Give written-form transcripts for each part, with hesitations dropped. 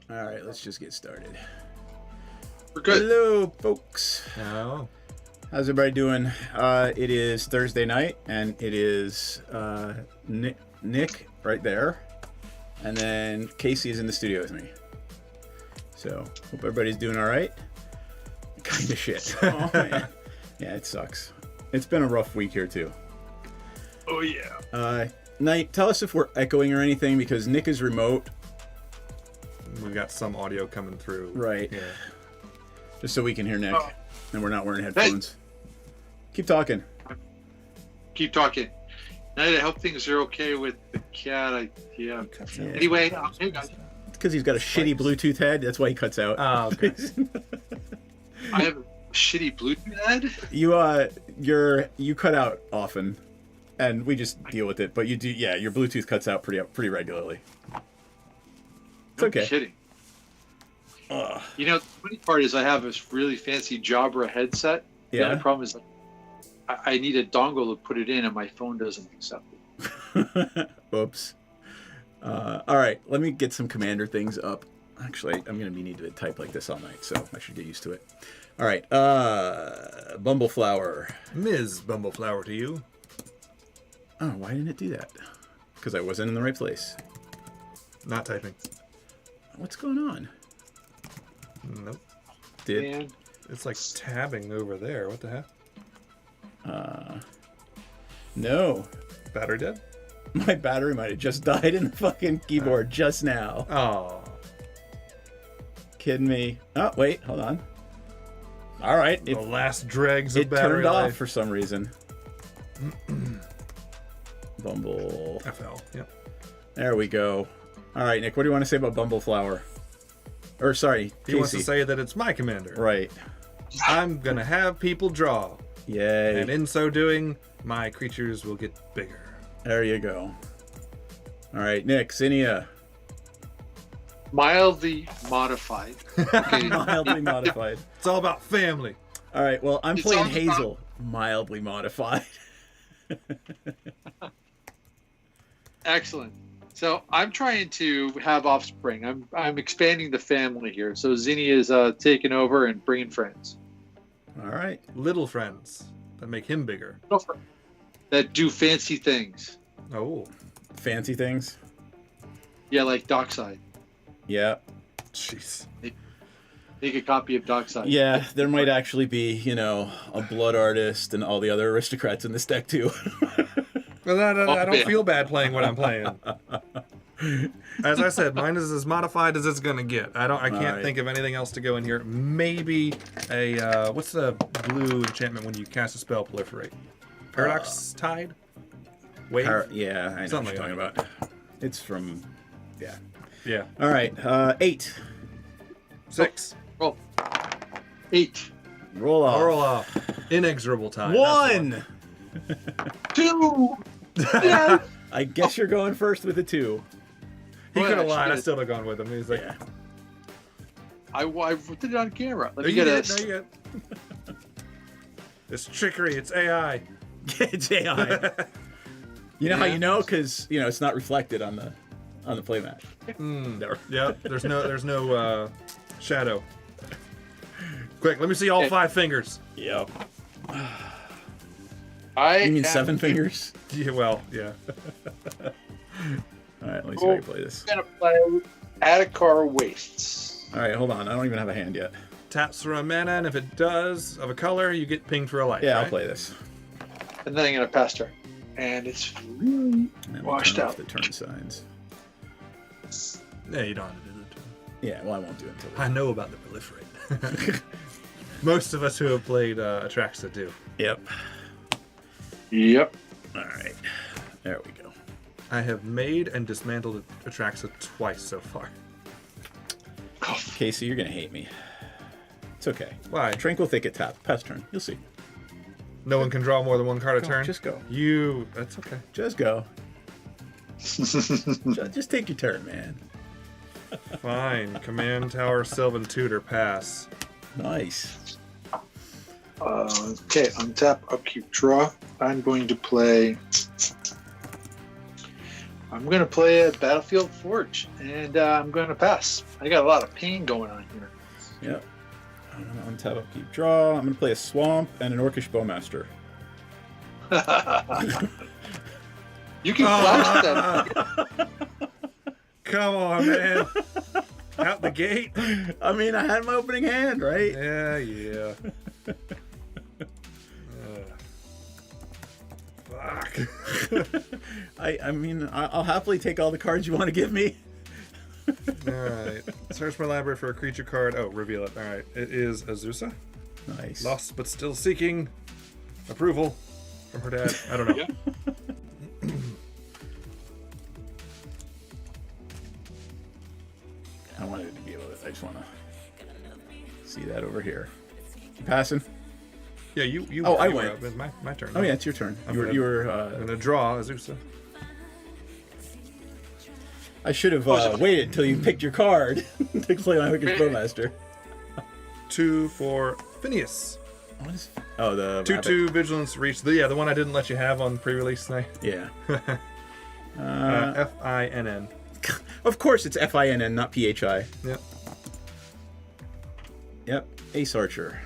All right, let's just get started. We're good. Hello, folks. Oh. How's everybody doing? It is Thursday night, and it is Nick right there, and then Casey is in the studio with me. So, hope everybody's doing all right. Kind of shit. Oh, man. Yeah, it sucks. It's been a rough week here, too. Oh, yeah. Knight, tell us if we're echoing or anything, because Nick is remote. We've got some audio coming through. Right. Yeah. Just so we can hear Nick, and we're not wearing headphones. Keep talking. Keep talking. Night, I hope things are okay with the cat. Yeah. Anyway, hey guys. It's because he's got a shitty Bluetooth head. That's why he cuts out. Oh, okay. I have a shitty Bluetooth head. You cut out often, and we just deal with it. But you do, yeah. Your Bluetooth cuts out pretty regularly. It's okay. No kidding. You know, the funny part is I have this really fancy Jabra headset. Yeah. The only problem is I need a dongle to put it in, and my phone doesn't accept it. Oops. All right, let me get some commander things up. Actually, I'm going to need to type like this all night, so I should get used to it. All right, Bumbleflower. Ms. Bumbleflower to you. Oh, why didn't it do that? Because I wasn't in the right place. Not typing. What's going on? Nope. Man. It's like tabbing over there. What the heck? No. Battery dead? My battery might have just died in the fucking keyboard just now. Oh. Kidding me. Oh, wait, hold on. All right. The last dregs of It battery turned life. off for some reason. Bumble. FL. Yep. There we go. All right, Nick, what do you want to say about Bumbleflower? Or, sorry, He wants to Casey. say that it's my commander. Right. I'm going to have people draw. Yay. And in so doing, my creatures will get bigger. There you go. All right, Nick, Zinnia. Mildly modified. Okay. Mildly modified. It's all about family. All right, well, I'm It's playing all about- Hazel. Mildly modified. Excellent. So I'm trying to have offspring. I'm expanding the family here. So Zinnia is taking over and bringing friends All right. Little friends that make him bigger. that do fancy things. Oh. Fancy things. Yeah, like Dockside. Yeah. Jeez. Make a copy of Dockside. Yeah, there might actually be, a blood artist and all the other aristocrats in this deck, too. Well, I don't yeah. feel bad playing what I'm playing. As I said, mine is as modified as it's gonna get. I can't Alright. think of anything else to go in here. Maybe a what's the blue enchantment when you cast a spell proliferate? Paradox Tide? Wave? Yeah, I know Something what you're like talking about. It's from, yeah. Yeah. All right, 8. 6. Roll. 8. Roll off. Roll off. Inexorable time. That's 1. 2. Yeah. I guess you're going first with a 2. He Well, could have lied. I actually, still have gone with him. He's like, Yeah. I did it on camera. Let no, me you get did. a. No, you did. It's trickery. It's AI. It's AI. You know how you know? Because, it's not reflected on the playmat. Never. Yep. There's no shadow. Quick, let me see all 5 fingers. Yep. I You mean am 7 fingers? Yeah, well, yeah. All right, let me see how you play this. gonna play Adakar Wastes. All right, hold on. I don't even have a hand yet. Taps for a mana, and if it does of a color, you get pinged for a life. Yeah, right? I'll play this. And then I'm gonna pass turn. And it's really And then we'll washed turn off out. the turn signs. Yeah, you don't have to do it. Yeah, well, I won't do it until. I know about the proliferate. Most of us who have played Atraxa do. Yep. Yep. All right. There we go. I have made and dismantled Atraxa twice so far. Casey, you're gonna hate me. It's okay. Why? Tranquil Thicket tap. Pass turn. You'll see. No one can draw more than one card a Go, turn? just go. That's okay. Just go. Just take your turn, man. Fine. Command Tower, Sylvan Tutor, pass. Nice. Okay, untap, upkeep, draw. I'm going to play I'm going to play a Battlefield Forge, and I'm going to pass. I got a lot of pain going on here. Yep. I'm going to untap upkeep draw. I'm going to play a Swamp and an Orcish Bowmaster. You can flash that. Come on, man. Out the gate. I mean, I had my opening hand, right? Yeah. Fuck. I mean, I'll happily take all the cards you want to give me. Alright. Search my library for a creature card. Oh, reveal it. Alright. It is Azusa. Nice. Lost but still seeking approval from her dad. I don't know. Yeah. I wanted to be able to. I just want to see that over here. You passing? Yeah, you. Oh, I you were went. up. It's my turn. Oh yeah, it's your turn. I'm You were. gonna draw Azusa. I should have waited till you picked your card to play my Orcish Bowmaster. 2 for Phineas. What is? Oh, the 2/2 vigilance reach. The one I didn't let you have on pre-release tonight. Yeah. Finn. Of course, it's Finn, not Phi. Yep. Yep. Ace Archer.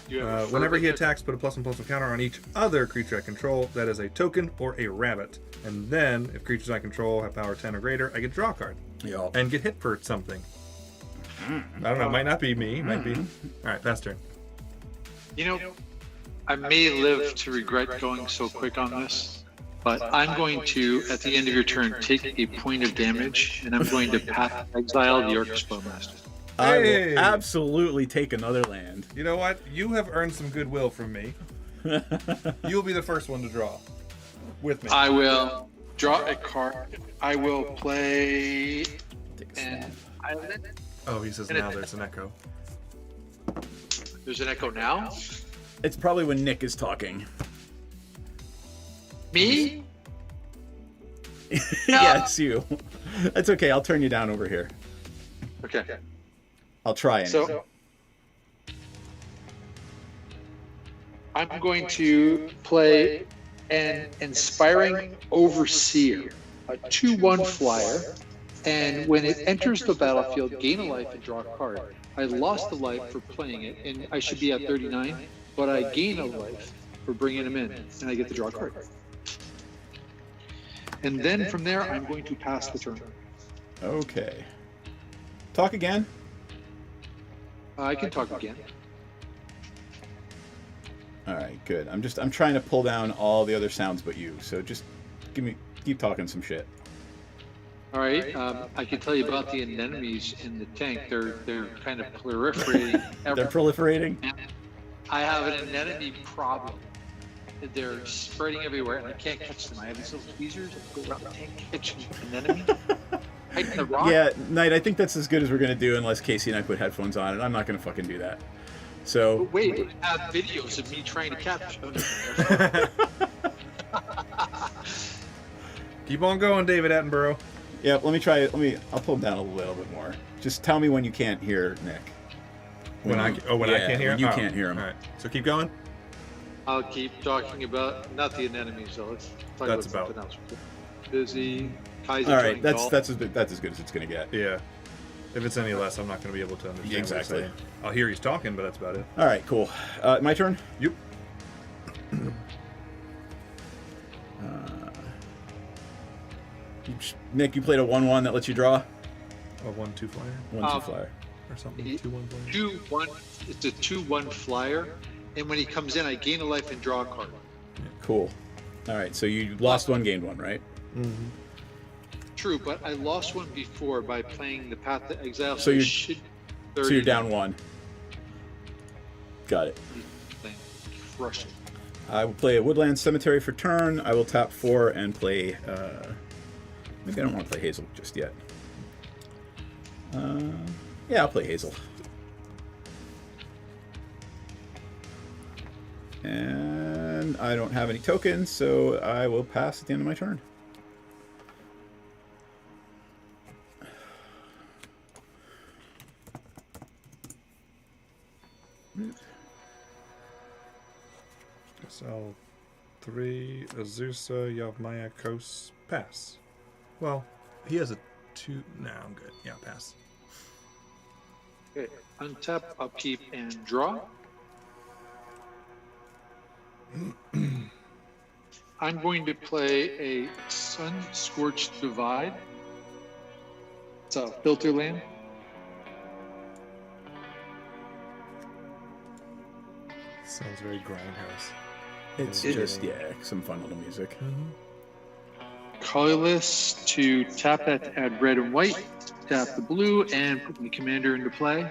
Whenever he attacks, put a +1/+1 counter on each other creature I control that is a token or a rabbit. And then, if creatures I control have power 10 or greater, I get draw a card. Yup. And get hit for something. I don't know. Might not be me. Might be. All right, fast turn. You know, I may live to regret going so quick on this, but I'm going to, at the end of your turn, take a point of damage, and I'm going to exile the Orcish Bowmaster. I Hey! will absolutely take another land. You know what? You have earned some goodwill from me. You'll be the first one to draw. With me. I will draw a card. I will play Take a an snap. island. Oh, he says now there's an echo. There's an echo now. It's probably when Nick is talking. Me? Yeah, it's you. That's okay. I'll turn you down over here. Okay. I'll try anyway. So I'm going to play an Inspiring Overseer, a 2/1 flyer, and when it enters the battlefield, gain a life and draw a card. I lost a life for playing it, and I should be at 39, but I gain a life for bringing him in, and I get to draw a card. And then from there, I'm going to pass the turn. Okay. Talk again. I can talk again. All right, good. I'm trying to pull down all the other sounds but you. So just keep talking some shit. All right. I can tell you about the anemones in the tank. They're kind of proliferating. They're proliferating. I have an anemone problem. They're spreading everywhere, and I can't catch them. I have these little tweezers that go around the tank catching anemone. Hide in the rock. Yeah, Knight, I think that's as good as we're gonna do unless Casey and I put headphones on, and I'm not gonna fucking do that. So But wait, I have videos of me trying to catch them. Keep on going, David Attenborough. yeah, let me try it. I'll pull him down a little bit more. Just tell me when you can't hear Nick. I can't hear when him? you Oh, can't hear him. All right, so keep going. I'll keep talking about not the anemones though. Let's talk That's about about- something else. Busy. Kaiser All right, joining that's golf. that's as good as it's gonna get. Yeah. If it's any less, I'm not going to be able to understand Exactly. what he's saying. I'll hear he's talking, but that's about it. All right, cool. My turn. Yep. Nick, you played a 1/1 that lets you draw. A 1/2 flyer 1/2 flyer. or something. It- 2/1 flyer. 2/1. It's a 2/1 flyer, and when he comes in, I gain a life and draw a card. Cool. All right, so you lost one, gained one, right? Mm-hmm. True, but I lost one before by playing the Path to Exile. So I you're- should. So you're down one. Got it. Crush it. I will play a Woodland Cemetery for turn. I will tap 4 and play. Maybe I don't want to play Hazel just yet. Yeah, I'll play Hazel. And I don't have any tokens, so I will pass at the end of my turn. Guess I'll 3, Azusa, Yavmaya, Kos, pass. Well, he has a 2. Nah, I'm good. Yeah, pass. Okay. Untap, upkeep, and draw. I'm going to play a Sun-Scorched Divide. It's a filter land. Sounds very grindhouse. It's just, yeah, some fun little music. Colorless to tap that to add red and white, tap the blue, and put my commander into play.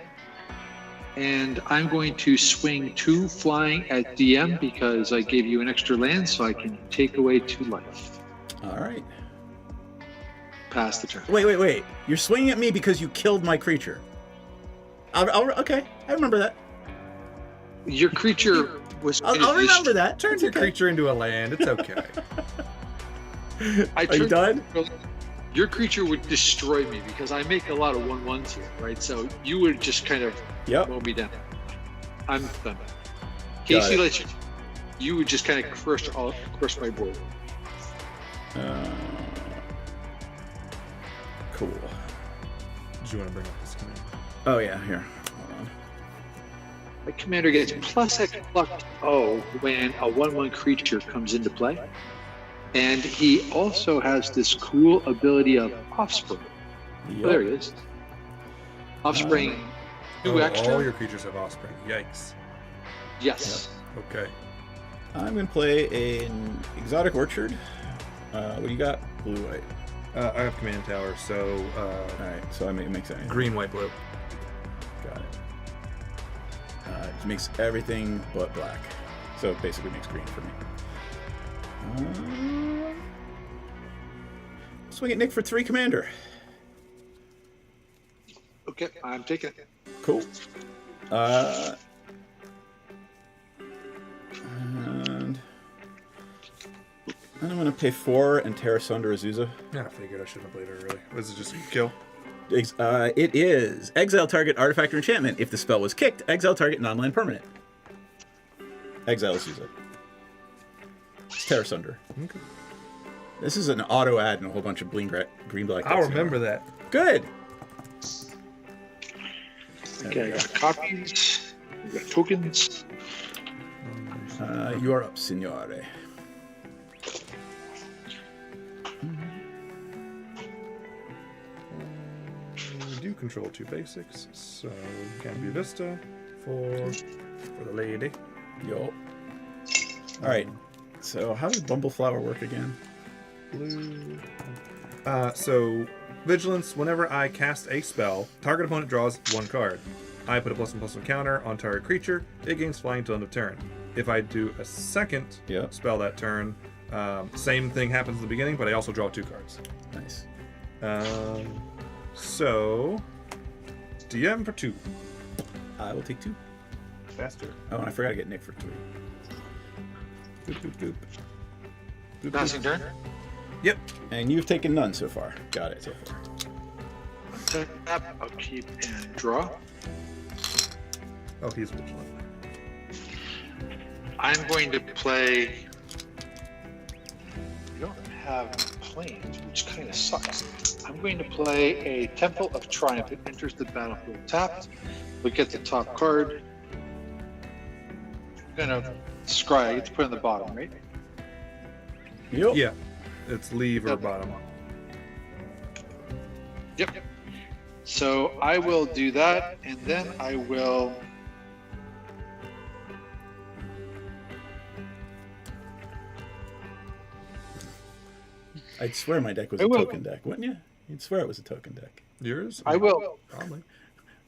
And I'm going to swing 2 flying at DM because I gave you an extra land, so I can take away 2 life. All right. Pass the turn. Wait. You're swinging at me because you killed my creature. Okay, I remember that. Your creature was. I'll remember that. Turns your creature into a land. It's okay. Are you done? Your creature would destroy me because I make a lot of 1/1s here, right? So you would just kind of mow me down. I'm done. Casey lets you. You would just kind of crush my board. Cool. Did you want to bring up this command? Oh yeah, here. Hold on. My commander gets +X +O when a 1/1 creature comes into play. And he also has this cool ability of Offspring. Yep. Oh, there he is. Offspring, 2 extra. All your creatures have offspring. Yikes. Yes. Okay. I'm gonna play an Exotic Orchard. What do you got? Blue, white. I have command tower, so All right, so it makes sense. green, white, blue. Got it. It makes everything but black. So it basically makes green for me. Swing at Nick for 3 commander. Okay, I'm taking it. Cool. And I'm going to pay 4 and tear asunder Azusa. Yeah, I figured I shouldn't have played her early. Was it just a kill? It is. Exile target artifact or enchantment. If the spell was kicked, exile target non-land permanent. Exile Azusa. Tear asunder. Okay. This is an auto add and a whole bunch of green black. I'll remember that. Good. Okay, I got copies. I got tokens. You are up, signore. We do control 2 basics, so can be Vista for the lady. Yo. All right. So how does Bumbleflower work again? Blue. So Vigilance. Whenever I cast a spell, target opponent draws 1 card. I put a +1/+1 counter on target creature. It gains flying till end of turn. If I do a second spell that turn, same thing happens at the beginning, but I also draw 2 cards. Nice. So DM for 2. I will take 2. Faster. Oh, and I forgot to get Nick for 3. Boop, boop, boop. Boop, Passing boop. turn. Yep. And you've taken none so far. Got it so far. Tap, upkeep, and draw. Oh, he's Vigilant. I'm going to play. I don't have planes, which kind of sucks. I'm going to play a Temple of Triumph. It enters the battlefield tapped. Look at the top card. I'm going to scry. I get to put it on the bottom, right? Yep. Yeah. It's leave or Yep. bottom. Yep. So I will do that, and then I will. I'd swear my deck was I a will. token deck, wouldn't you? You'd swear it was a token deck. Yours? I will. Probably.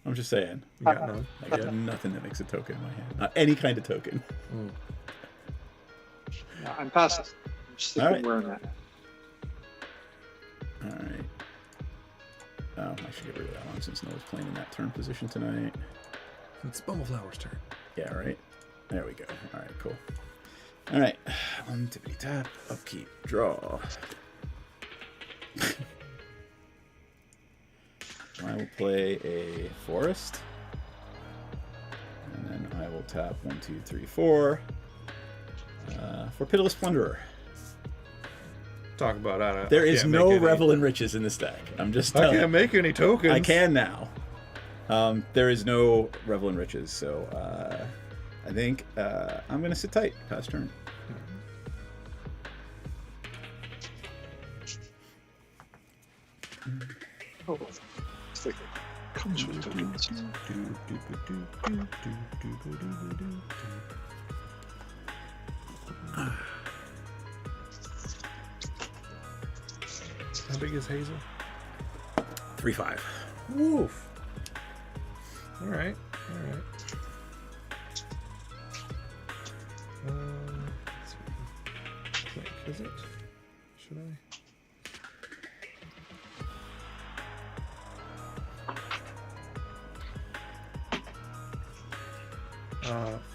I'm just saying. You got none. I got nothing that makes a token in my hand. Not any kind of token. No, I'm passing. I'm just thinking All right. where I'm at. Alright. Oh, I should get rid of that one since Noah's playing in that turn position tonight. It's Bumbleflower's turn. Yeah, right. There we go. Alright, cool. Alright. Tippity tap, upkeep, draw. I will play a forest. And then I will tap 1, 2, 3, 4. For Pitiless Plunderer. Talk about that. There is no Revel in Riches in this deck. I'm just I telling can't make any tokens. I can now. There is no Revel in Riches, so I think I'm going to sit tight past turn. Oh, it's like comes with tokens. How big is Hazel? 3/5. Woof. All right. Let's see. Click, is it? Should I?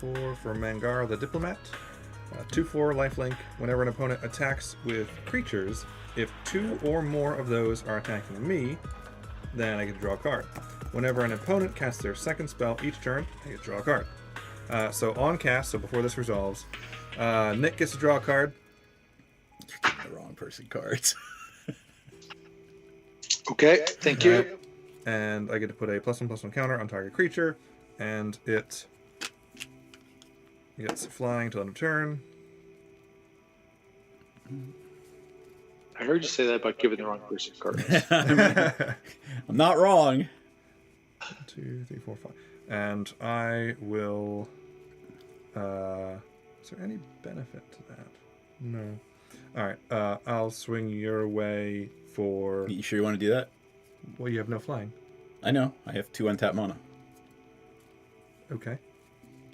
4 for Mangar the Diplomat. 2/4 lifelink. Whenever an opponent attacks with creatures, if 2 or more of those are attacking me, then I get to draw a card. Whenever an opponent casts their second spell each turn, I get to draw a card. So on cast, so before this resolves, Nick gets to draw a card. You're getting the wrong person cards. Okay, thank you. Right. And I get to put a +1/+1 counter on target creature, and it gets flying till end of turn. I heard you say that about giving the wrong person cards. I'm not wrong. 2, 3, 4, 5. And I will. Is there any benefit to that? No. All right. I'll swing your way for. You sure you want to do that? Well, you have no flying. I know. I have 2 untapped mana. Okay.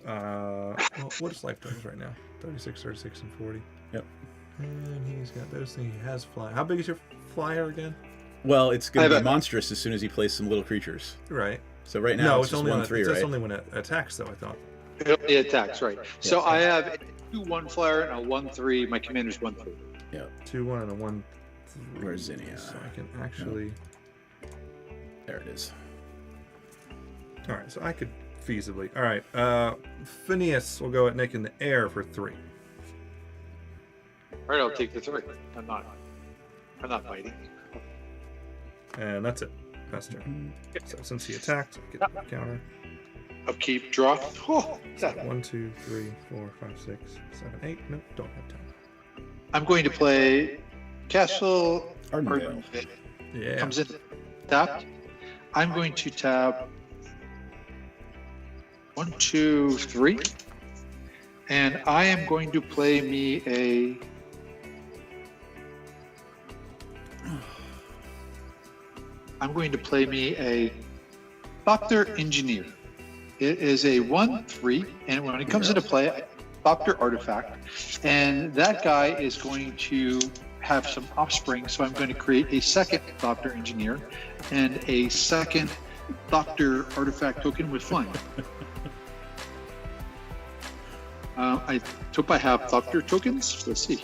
Well, what is life totals right now? 36, 36, and 40. Yep. And he's got those things. He has fly. How big is your flyer again? Well, it's going to be monstrous as soon as he plays some little creatures. Right. So right now it's just only 1/3, right? It's only when it attacks, though, I thought. It attacks, right. So I have a 2/1 flyer and a 1/3. My commander's 1/3. Yeah. 2/1 and a 1. Where's Zinnia? So I can actually. There it is. All right, so I could feasibly. All right, Phineas will go at Nick in the air for 3. All right, I'll take the 3. I'm not fighting. And that's it. Pass turn. So since he attacked, I get the counter. Upkeep, draw. Oh, So 1, 2, 3, 4, 5, 6, 7, 8. Nope, don't have time. I'm going to play Castle Ardenvale. Yeah. Comes in tapped. I'm going to tap 1, 2, 3, and I am going to play me a. I'm going to play me a Doctor Engineer. It is a 1/3, and when it comes into play, Doctor Artifact, and that guy is going to have some offspring. So I'm going to create a second Doctor Engineer and a second Doctor Artifact token with flying. I hope I have Doctor tokens. Let's see.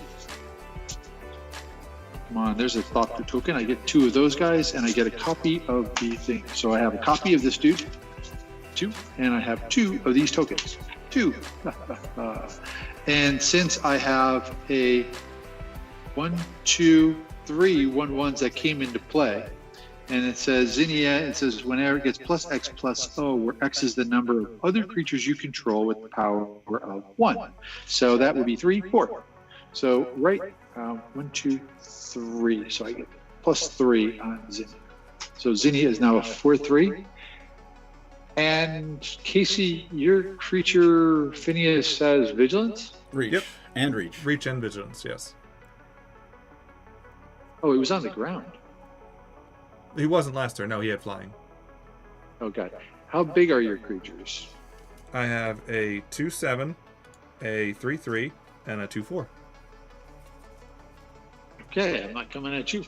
Come on, there's a Doctor token. I get 2 of those guys, and I get a copy of the thing. So I have a copy of this dude, 2, and I have 2 of these tokens, 2. And since I have a 1, 2, 3 1/1s that came into play, and it says Zinnia, it says whenever it gets +X+O, where X is the number of other creatures you control with the power of 1. So that would be 3, 4. So right, 1, 2, 3. So I get +3 on Zinnia. So Zinnia is now a 4/3. And Casey, your creature Phineas has vigilance? Reach. Yep. And reach. Reach and vigilance, yes. Oh, it was on the ground. He wasn't last turn. No, he had flying. Oh god. How big are your creatures? I have a 2/7, a 3/3, and a 2/4. Okay, I'm not coming at you.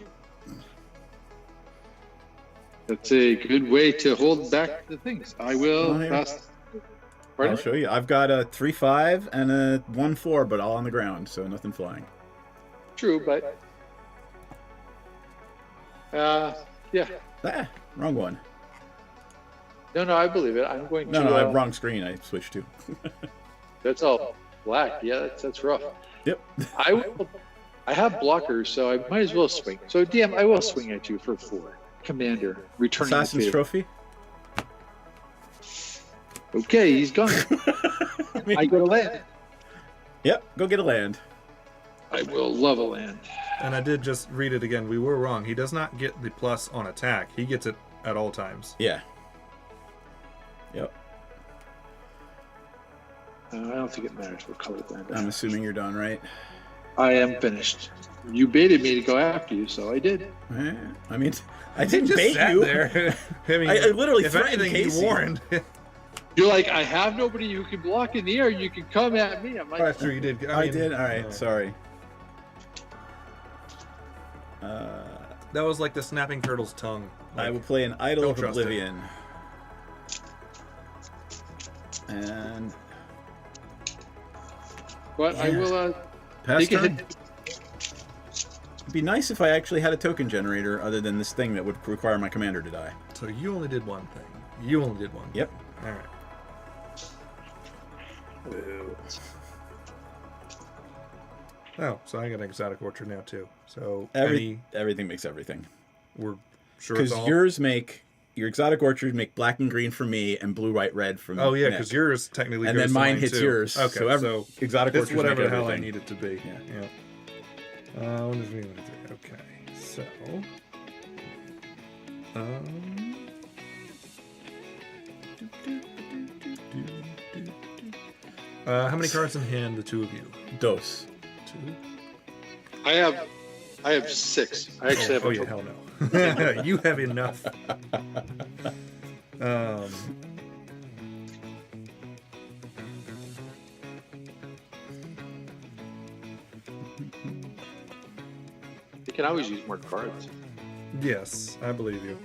That's a good way to hold back the things. I will Oh, yeah. pass. I'll Pardon? show you. I've got a 3/5 and a 1/4, but all on the ground, so nothing flying. True, but yeah. Ah, wrong one. No, I believe it. I'm going No, to. no, wrong screen. I switched to. That's all. black. Yeah, that's rough. Yep. I have blockers, so I might as well swing. So, DM, I will swing at you for 4. Commander, returning the Assassin's favor. Trophy. Okay, he's gone. I go to land. Yep, go get a land. I will love a land. And I did just read it again. We were wrong. He does not get the plus on attack. He gets it at all times. Yeah. Yep. I don't think it matters what color land I I'm am. assuming you're done, right? I am finished. You baited me to go after you, so I did. Eh, I mean, I didn't Just bait sat you. there. I mean, I literally if threatened anything, Casey. he warned. You're like, I have nobody who can block in the air. You can come at me. I'm like, That's true. You did. I did. All right. yeah. Sorry. That was like the snapping turtle's tongue. I will play an Idol don't of trust it. Oblivion. And but I Yeah. will pass take a turn. hit. It'd be nice if I actually had a token generator other than this thing that would require my commander to die. So you only did one thing. You only did one. Yep. All right. Boo. Oh, so I got an exotic orchard now too. So Everything makes everything. we're sure it's Because all. your exotic orchards make black and green for me and blue, white, red from Oh yeah, Nick. because yours technically. And goes then to mine mine hits too. yours. Okay, So exotic it's orchards whatever make the hell I everything. need it to be. Yeah. What is we gonna do? Okay, so. How many cards in hand, the two of you? Dose. Two? I have 6. I actually have Oh a yeah, hell no. You have enough. You can always use more cards. Yes, I believe you.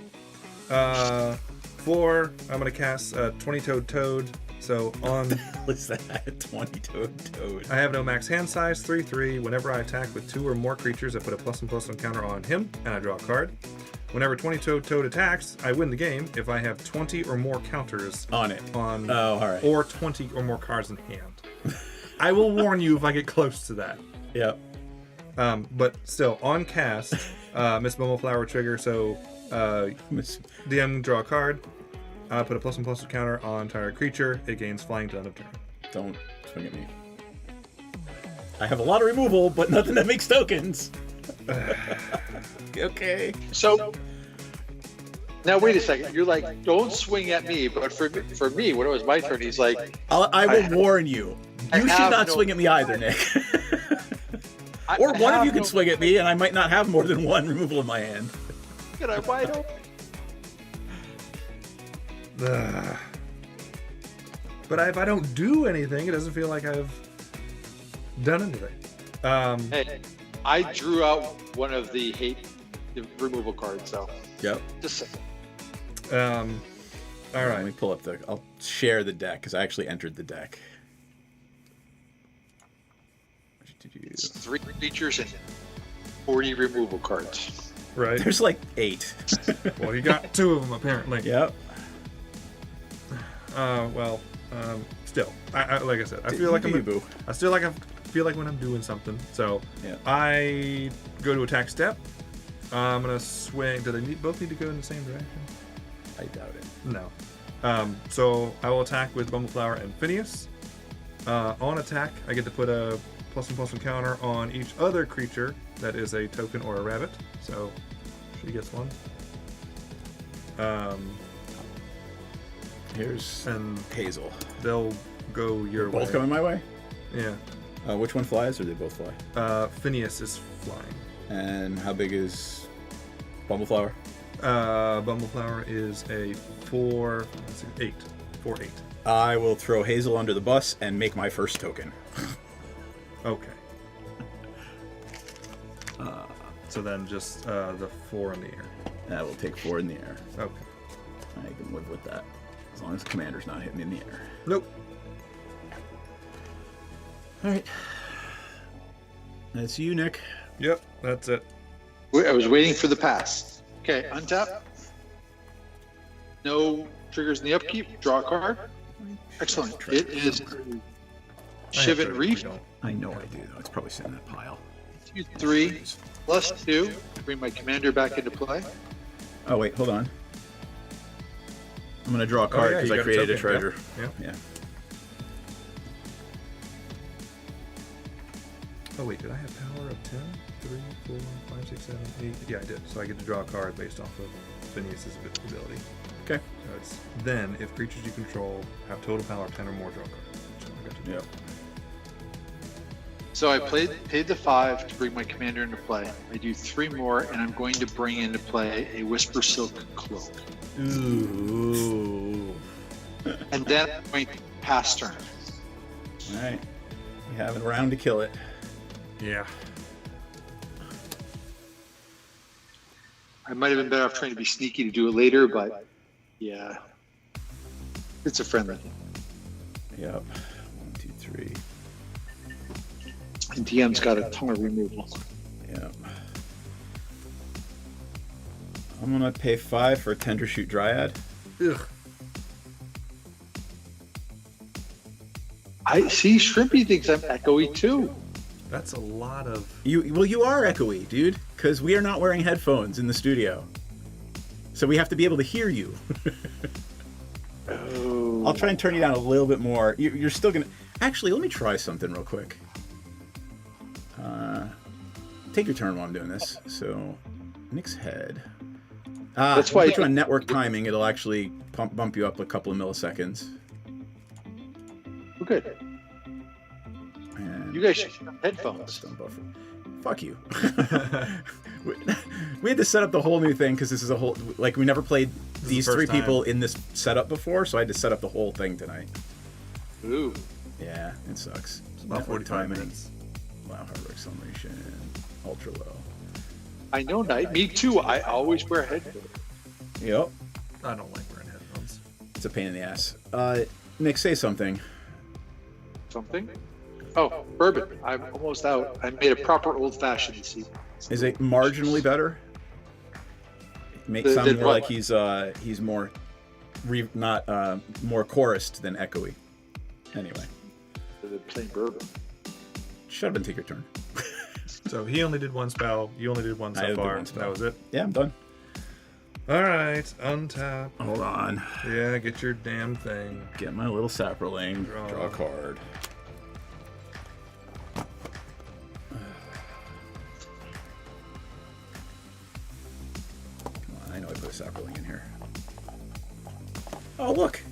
4, I'm going to cast 20-toed toad. So on, What's that? 20-toed toad. I have no max hand size, 3/3. Whenever I attack with 2 or more creatures, I put a +1/+1 counter on him, and I draw a card. Whenever 20-toed toad attacks, I win the game if I have 20 or more counters On it. on, Oh, all right. or 20 or more cards in hand. I will warn you if I get close to that. Yep. But still, on cast, Miss Bumbleflower trigger, so DM draw a card. Put a +1/+1 counter on target creature. It gains flying to end of turn. Don't swing at me. I have a lot of removal, but nothing that makes tokens. Okay. So now wait a second. You're like, don't swing at me. But for me, when it was my turn, he's like, I will warn you. I You should have not no- swing at me either, Nick. Or one of you can swing at me, and I might not have more than one removal in my hand. And I'm wide open. But if I don't do anything, it doesn't feel like I've done anything. Hey, I drew out one of the removal cards, so Yep. just saying. All Let me right. pull up I'll share the deck because I actually entered the deck. It's 3 creatures and 40 removal cards. Right. There's like 8. Well, you got 2 of them apparently. Yep. Still, I like I said, I feel like boo. I feel like when I'm doing something. So Yeah. I go to attack step. I'm gonna swing. Do they both need to go in the same direction? I doubt it. No. So I will attack with Bumbleflower and Phineas. On attack, I get to put a +1/+1 counter on each other creature that is a token or a rabbit. So she gets one. Here's And Hazel. they'll go your way. Both coming my way? Yeah. Which one flies, or they both fly? Phineas is flying. And how big is Bumbleflower? Bumbleflower is a 8. 4/8. I will throw Hazel under the bus and make my first token. Okay. So then just the 4 in the air. That will take 4 in the air. Okay. I can live with that. As long as the commander's not hitting in the air. Nope. Alright. That's you, Nick. Yep, that's it. I was waiting for the pass. Okay, untap. No triggers in the upkeep. Draw a card. Excellent. It is Shivan Reef. I know I do, though. It's probably sitting in that pile. 2/3 plus 2 to bring my commander back into play. Oh, wait, hold on. I'm going to draw a card because I created a treasure. Yeah. Oh, wait, did I have power of 10? 3, 4, 5, 6, 7, 8? Yeah, I did. So I get to draw a card based off of Phineas's ability. Okay. So it's then, if creatures you control have total power of 10 or more, draw a card. That's what I got to do. Yep. So I paid the 5 to bring my commander into play. I do 3 more, and I'm going to bring into play a Whisper Silk Cloak. Ooh. And then I'm going to pass turn. All right. You have a round to kill it. Yeah. I might have been better off trying to be sneaky to do it later, but yeah. It's a friendly. Yep. 1, 2, 3. And DM's got a ton of removal. Yep. I'm going to pay 5 for a Tender Shoot Dryad. Ugh. I see Shrimpy thinks I'm echoey too. That's a lot of... You are echoey, dude, because we are not wearing headphones in the studio. So we have to be able to hear you. Oh. I'll try and turn you down a little bit more. You're still going to... Actually, let me try something real quick. Take your turn while I'm doing this. So, Nick's head. That's why put you on network timing. It'll actually bump you up a couple of milliseconds. Oh, good. And You guys should have headphones. buffer. Fuck you. We had to set up the whole new thing because this is a whole... Like, we never played these the 3 first people in this setup before, so I had to set up the whole thing tonight. Ooh. Yeah, it sucks. It's about Network 45 timing. minutes. Wow, hard acceleration. Ultra low. I know, Knight. Me too. I always wear headphones. Yep. I don't like wearing headphones. It's a pain in the ass. Nick, say something. Something? Oh, bourbon. I'm almost out. I made a proper old-fashioned this evening. Is it marginally better? Make The- sound the more what? like he's more more chorused than echoey. Anyway, The plain bourbon. shut up and take your turn. So he only did one spell. You only did one I so did far. one spell. That was it. Yeah, I'm done. All right, untap. Hold on. Yeah, get your damn thing. Get my little sapperling. Draw. Draw a card. Come on, I know I put a sapperling in here. Oh, look!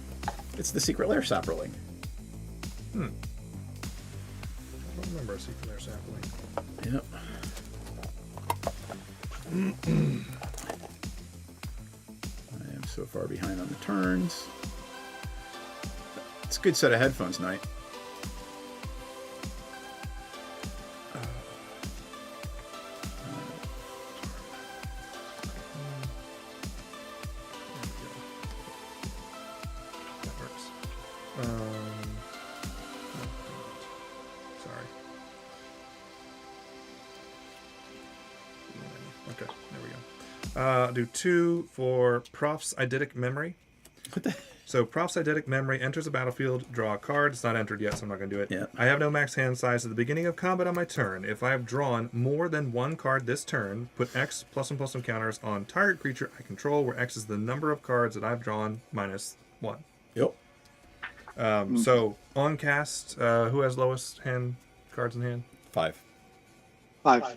It's the Secret Lair sapperling. I don't remember a secret lair sapling. Yep. I am so far behind on the turns. It's a good set of headphones, Knight. That works. Sorry. Okay, there we go. I'll do 2 for Prof's Eidetic Memory. What the? So Prof's Eidetic Memory enters the battlefield, draw a card. It's not entered yet, so I'm not going to do it. Yeah. I have no max hand size at the beginning of combat on my turn. If I have drawn more than 1 card this turn, put X +1/+1 counters on target creature I control, where X is the number of cards that I've drawn minus 1. Yep. So on cast, who has lowest hand cards in hand? 5. 5.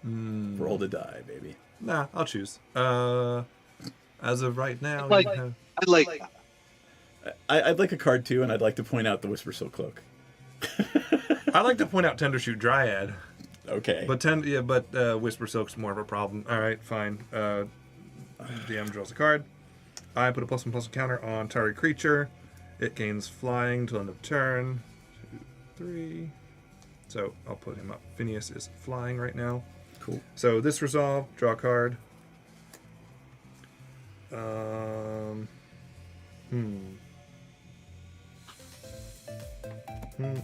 Roll the die, baby. Nah, I'll choose. As of right now, Like- you have... I like that. I'd like a card too, and I'd like to point out the Whisper Silk Cloak. I like to point out Tender Shoot Dryad, Okay. but Whisper Silk's more of a problem. All right, fine. DM draws a card. I put a +1/+1 counter on target creature. It gains flying till end of turn. 2, 3. So I'll put him up. Phineas is flying right now. Cool. So this resolve, draw a card.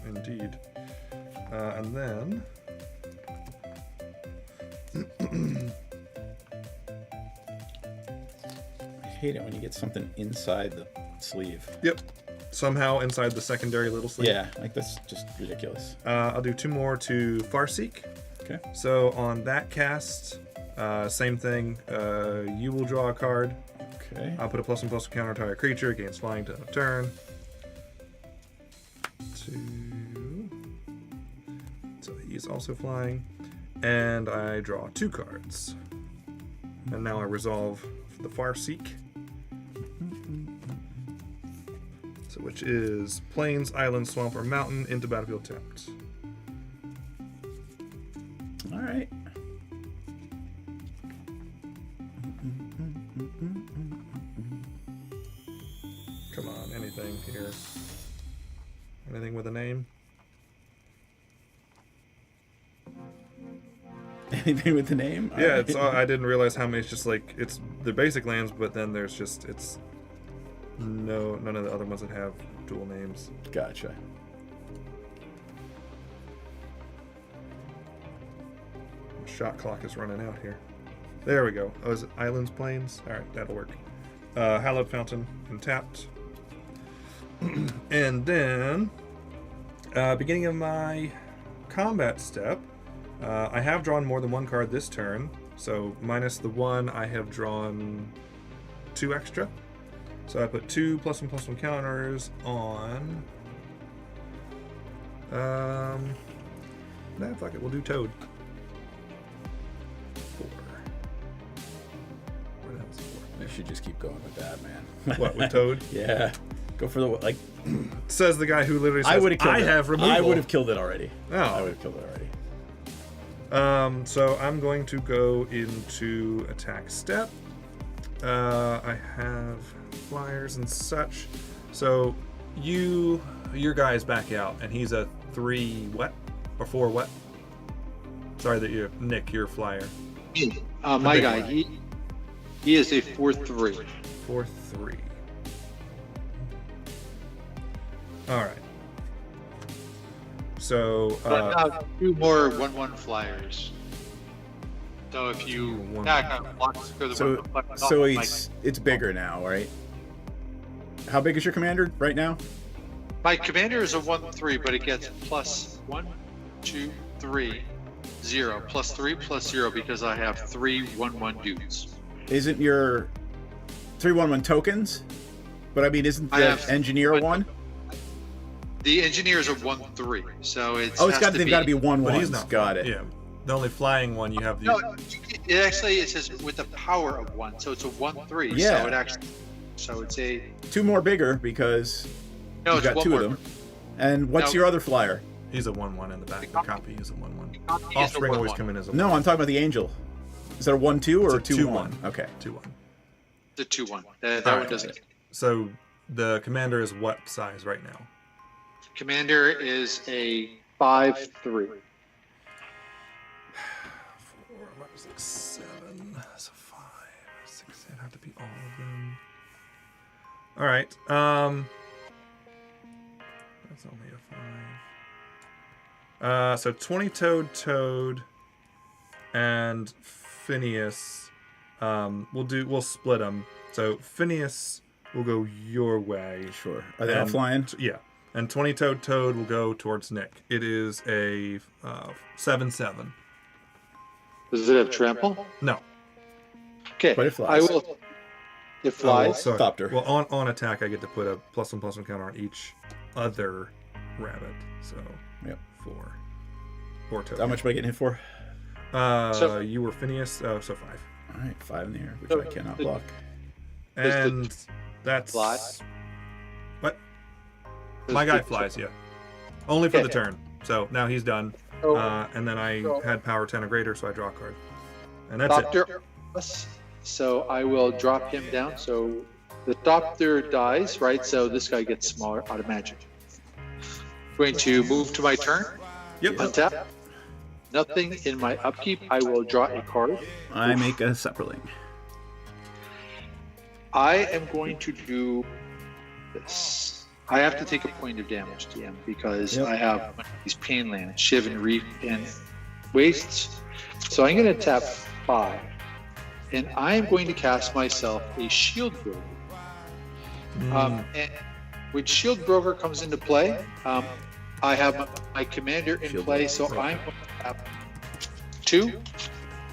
Indeed. And then I hate it when you get something inside the sleeve. yep. somehow inside the secondary little slate. Yeah, like that's just ridiculous. I'll do 2 more to Farseek. Okay. So on that cast, same thing. You will draw a card. Okay. I'll put a +1/+1 counter to a creature against flying to a turn. 2. So he's also flying. And I draw 2 cards. And now I resolve the Farseek. So which is Plains, Island, Swamp, or Mountain into battlefield tapped. All right. Come on, anything here. Anything with a name? Anything with the name? Yeah, All it's. right. I didn't realize how many. It's just like it's the basic lands, but then there's just none of the other ones that have dual names. Gotcha. Shot clock is running out here. There we go. Oh, is it Islands, Plains? All right, that'll work. Hallowed Fountain and tapped. And then, beginning of my combat step, I have drawn more than 1 card this turn. So minus the 1, I have drawn 2 extra. So I put 2 +1/+1 counters on. Nah, fuck it. We'll do Toad. 4. Where the hell is it 4? You should just keep going with that, man. What, with Toad? Yeah. Go for the like. Says the guy who literally says, I would have killed it. have removal. I would have killed it already. Oh. I would have killed it already. So I'm going to go into attack step. I have flyers and such. So your guy's back out, and he's a 3 what? Or 4 what? Sorry that you, Nick, your flyer. My guy, he is a 4/3. 4/3. All right. So But now 2 more 1/1 flyers. So if you One. attack, blocks for the So 1/1, so it's bigger now, right? How big is your commander right now? my commander is a 1/3, but it gets +1, 2, 3, 0, +3/+0 because I have 3 1/1 dudes. Isn't your 3/1/1 tokens? But I mean, isn't I the have- engineer but- one? The engineer is a 1/3, so it's. Oh, they've got to be one but ones. he's not. Got it. Yeah. The only flying one you have the. No, it says with the power of 1, so it's a 1/3. Yeah. So it actually. So it's a. 2 more bigger because No, you've it's got 1 2 more. of them. And what's No. your other flyer? He's a 1/1 in the back. The copy is a 1/1. Copy is a Offspring always 1/1. come in as a No, I'm talking about the angel. Is that a 1/2 or a It's a 2/1? 2/1. Okay. 2/1. The 2/1. That All one right. doesn't. So the commander is what size right now? Commander is a 5/3. 4, 6, 7. So 5, 6. It'd have to be all of them. All right. That's only a 5. So 20 Toad, and Phineas. We'll split them. So Phineas will go your way. Sure. Are they all flying? Yeah. And 20 Toad will go towards Nick. It is a 7/7. Does it have trample? No. Okay. But it flies. I will. It flies. sorry. Thopter. Well, on attack, I get to put a +1/+1 counter on each other rabbit. So, Yep. 4. Or Toad. How much am I getting hit for? So you were Phineas, so 5. All right, 5 in the air, which So I cannot the- block. Does the- And that's Fly? what my guy flies. Yeah, only for the turn. So now he's done. So, And then I so- had power 10 or greater, so I draw a card. And that's it. Thopter. So I will drop him down. So the Thopter dies, right? So this guy gets smaller out of magic. Going to move to my turn. Yep. Untap. Nothing in my upkeep. I will draw a card. I make a Sepperling. I am going to do this. I have to take a point of damage, DM, because Yep. I have one of these pain lands, Shiv and Reef and Wastes. So I'm going to tap 5. And I am going to cast myself a shield builder. And when Shield Broker comes into play, I have my commander in Shield play, Broker. so I'm going to have 2,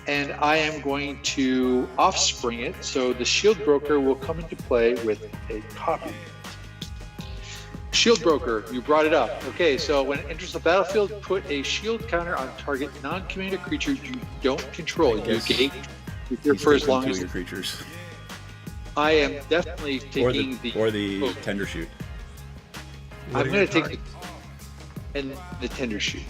and I am going to offspring it. So the Shield Broker will come into play with a copy. Shield Broker, you brought it up. Okay, so when it enters the battlefield, put a shield counter on target non-commander creature you don't control. You Guess gate with your He's for as taking long 2 as of your creatures. I am definitely taking Or the oh, tender shoot. What I'm are going your to take targets? and the tender shoot.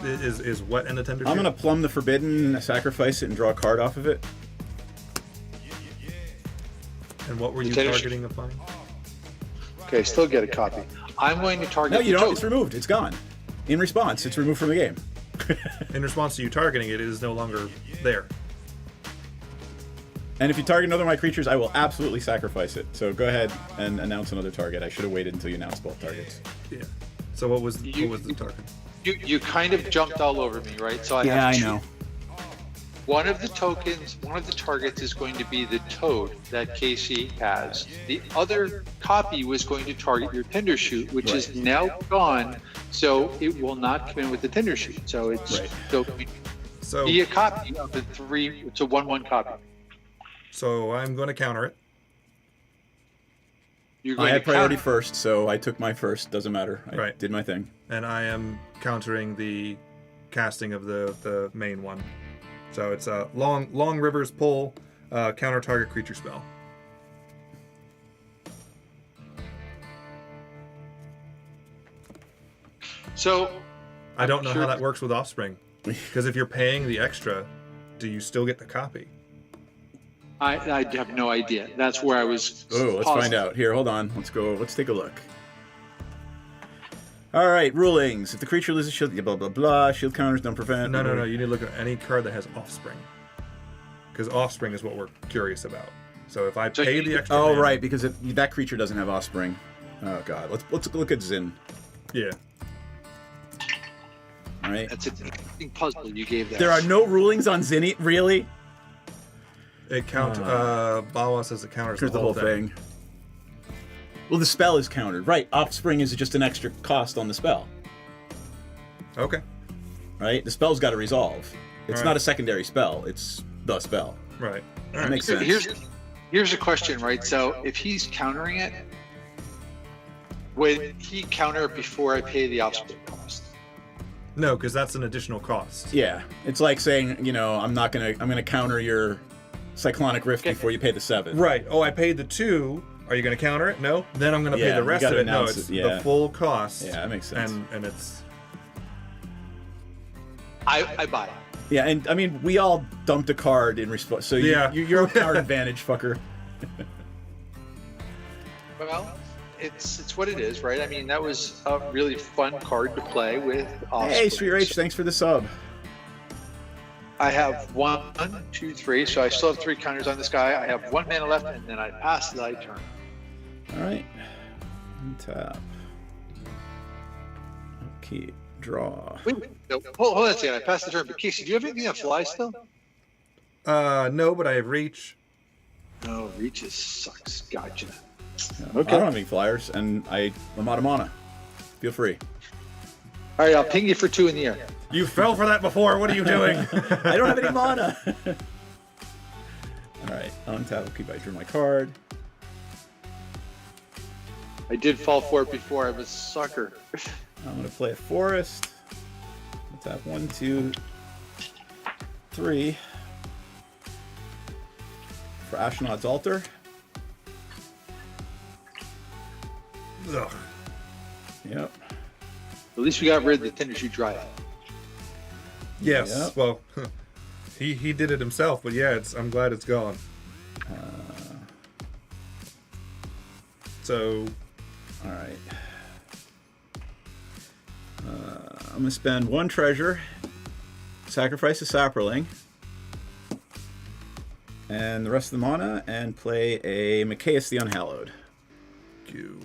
Is what in the tender? I'm shoot? gonna plumb the forbidden, sacrifice it, and draw a card off of it. And what were you Tender shoot. targeting applying? Okay, still get a copy. I'm going to target. No, you the don't. It's token. removed. It's gone. In response, it's removed from the game. In response to you targeting it, it is no longer there. And if you target another of my creatures, I will absolutely sacrifice it. So go ahead and announce another target. I should have waited until you announced both targets. Yeah. So what was the You- target? You kind of jumped all over me, right? So I Yeah, have I two. know. One of the tokens, one of the targets is going to be the toad that Casey has. The other copy was going to target your tender shoot, which is Right. now gone, so it will not come in with the tender shoot. So it's Right. still going to So be a copy of the 3. It's a 1/1 copy. so I'm going to counter it. You're I going had to priority counter. first, so I took my first. Doesn't matter. I Right. did my thing. And I am countering the casting of the main one. So it's a long rivers pull, counter target creature spell. So I don't know Sure. how that works with offspring, because if you're paying the extra, do you still get the copy? I have no idea. That's where I was. Oh, let's pausing. find out. Here, hold on. Let's go. Let's take a look. All right, rulings. If the creature loses shield, blah blah blah. Shield counters don't prevent. No. You need to look at any card that has offspring, because offspring is what we're curious about. So if I So pay you- the extra, Oh, mana- right, because that creature doesn't have offspring. Oh god. Let's look at Zin. Yeah. All right. That's an interesting puzzle you gave there. There are no rulings on Zinni. Really? It count. Bawa says it counters Here's the whole thing. Well, the spell is countered. Right. Offspring is just an extra cost on the spell. Okay. Right. The spell's got to resolve. It's All not right. a secondary spell. It's the spell. Right. That makes sense. Here's a question, right? So if he's countering it, would he counter it before I pay the offspring cost? No, because that's an additional cost. Yeah, it's like saying, I'm gonna counter your Cyclonic Rift Okay. before you pay the 7. Right. Oh, I paid the 2. Are you going to counter it? No. Then I'm going to pay Yeah, the you rest gotta of it. No, announce it's it, yeah. the full cost. Yeah, that makes sense. And it's I buy it. Yeah, and I mean, we all dumped a card in response, so Yeah. you're a card advantage, fucker. Well, it's what it is, right? I mean, that was a really fun card to play with offspring. Hey, Street Rage, thanks for the sub. I have 1, 2, 3, so I still have 3 counters on this guy. I have 1 mana left, and then I pass the turn. All right, untap. Okay, draw. Wait, no, hold on a second. I passed the turn. But Casey, do you have anything that flies still? no, but I have reach. No, reaches sucks. Gotcha. Yeah, Okay. I don't have any flyers, and I'm out of mana. Feel free. All right, I'll ping you for 2 in the air. You fell for that before. What are you doing? I don't have any mana. All right, untap. Okay, I drew my card. I did fall for it before. I was a sucker. I'm gonna play a forest. Let's have 1, 2, 3 for Ashnod's Altar. Ugh. Yep. At least we got rid of the Tender Shoot Dryad. Yes. Yep. Well, he did it himself, but yeah, I'm glad it's gone. So All right. I'm gonna spend 1 treasure, sacrifice a Saproling, and the rest of the mana, and play a Micaeus the Unhallowed. you.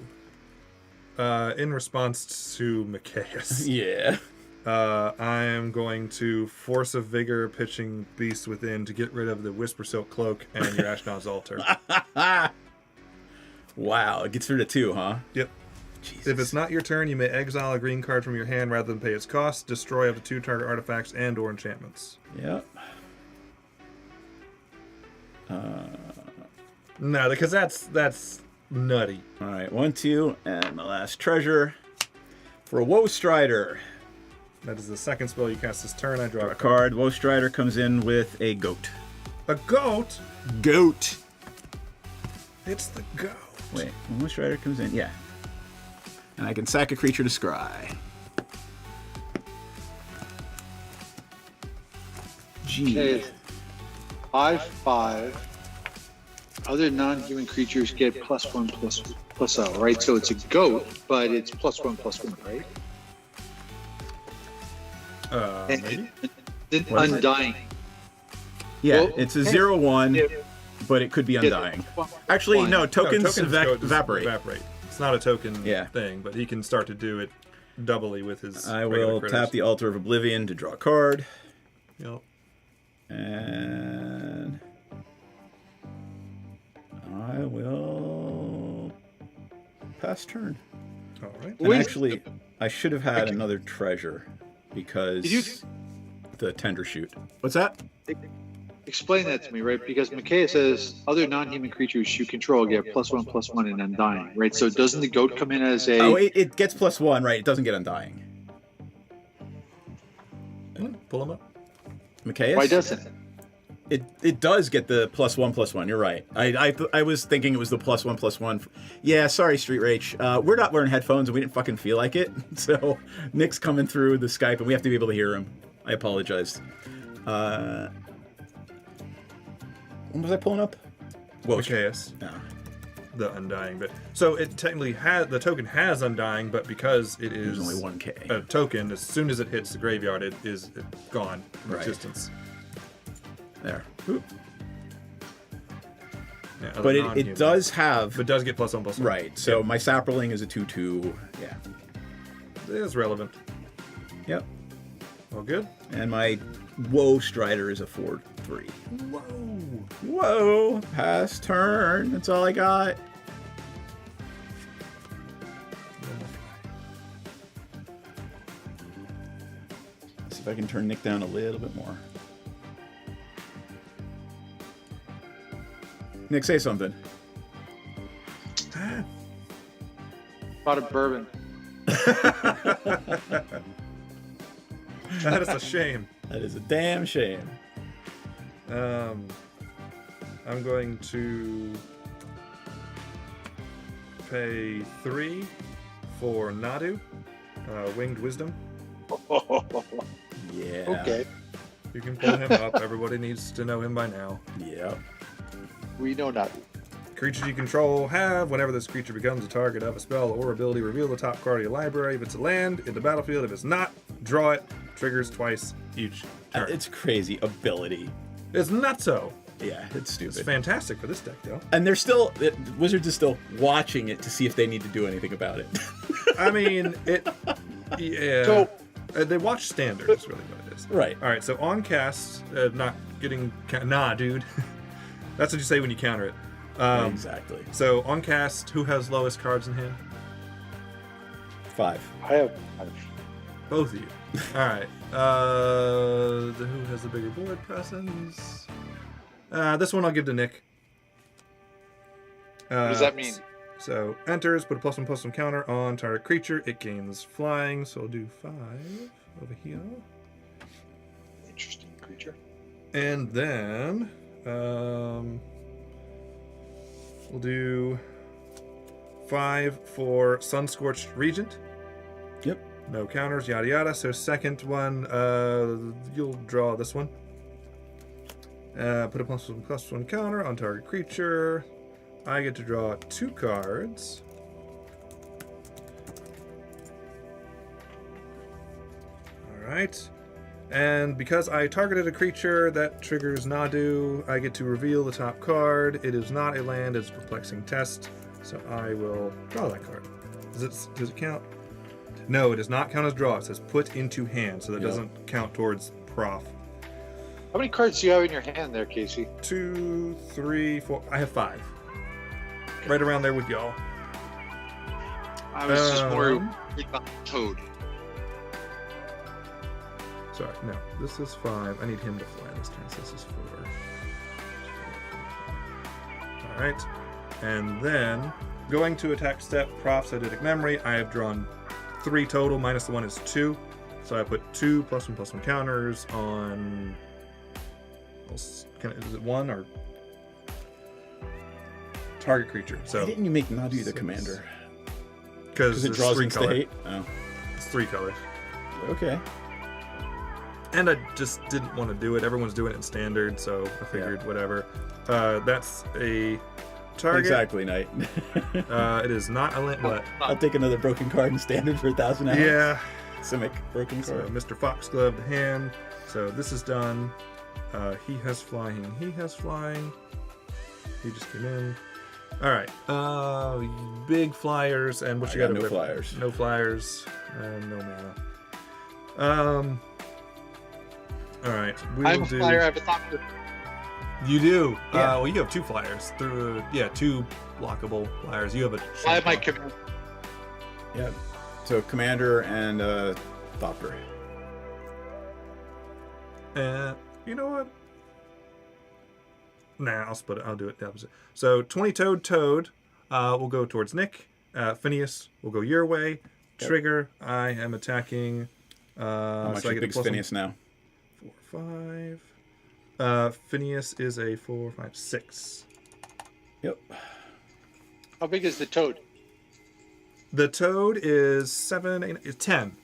In response to Micaeus, Yeah. I am going to Force of Vigor, pitching Beast Within to get rid of the Whisper Silk Cloak and your Ashnod's Altar. Wow, it gets rid of 2, huh? Yep. Jesus. If it's not your turn, you may exile a green card from your hand rather than pay its cost. Destroy up to 2 target artifacts and/or enchantments. Yep. No, because that's nutty. All right, 1, 2, and my last treasure for a Woe Strider. That is the second spell you cast this turn. I draw A card. Woe Strider comes in with a goat. A goat? Goat. It's the goat. Wait, when Woe Strider comes in, yeah. And I can sack a creature to scry. Gee. Okay, 5/5. Other non-human creatures get +1/+0, right? So it's a goat, but it's +1/+1, right? Maybe? Then What is it? Undying. Yeah, Well, it's a 0/1, yeah. but it could be undying. Yeah, Actually, one. no, tokens, go- just evaporate. It's not a token Yeah. thing, but he can start to do it doubly with his. I regular will critters. tap the Altar of Oblivion to draw a card. Yep. And I will pass turn. All right. And Wait. actually, I should have had another treasure because Did you- the tender shoot. What's that? Explain that to me, right? Because Micaiah says other non-human creatures you control get +1/+1 and Undying, right? So doesn't the goat come in as a? Oh, it gets +1, right? It doesn't get undying. Pull him up. Micaeus? Why doesn't it? It does get the +1/+1. You're right. I was thinking it was the +1/+1. Yeah, sorry, Street Rage. We're not wearing headphones and we didn't fucking feel like it. So Nick's coming through the Skype and we have to be able to hear him. I apologize. When was I pulling up? Whoa, Micaeus, no. the Undying bit. So it technically has the token has Undying, but because it is There's only 1K. a token, as soon as it hits the graveyard, it is gone from Right. existence. There. Oop. Yeah, other But non-human. it does have... But it does get +1/+1. Right, so my Sapperling is a 2/2. Yeah. It is relevant. Yep. All good. And my Woe Strider is a 4/3. Whoa. Whoa! Pass turn. That's all I got. See if I can turn Nick down a little bit more. Nick, say something. Bought a bourbon. That is a shame. That is a damn shame. I'm going to pay 3 for Nadu, Winged Wisdom. Yeah. Okay, You can pull him up. Everybody needs to know him by now. Yep. we know not. Creatures you control have, whenever this creature becomes a target of a spell or ability, reveal the top card of your library. If it's a land, in the battlefield. If it's not, draw it. Triggers twice each turn. It's crazy ability. It's nutso. Yeah, it's stupid. It's fantastic for this deck, though. And they're still... Wizards is still watching it to see if they need to do anything about it. I mean, it. Yeah. So- They watch standard, is really what it is. Right. All right, so on cast, not getting. Nah, dude. That's what you say when you counter it. Exactly. So on cast, who has lowest cards in hand? 5. I have. Both of you. All right. Who has the bigger board presence? This one I'll give to Nick. What does that mean? So enters, put a +1/+1 counter on target creature. It gains flying, so I'll do 5 over here. Interesting creature. And then we'll do 5 for Sunscorched Regent. Yep. No counters, yada yada. So second one, you'll draw this one. Put a +1/+1 counter on target creature. I get to draw 2 cards. Alright. And because I targeted a creature that triggers Nadu, I get to reveal the top card. It is not a land, it's a perplexing test. So I will draw that card. Does it count? No, it does not count as draw. It says put into hand, so that Yeah. doesn't count towards prof. How many cards do you have in your hand there, Casey? 2, 3, 4. I have 5. right around there with y'all. I was just more worried about Toad. Sorry, no. This is 5. I need him to fly this turn, so this is 4. Alright. And then, going to attack step, prosthetic memory, I have drawn 3 total, minus the 1 is 2. So I put 2 +1/+1 counters on... Is it 1 or... Target creature. So Why didn't you make Nadu the commander? Because it draws 3 into color. hate? Oh. It's 3 colors. Okay. And I just didn't want to do it. Everyone's doing it in standard, so I figured whatever. That's a target. Exactly, Knight. It is not a land. What? I'll take another broken card in standard for 1,000 hours. Yeah. Simic, broken So card. Mr. Foxglove to hand. So this is done. He has flying. He has flying. He just came in. All right. Big flyers and what I you got got no over there? flyers. No flyers. No mana. All right. I'm a flyer. I have a thought. You do. Yeah. Well, you have 2 flyers through. 2 blockable flyers. You have a. I have my command. Yeah. So commander and Thopter. You know what? Nah, I'll split it. I'll do it the opposite. So 20 Toad will go towards Nick. Phineas will go your way. Yep. Trigger, I am attacking. How much so I is get a Big +1. Phineas now? 4, 5. Phineas is a 4, 5, 6. Yep. How big is the Toad? The Toad is 7, 8, 10.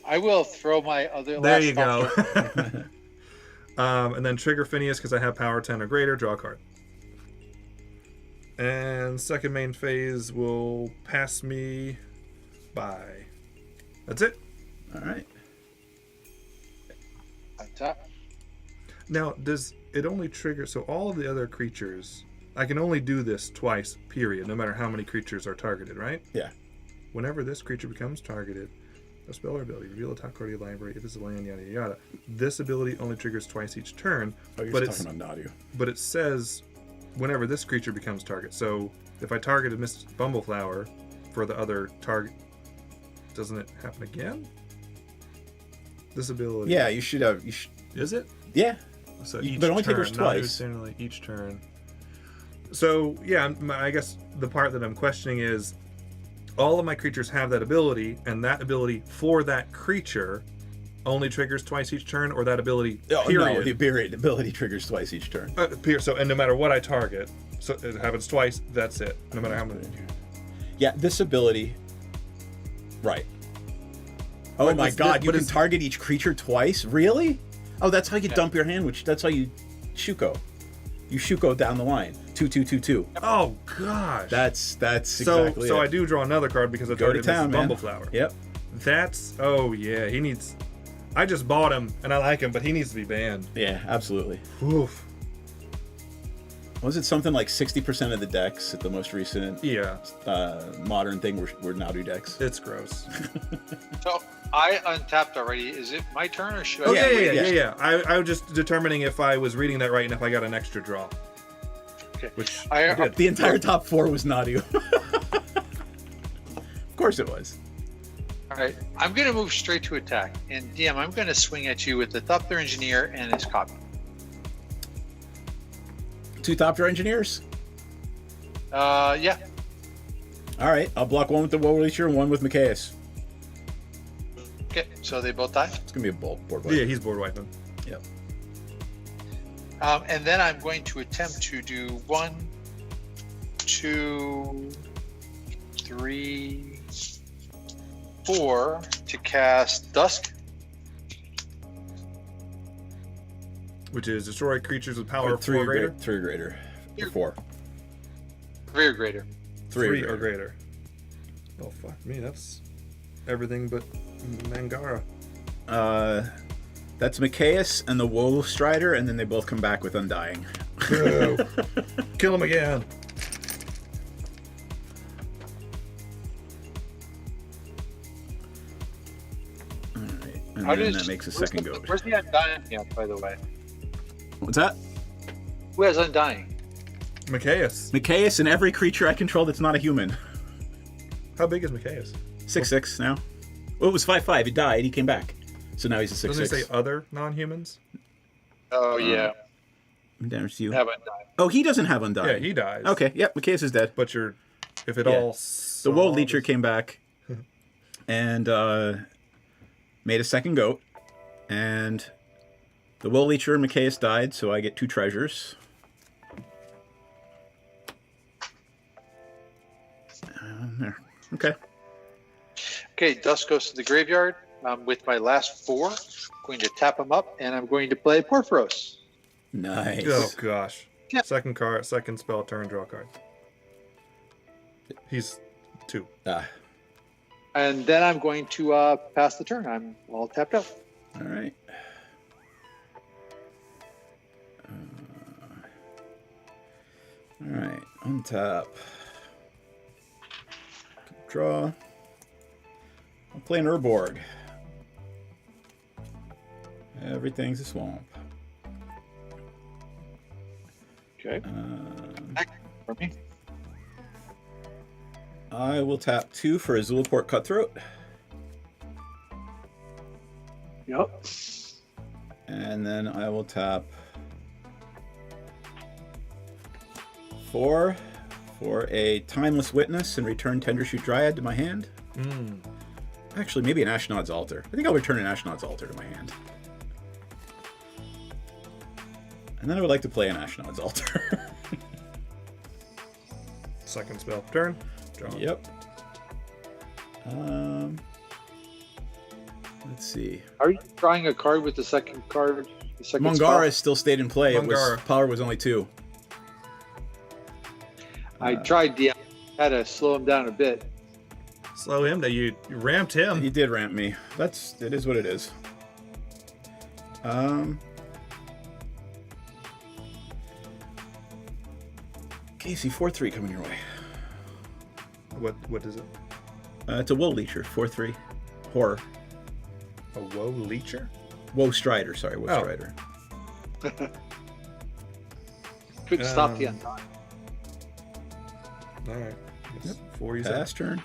I will throw my other. There last you go. Thopter. And then trigger Phineas because I have power 10 or greater. Draw a card. And second main phase will pass me by. That's it. All right. On top. Now, does it only trigger... So all of the other creatures... I can only do this twice, period, no matter how many creatures are targeted, right? Yeah. Whenever this creature becomes targeted, a spell or ability, reveal a top card of your library if it's a land, yada, yada. This ability only triggers twice each turn, Oh, you're but just it's talking about Nadu. but it says whenever this creature becomes target. So if I targeted Miss Bumbleflower for the other target, doesn't it happen again? This ability. Yeah, you should have. Is it? Yeah. So You- each but it only turn, triggers not twice. generally each turn. So yeah, I guess the part that I'm questioning is all of my creatures have that ability, and that ability for that creature only triggers twice each turn, or that ability Oh, period. no, the ability triggers twice each turn. So and no matter what I target, so it happens twice. That's it. No matter how many. Yeah, this ability. Right. Oh But my it's- God! You but can it's- target each creature twice. Really? Oh, that's how you dump your hand. That's how you Shuko. You Shuko down the line. 2, 2, 2, 2. Oh gosh. That's so exactly so it. I do draw another card because I Go to targeted town, Mrs. man. Bumbleflower. Yep. That's yeah. He needs. I just bought him and I like him, but he needs to be banned. Yeah, absolutely. Oof. Was it something like 60% of the decks at the most recent Yeah. modern thing were Nadu decks? It's gross. So I untapped already. Is it my turn or should I? Oh Yeah, yeah. I was just determining if I was reading that right and if I got an extra draw. Okay. Which I- I did. The entire top 4 was Nadu. Of course it was. All right. I'm going to move straight to attack. And DM, I'm going to swing at you with the Thopter Engineer and his copy. 2 Thopter Engineers? Yeah. All right, I'll block one with the Woe Releaser and one with Micaeus. Okay. So they both die. It's going to be a board wipe. Yeah, he's board wiping. Yep. And then I'm going to attempt to do 1, 2, 3, 4 to cast Dusk. Which is destroy creatures with power Or of 4 or greater. 3 or greater. Or 4. 3 or greater. 3 or greater. Oh fuck me, that's everything but Mangara. That's Micaeus and the Woe Strider, and then they both come back with Undying. Boo. Kill him again. All right, and How then does- that makes a where's second the- goat. Where's the Undying at, by the way? What's that? Who has Undying? Micaeus. and every creature I control that's not a human. How big is Micaeus? 6/6 now. Well, it was 5/5. He died. He came back. So now he's a 6/6. Doesn't it say other non-humans? Oh, yeah. Damage to you. Haven't died. Oh, he doesn't have Undying. Yeah, he dies. Okay, yep, Micaeus is dead. But if it Yeah. all... The Woe Leecher came back and made a second goat. And the Woe Leecher and Micaeus died, so I get 2 treasures. There. Okay. Okay, dust goes to the graveyard. With my last 4, I'm going to tap them up, and I'm going to play Porphyros. Nice. Oh, gosh. Yeah. Second spell turn, draw a card. He's 2. And then I'm going to pass the turn. I'm all tapped up. All right. All right. Untap. Draw. I'll play an Urborg. Everything's a swamp. Okay. For me. I will tap 2 for a Zulaport Cutthroat. Yep. And then I will tap 4 for a Timeless Witness and return Tendershoot Dryad to my hand. Actually, maybe an Ashnod's Altar. I think I'll return an Ashnod's Altar to my hand. And then I would like to play an Ashnod's Altar. Second spell turn, draw. Yep. Let's see. Are you drawing a card with the second card? The second Mongara still stayed in play. Mongara. Power was only 2. I tried had to slow him down a bit. Slow him down. You ramped him. He did ramp me. It is what it is. Casey, 4/3 coming your way. What is it? It's a Woe Leecher, 4/3. Horror. A Woe Leecher? Woe Strider, sorry, Woe Oh. Strider. Couldn't stop the undying. All right. Yep. 4 you Pass said? turn.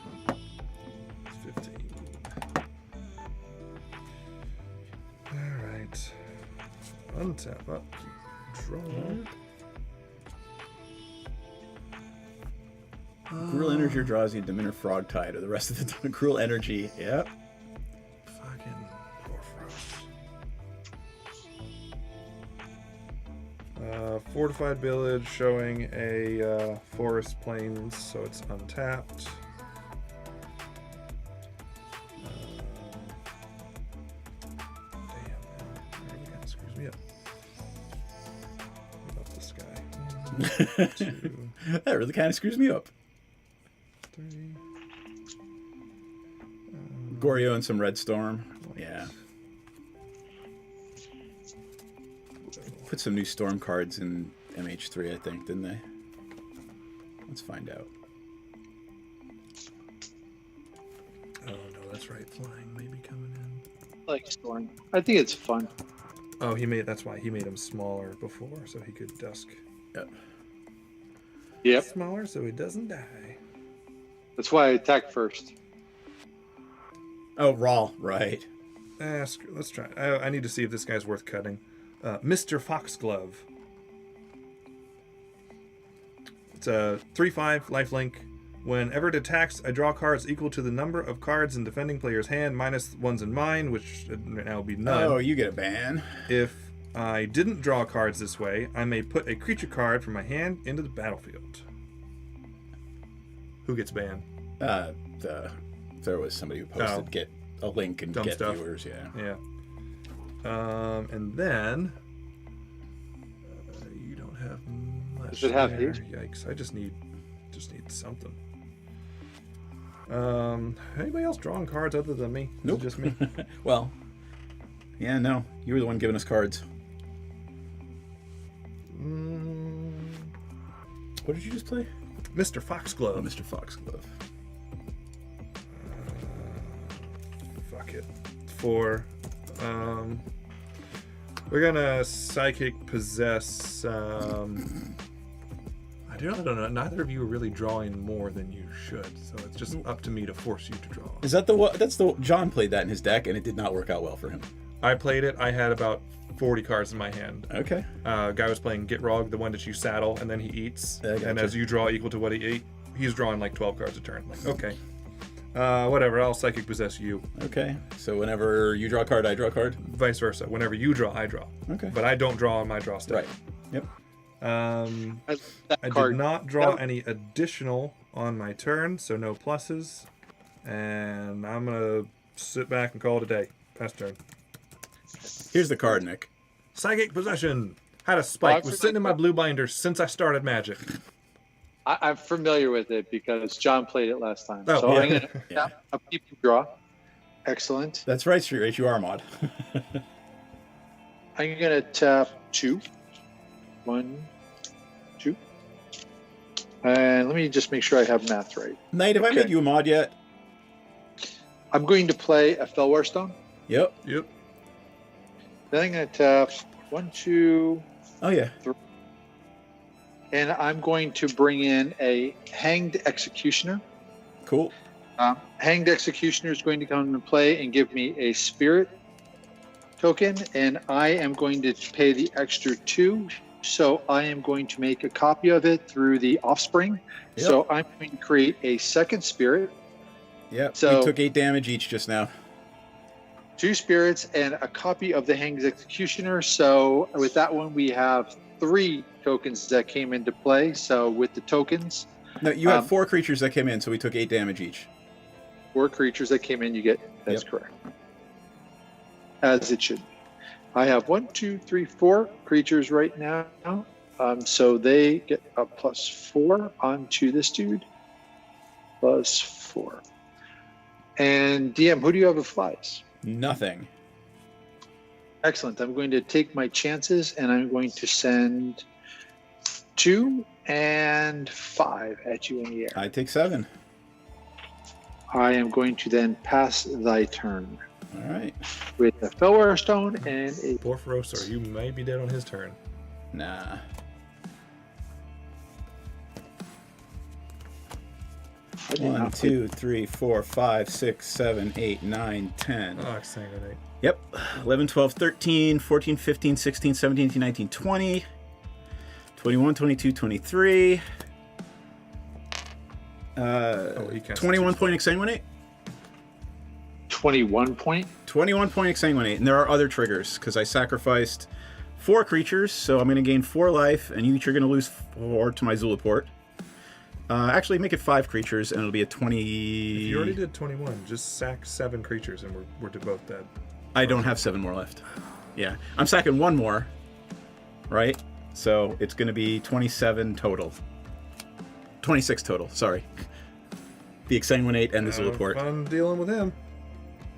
15. All right. Untap up. Draw. Cruel Energy draws you Diminer Frog Tide, or the rest of the time. Cruel Energy, yep. Fucking Porphyros. Fortified Village showing a Forest Plains, so it's untapped. Damn, that really kind of screws me up. What about this guy? 1, 2, That really kind of screws me up. 3. Goryo and some Red Storm. Yeah. Put some new Storm cards in MH3, I think, didn't they? Let's find out. Oh no, that's right. Flying may be coming in. I like Storm. I think it's fun. Oh, that's why he made him smaller before, so he could dusk. Yep. Yep. Smaller, so he doesn't die. That's why I attacked first. Oh, Raw, right. Let's try. I need to see if this guy's worth cutting. Mr. Foxglove. It's a 3/5 lifelink. Whenever it attacks, I draw cards equal to the number of cards in defending player's hand minus ones in mine, which right now would be none. Oh, you get a ban. If I didn't draw cards this way, I may put a creature card from my hand into the battlefield. Who gets banned? There was somebody who posted get a link and Dumb get stuff. viewers, yeah. Yeah. And then you don't have much. Does it have there. haste? Yikes! I just need something. Anybody else drawing cards other than me? Is it Nope. just me. Well, yeah, no. You were the one giving us cards. What did you just play? Mr. Oh, Foxglove. Mr. Foxglove. Fuck it. 4. We're gonna psychic possess. I I don't know. Neither of you are really drawing more than you should, so it's just up to me to force you to draw. Is that the one? That's the John played that in his deck, and it did not work out well for him. I played it. I had about 40 cards in my hand. Okay. Guy was playing Get Rog, the one that you saddle and then he eats, Gotcha. and as you draw equal to what he ate, he's drawing like 12 cards a turn. Like, okay, whatever. I'll Psychic Possess you. Okay. So whenever you draw a card, I draw a card. Vice versa. Whenever you draw, I draw. Okay. But I don't draw on my draw step. Right. Yep. I card. did not draw any additional on my turn, so no pluses. And I'm gonna sit back and call it a day. Pass turn. Here's the card, Nick. Psychic Possession. Had a spike. Was sitting in my blue binder since I started Magic. I'm familiar with it because John played it last time. Oh, so yeah. I'm going to tap a people draw. Excellent. That's right, Street Race. You are a mod. I'm going to tap 2. 1, 2. And let me just make sure I have math right. Knight, have I made you a mod yet? I'm going to play a Felwar Stone. Yep. Yep. Then I'm going to tap 1, 2, Oh, yeah. 3. And I'm going to bring in a Hanged Executioner. Cool. Hanged Executioner is going to come into play and give me a Spirit token, and I am going to pay the extra 2. So I am going to make a copy of it through the Offspring. Yep. So I'm going to create a second Spirit. Yep. So- you took 8 damage each just now. 2 spirits and a copy of the Hanged Executioner. So with that one, we have 3 tokens that came into play. So with the tokens, No, you had 4 creatures that came in, so we took 8 damage each. 4 creatures that came in, you get. That's Yep. correct. As it should be. I have 1, 2, 3, 4 creatures right now. So they get a +4 onto this dude. +4. And DM, who do you have who flies? Nothing. Excellent. I'm going to take my chances and I'm going to send 2 and 5 at you in the air. I take 7. I am going to then pass thy turn All right. with a Felwar Stone and a. Poor Ferocir, you may be dead on his turn. Nah. I did 1, not play- 2, 3, 4, 5, 6, 7, 8, 9, 10. Oh, Exsanguinate. Yep. 11, 12, 13, 14, 15, 16, 17, 18, 19, 20, 21, 22, 23. He cast 21 point Exsanguinate? 21 point. 21 point Exsanguinate. And there are other triggers because I sacrificed 4 creatures, so I'm going to gain 4 life, and you each are going to lose 4 to my Zulaport. Actually, make it 5 creatures, and it'll be a 20. If you already did 21, just sack 7 creatures and we're both dead. I don't have 7 more left. Yeah. I'm sacking 1 more, right? So it's going to be 27 total. 26 total, sorry. The Exsanguinate and the Zulaport. Fun dealing with him.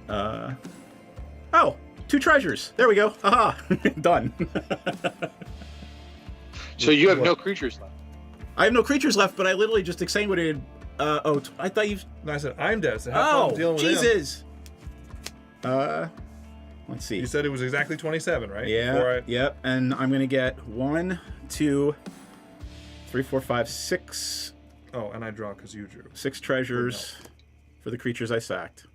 Oh, 2 treasures. There we go. Aha. Done. So you have What? no creatures left. I have no creatures left, but I literally just Exsanguinated. I thought you. No, I said I'm dead, so have fun dealing with him. Jesus. Let's see. You said it was exactly 27, right? Yeah. Before Yep. And I'm gonna get 1, 2, 3, 4, 5, 6. Oh, and I draw because you drew. 6 treasures for the creatures I sacked.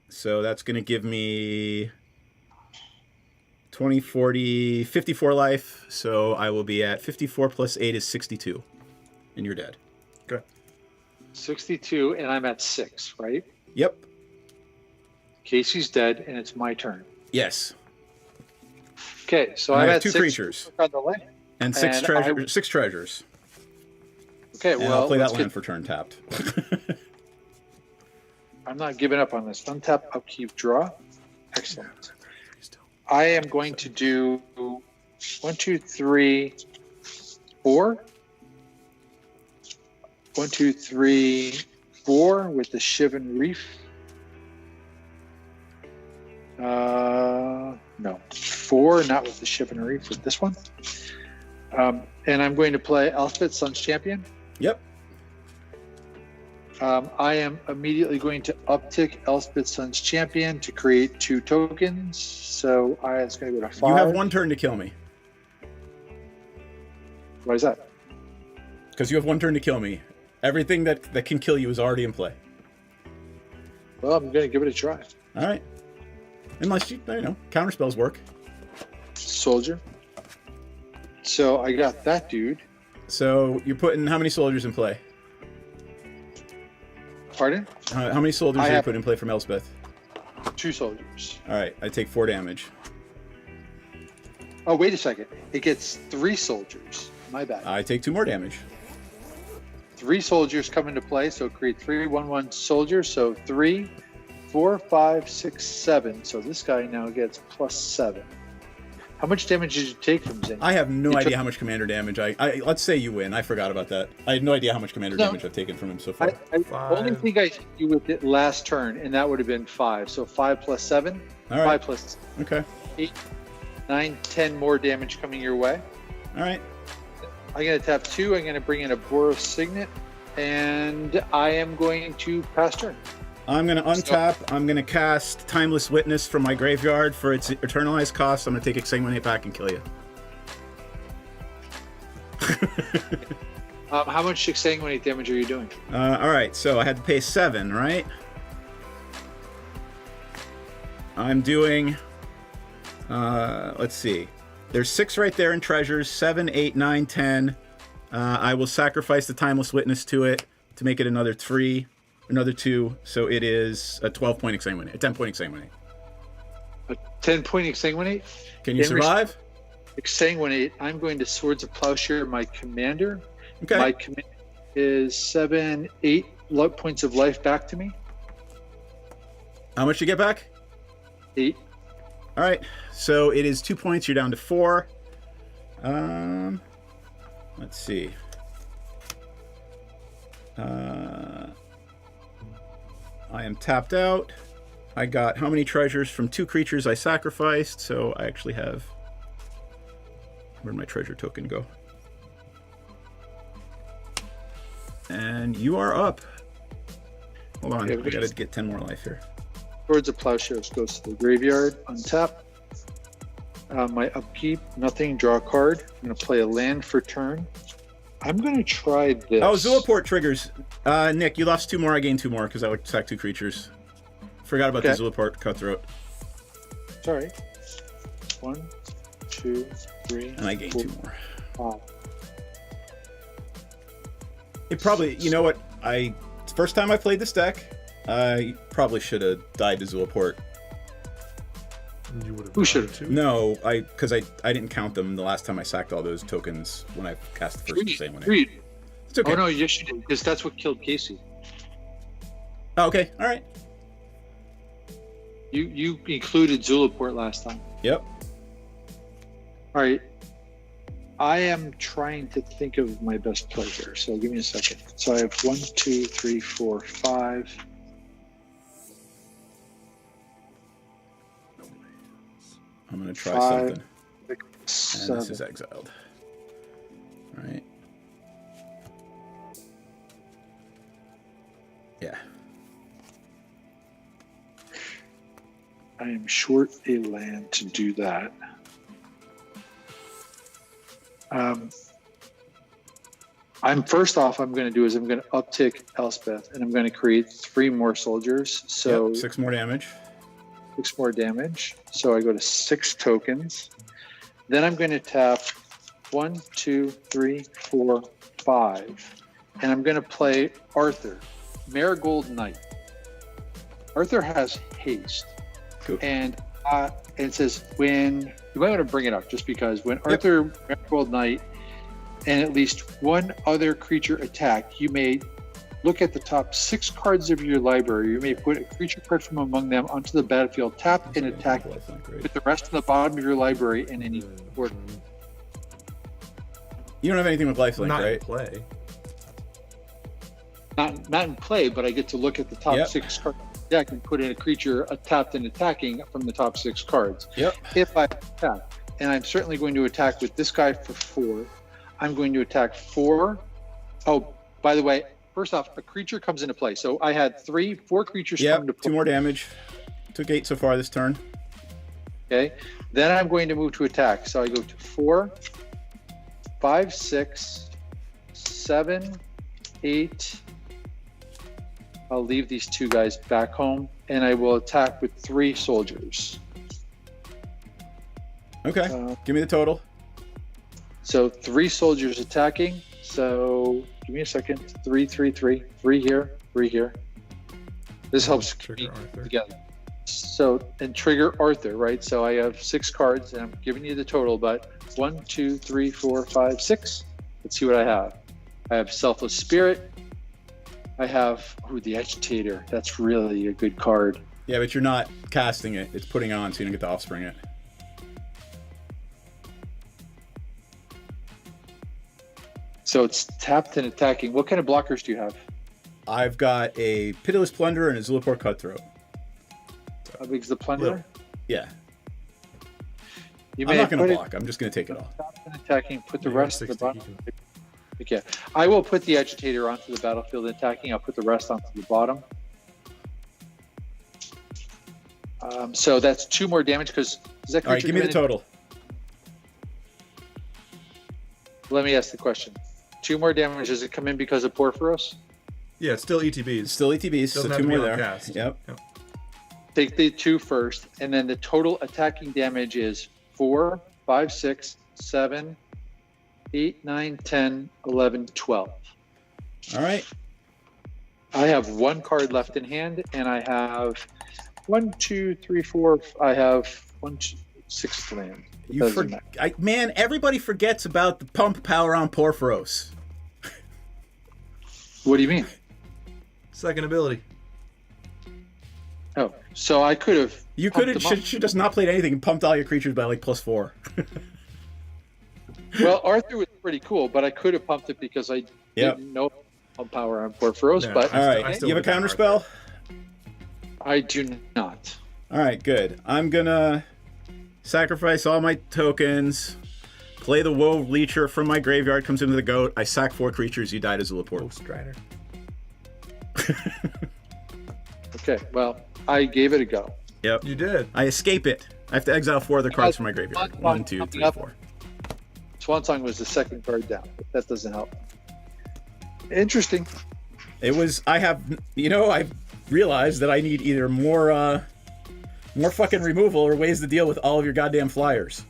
So that's going to give me 20, 40, 54 life. So I will be at 54 plus 8 is 62. And you're dead. Okay. 62, and I'm at 6, right? Yep. Casey's dead, and it's my turn. Yes. Okay, so And I I'm have at 2 6 creatures. on the land. And 6 And treasures. 6 treasures. Okay, And well, I'll play that let's land get- for turn tapped. I'm not giving up on this. Untap, upkeep, draw. Excellent. I am going to do 1, 2, 3, 4. 1, 2, 3, 4 with the Shivan Reef. No, 4, not with the Shivan Reef, with this one. And I'm going to play Elspeth, Sun's Champion. Yep. I am immediately going to uptick Elspeth, Sun's Champion to create 2 tokens. So it's going to go to 5. You have 1 turn to kill me. Why is that? Because you have 1 turn to kill me. Everything that can kill you is already in play. Well, I'm going to give it a try. All right. Unless you know, counter spells work. Soldier. So I got that dude. So you're putting how many soldiers in play? Pardon? How many soldiers are you putting in play from Elspeth? 2 soldiers. All right, I take 4 damage. Oh, wait a second. It gets 3 soldiers. My bad. I take 2 more damage. 3 soldiers come into play, so create 3 1/1 soldiers. So 3, 4, 5, 6, 7. So this guy now gets +7. How much damage did you take from Zane? I have no idea how much commander damage I let's say you win. I forgot about that. I had no idea how much commander damage I've taken from him so far. I only think I hit you with it last turn, and that would have been 5. So 5 + 7. All right. 5 plus Okay. 8, 9, 10 more damage coming your way. All right. I'm going to tap 2. I'm going to bring in a Boros Signet, and I am going to pass turn. I'm going to untap. I'm going to cast Timeless Witness from my graveyard for its eternalized cost. I'm going to take Exsanguinate back and kill you. How much Exsanguinate damage are you doing? All right, so I had to pay 7, right? I'm doing, let's see. There's 6 right there in treasures, 7, 8, 9, 10. I will sacrifice the Timeless Witness to it to make it another 3, another 2. So it is a 12-point Exsanguinate, a 10-point Exsanguinate. A 10-point Exsanguinate? Can you survive? Exsanguinate. I'm going to Swords of Plowshare my commander. Okay. My commander is 7, 8 points of life back to me. How much you get back? 8. All right, so it is 2 points. You're down to 4. Let's see. I am tapped out. I got how many treasures from 2 creatures I sacrificed? So I actually have. Where'd my treasure token go? And you are up. Hold on, I gotta get 10 more life here. Swords of Plowshares goes to the graveyard. Untap. My upkeep, nothing. Draw a card. I'm going to play a land for turn. I'm going to try this. Oh, Zulaport triggers. Nick, you lost 2 more. I gained 2 more because I would sack 2 creatures. Forgot about the Zulaport Cutthroat. Sorry. 1, 2, 3. And I gained 4, 2 more. 5. It probably, you know what? First time I played this deck, I probably should have died to Zulaport. You would have. Who should too? No, because I didn't count them the last time I sacked all those tokens when I cast the first same one. It's okay. Oh no, yes you did, because that's what killed Casey. Oh, okay, all right. You included Zulaport last time. Yep. All right. I am trying to think of my best play here, so give me a second. So I have 1, 2, 3, 4, 5. I'm gonna try 5, something. 6, And 7. this is exiled. All right. Yeah. I am short a land to do that. I'm going to do is I'm going to uptick Elspeth, and I'm going to create 3 more soldiers. So Yep, 6 more damage. 6 more damage. So I go to 6 tokens. Then I'm going to tap 1, 2, 3, 4, 5. And I'm going to play Arthur, Marigold Knight. Arthur has haste. Cool. And it says when, you might want to bring it up just because when Arthur, Marigold Knight, and at least 1 other creature attack, you may look at the top 6 cards of your library. You may put a creature card from among them onto the battlefield, tap and attack with the rest of the bottom of your library in any order. You don't have anything with lifelink, Not right? in play. Not in play, but I get to look at the top Yep. 6 cards of the deck and put in a creature tapped and attacking from the top 6 cards. Yep. If I attack, and I'm certainly going to attack with this guy for 4. I'm going to attack 4. Oh, by the way, first off, a creature comes into play. So I had 4 creatures come into Yep, play. 2 more damage. Took 8 so far this turn. Okay. Then I'm going to move to attack. So I go to 4, 5, 6, 7, 8. I'll leave these 2 guys back home, and I will attack with 3 soldiers. Okay. Give me the total. So 3 soldiers attacking. So give me a second. 3, 3, 3. 3 here, 3 here. This helps Trigger Arthur. together. So, and trigger Arthur, right? So I have 6 cards, and I'm giving you the total, but 1, 2, 3, 4, 5, 6. Let's see what I have. I have Selfless Spirit. I have, the Agitator. That's really a good card. Yeah, but you're not casting it. It's putting on, so you don't get to offspring it. So it's tapped and attacking. What kind of blockers do you have? I've got a Pitiless Plunder and a Zulaport Cutthroat. How big's the plunder? Yeah. You I'm not going to put block. I'm just going to take it all. Tapped and attacking. Put the Yeah, rest at the 60, bottom. Okay. I will put the Agitator onto the battlefield and attacking. I'll put the rest onto the bottom. So that's 2 more damage because does that All right, creature give me the come in? total. Let me ask the question. 2 more damage. Does it come in because of Porphyros? Yeah, it's still ETBs. Still ETBs, so Doesn't have 2 to be more on there. cast. Yep. Take the 2 first, and then the total attacking damage is 4, 5, 6, 7, 8, 9, 10, 11, 12. All right. I have 1 card left in hand, and I have 1, 2, 3, 4. I have 1, 2, 6 land. Man, everybody forgets about the pump power on Porphyros. What do you mean? Second ability. Oh, so I could have. You could have should just not played anything and pumped all your creatures by like +4. Well, Arthur was pretty cool, but I could have pumped it because I didn't know pump power on Porphyros. No, but All right. I still You have a would counter have spell? I do not. All right, good. I'm gonna sacrifice all my tokens. Play the Woe Leecher from my graveyard. Comes into the goat. I sack 4 creatures. You died as a Laporte. Strider. Okay, well, I gave it a go. Yep. You did. I escape it. I have to exile 4 other cards from my graveyard. 1, 2, 3, 4. Swansong was the second card down, but that doesn't help. Interesting. It was. I have. I realized that I need either more fucking removal or ways to deal with all of your goddamn flyers.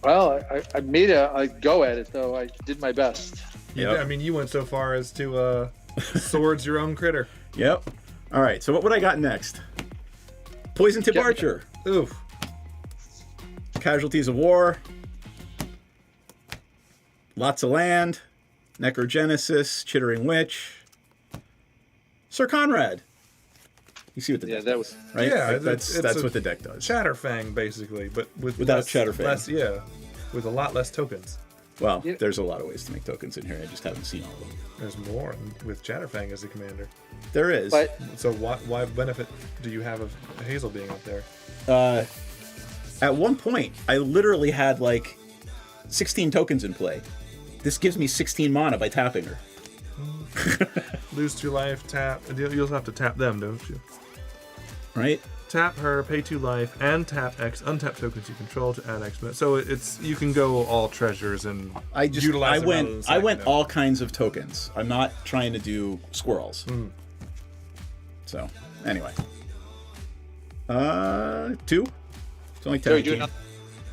Well, I made a go at it, though. I did my best. Yep. I mean, you went so far as to swords your own critter. Yep. All right. So what would I got next? Poison Tip Archer. Oof. Casualties of War. Lots of land. Necrogenesis. Chittering Witch. Sir Conrad. You see what the deck that does, right? Yeah, Like, that's it's what the deck does. Chatterfang, basically, but Without less, Chatterfang. With a lot less tokens. Well, Yep. there's a lot of ways to make tokens in here. I just haven't seen all of them. There's more with Chatterfang as the commander. There is. But So why benefit do you have of Hazel being up there? At one point, I literally had like 16 tokens in play. This gives me 16 mana by tapping her. Lose 2 life, tap. You also have to tap them, don't you? Right? Tap her, pay 2 life, and tap X untap tokens you control to add X. So it's you can go all treasures and utilize them rather than I sacking went them. all kinds of tokens. I'm not trying to do squirrels. So anyway, 2. It's only 10. so you're doing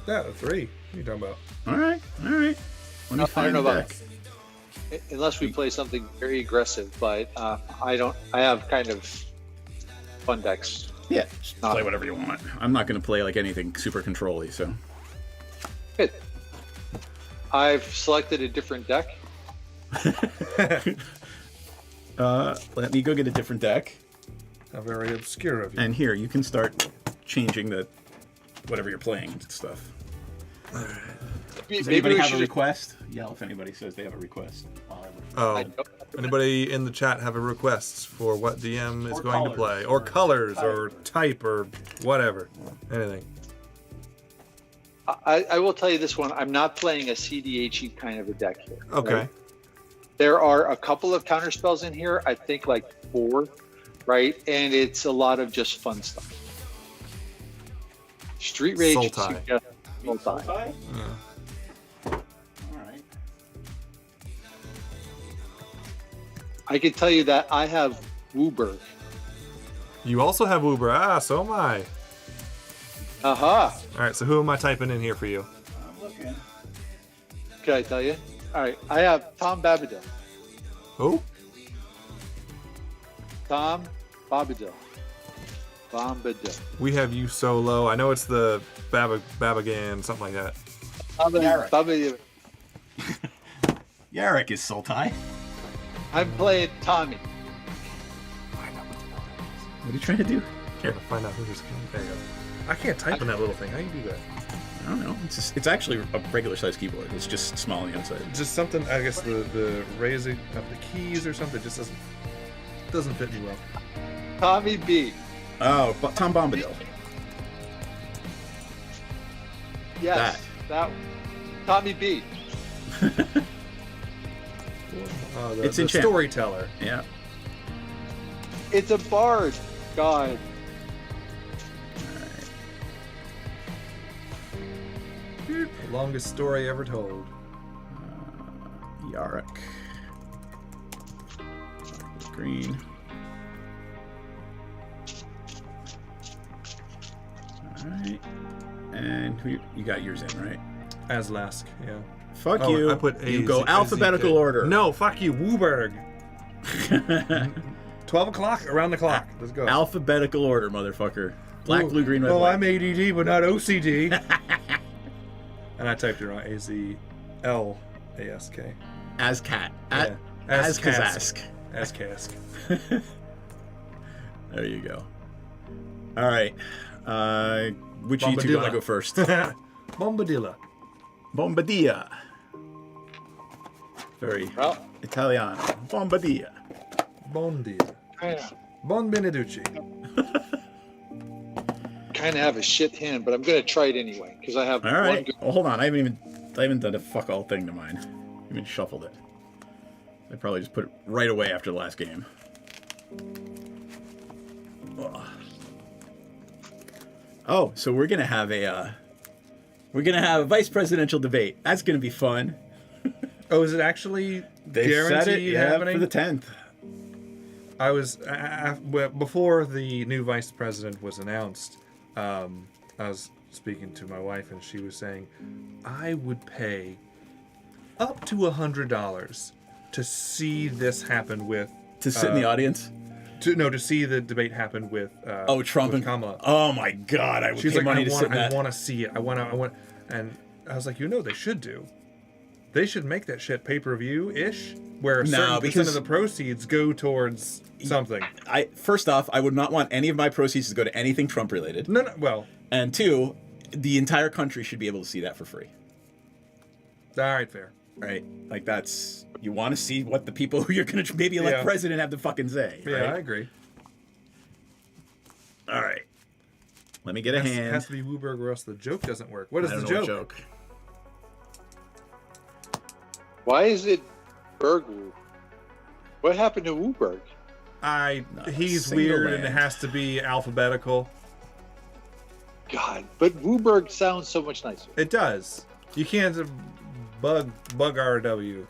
Yeah, 3. What are you talking about? All right. Let me I don't find know the about deck. Unless we play something very aggressive, but I have kind of fun decks. Yeah, just play whatever you want. I'm not going to play like anything super control-y, so. Good. I've selected a different deck. Let me go get a different deck. How very obscure of you. And here, you can start changing the whatever you're playing and stuff. Does anybody have a request? Yell if anybody says they have a request. Oh, anybody in the chat have a request for what DM is going to play? Or colors, or type, or whatever. Anything. I will tell you this one. I'm not playing a CDH kind of a deck here. Okay. Right? There are a couple of counter spells in here. I think like 4, right? And it's a lot of just fun stuff. Street Rage. Sultai. Sultai. I can tell you that I have Wooburg. You also have Uber. Ah, so am I. Aha. All right, so who am I typing in here for you? I'm looking. Can I tell you? All right. I have Tom Babadil. Who? Tom Babadil. Bombadil. We have you so low. I know it's the Babagan, something like that. Babadil. Yarrick is Sultai. I'm playing Tommy. What are you trying to do? Trying to find out who this is. There you go. I can't type on that little thing. How do you do that? I don't know. It's actually a regular size keyboard. It's just small on the outside. Just something. I guess the raising of the keys or something just doesn't fit me well. Tommy B. Oh, Tom Bombadil. Yes. That one. Tommy B. It's the enchantment. storyteller. Yeah. It's a bard. God. The longest story ever told. Yarrick. Green. Alright. And who you got yours in, right? Aslask, yeah. Fuck Oh, you. I put you A- go Z- alphabetical ZK. order. No, fuck you, Wooburg. 12 o'clock, around the clock. Let's go. Alphabetical order, motherfucker. Black, blue, green, red, Oh, white. I'm ADD, but not OCD. And I typed it wrong. AZLASK. As cat. Yeah. As Kazask. Kazask. As cask. There you go. All right. Which of you two want to go first? Bombadilla. Bombadilla. Very Well, Italiano. Bombadilla. Bondilla. kind Bon Beneducci. of have a shit hand, but I'm gonna try it anyway because I have All one right. good. Well, hold on. I haven't done a fuck all thing to mine. I even shuffled it. I probably just put it right away after the last game. Ugh. Oh, so we're gonna have a vice presidential debate. That's gonna be fun. Oh, is it actually They guaranteed set it happening? for the 10th. I was before the new vice president was announced. I was speaking to my wife, and she was saying, "I would pay up to $100 to see this happen with To sit in the audience. to see the debate happen with Trump with and Kamala." Oh my God! I would She's pay like, money to sit in I that. want to see it. I want, and I was like, they should do. They should make that shit pay-per-view-ish, where a certain percent because- of the proceeds go towards something. First off, I would not want any of my proceeds to go to anything Trump related. No, well, And two, the entire country should be able to see that for free. all right, fair. Right? Like you want to see what the people who you're going to maybe elect Yeah. president have to fucking say. Yeah, right? I agree. All right. Let me get a It hand. has to be Wooburg or else the joke doesn't work. What is I the don't know joke? what joke. Why is it Bergwoo? What happened to Wooburg? Not a He's single weird and it land. has to be alphabetical. God, but Wooburg sounds so much nicer. It does. You can't bug RW.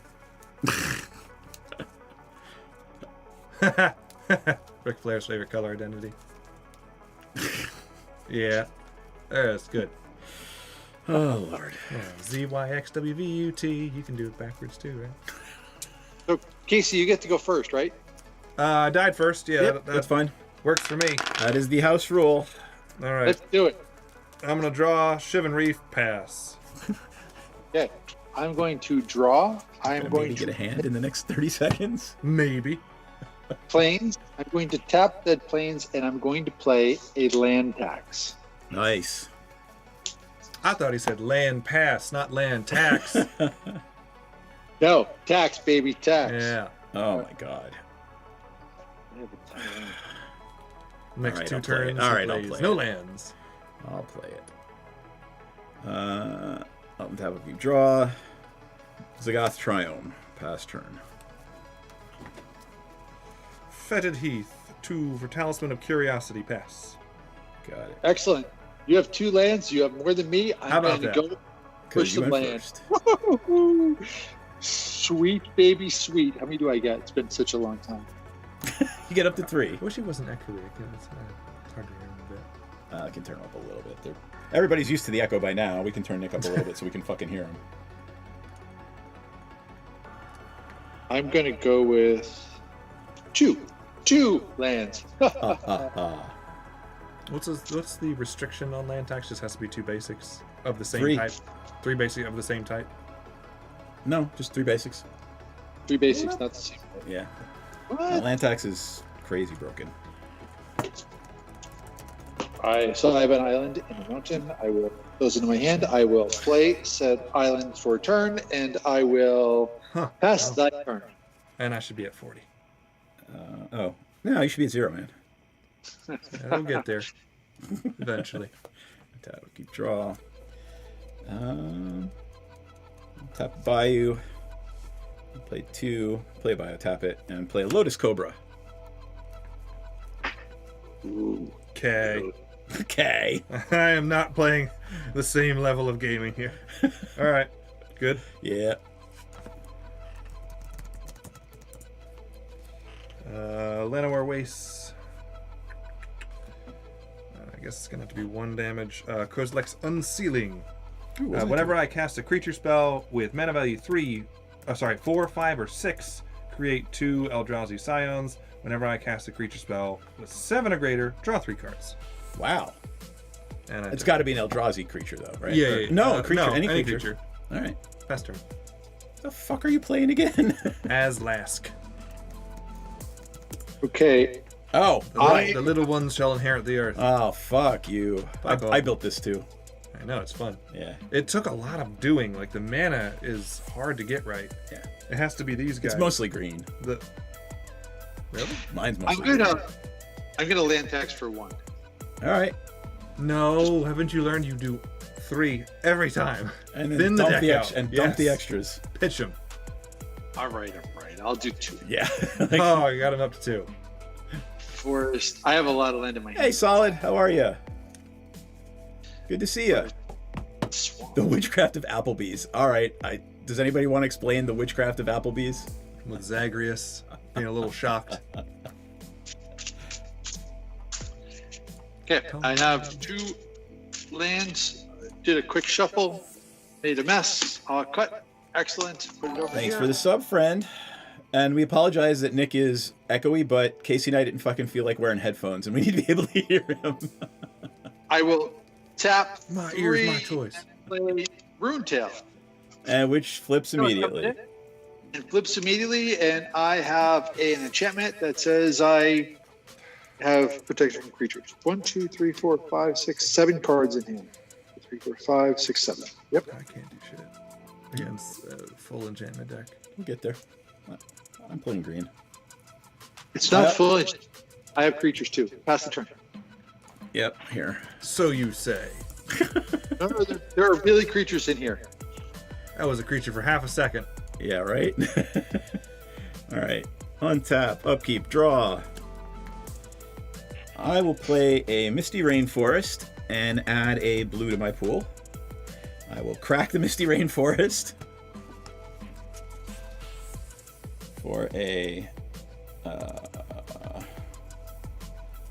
Ric Flair's favorite color identity. Yeah, that's good. Oh, Lord. Yeah, ZYXWVUT. You can do it backwards too, right? So, Casey, you get to go first, right? I died first. Yeah, Yep, that that's fine. works for me. That is the house rule. All right, Let's do it. I'm gonna draw Shivan Reef pass. Okay. I'm going to draw. I'm Gonna going maybe to get a hand in the next 30 seconds. Maybe. planes. I'm going to tap dead planes, and I'm going to play a land tax. Nice. I thought he said land pass, not land tax. No, tax, baby, tax. Yeah. Oh, my God. Next All right, two I'll play it. turns. All he right, I'll plays play no it. lands. I'll play it. On top of you draw. Zagath Triome. Pass turn. Fetid Heath, 2 for Talisman of Curiosity pass. Got it. Excellent. You have 2 lands. You have more than me. How I'm about going to go Because push you some went land. first. Woo-hoo-hoo. Sweet baby, sweet. How many do I get? It's been such a long time. You get up to 3. I wish he wasn't echoey. It's hard to hear him a bit. I can turn him up a little bit. Everybody's used to the echo by now. We can turn Nick up a little bit so we can fucking hear him. I'm going to go with 2 lands. What's the restriction on land tax? Just has to be 2 basics of the same 3. type. 3 basic of the same type. No, just 3 basics. 3 basics, not the same. Yeah. What? Land tax is crazy broken. So I have an island in a mountain. I will those into my hand. I will play said island for a turn, and I will pass that turn. And I should be at 40. Oh. No, you should be at 0, man. Yeah, we'll get there eventually. Tap, keep draw. Tap Bayou. Play 2. Play Bayou, tap it, and play Lotus Cobra. Ooh. Okay. Okay. I am not playing the same level of gaming here. All right. Good. Yeah. Llanowar Wastes. I guess it's going to have to be 1 damage. Kozilek's Unsealing. Ooh, wasn't Whenever it? I cast a creature spell with mana value 4, 5, or 6, create 2 Eldrazi Scions. Whenever I cast a creature spell with 7 or greater, draw 3 cards. Wow. And It's got to be an Eldrazi creature, though, right? Yeah, Or- yeah. No, a creature. no, any any creature. All right. Best turn. The fuck are you playing again? As Lask. Okay. Oh. The little ones shall inherit the earth. Oh, fuck you. Fuck off. I built this too. I know, it's fun. Yeah. It took a lot of doing. Like, the mana is hard to get right. Yeah. It has to be these guys. It's mostly green. Really? Mine's I'm mostly green. gonna land tax for 1. All right. No, haven't you learned you do 3 every time? And then Thin the dump deck the, out. dump the Yes. extras. Pitch them. All right. I'll do 2. Yeah. Oh, I got him up to 2. Forest. I have a lot of land in my hand. Hey, Solid. How are you? Good to see you. Swamp. The Witchcraft of Applebee's. All right. Does anybody want to explain the Witchcraft of Applebee's? With Zagreus being a little shocked. Okay, I have 2 lands. Did a quick shuffle. Made a mess. Cut. Excellent. Put it over Thanks here. for the sub, friend. And we apologize that Nick is echoey, but Casey and I didn't fucking feel like wearing headphones, and we need to be able to hear him. I will tap My 3 ears, my choice. and play Rune Tail. And which flips immediately. And flips immediately, and I have an enchantment that says I have protection from creatures. 1, 2, 3, 4, 5, 6, 7 cards in hand. 3, 4, 5, 6, 7. Yep. I can't do shit against full enchantment deck. We'll get there. I'm playing green. It's not full. I have creatures too. Pass the turn. Yep, here. So you say. No, there are really creatures in here. That was a creature for half a second. Yeah, right? All right. Untap, upkeep, draw. I will play a Misty Rainforest and add a blue to my pool. I will crack the Misty Rainforest for a...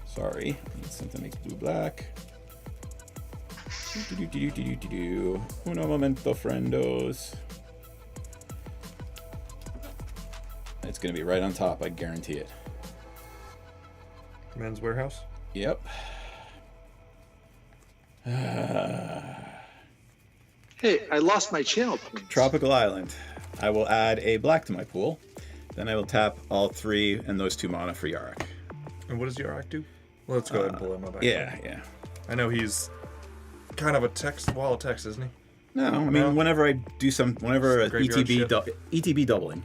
sorry, I need something that makes blue black. Uno momento, friendos. It's going to be right on top, I guarantee it. Men's Warehouse. Yep. Hey, I lost my channel points. Tropical Island. I will add a black to my pool. Then I will tap all 3 and those 2 mana for Yarok. And what does Yarok do? Well, let's go ahead and pull him up. Yeah. I know he's kind of a wall of text, isn't he? No, I mean, whenever I do whenever Graveyard ETB, shift. ETB doubling.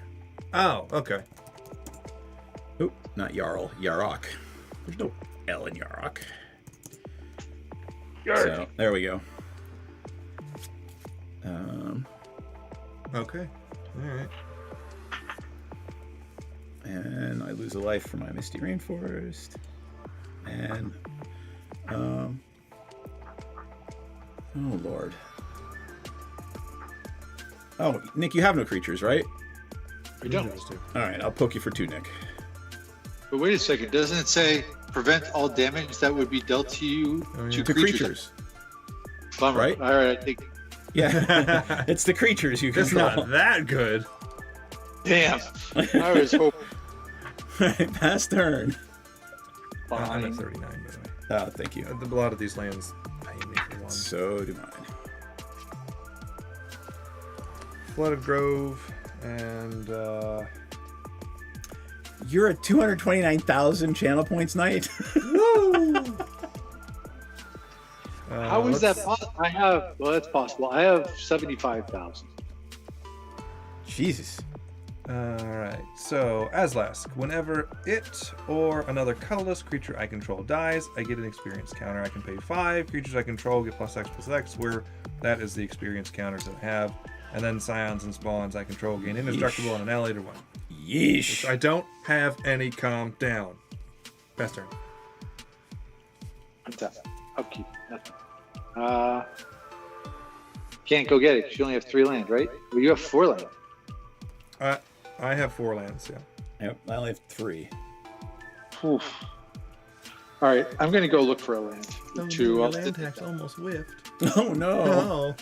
Oh, okay. Oop, not Jarl, Yarok. There's no L in Yarok. So, there we go. Okay. Alright. And I lose a life for my Misty Rainforest. And, oh lord. Oh, Nick, you have no creatures, right? I don't. All right, I'll poke you for 2, Nick. But wait a second, doesn't it say prevent all damage that would be dealt to you To creatures. Bummer. right? All right, I think. Yeah, it's the creatures you It's control. not that good. Damn. I was hoping. Pass turn. I'm Fine. at 39, by the way. Oh, thank you. A lot of these lands pay me for 1. So do mine. Flooded Grove, and You're at 229,000 channel points night. How is that possible? I have. Well, that's possible. I have 75,000. Jesus. Alright, so Aslask. Whenever it or another colorless creature I control dies, I get an experience counter. I can pay 5. Creatures I control get +X, where that is the experience counters that I have. And then Scions and Spawns I control gain indestructible on an allied or 1. Yeesh. I don't have any calm down. Best turn. Untap. Upkeep. Nothing. Can't go get it 'cause you only have 3 land, right? Well, you have 4 land. I have 4 lands, yeah. Yep, I only have 3. Oof. All right, I'm going to go look for a land. Two off the- almost whiffed. Oh no. Oh.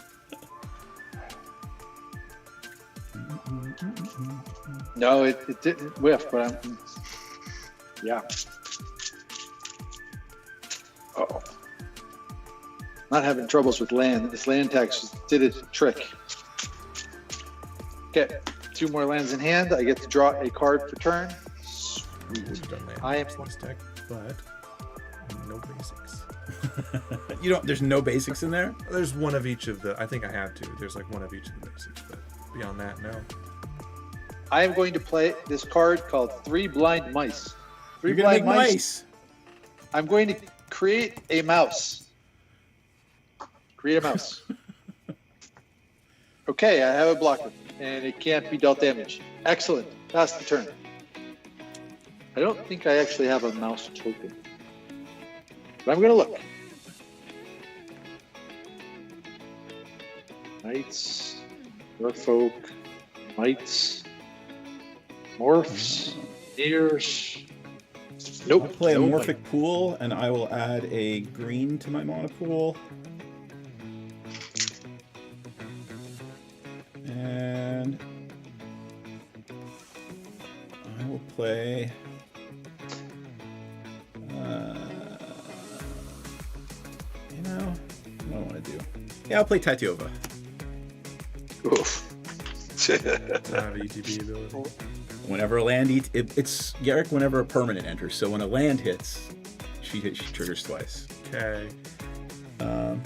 No, it didn't whiff, but I'm. Yeah. Uh-oh. Not having troubles with land. This land tax did its trick. Okay, 2 more lands in hand. I get to draw a card per turn. We would have done land I am- tax in this deck, but no basics. You don't. There's no basics in there. There's one of each of the. I think I have 2. There's like one of each of the basics, but beyond that, no. I am going to play this card called 3 Blind Mice. 3 You're gonna make Blind mice. I'm going to create a mouse. Create a mouse. Okay, I have a blocker, and it can't be dealt damage. Excellent. Pass the turn. I don't think I actually have a mouse token, but I'm going to look. Knights, Merfolk, Mites, Morphs, Nears. Nope. I'll play a nope. Morphic pool, and I will add a green to my mana pool. And I will play. What do I want to do? Yeah, I'll play Tatiova. Oof. I don't have ETB ability. Whenever a land it's Garrick. Whenever a permanent enters, so when a land hits, she triggers twice. Okay. I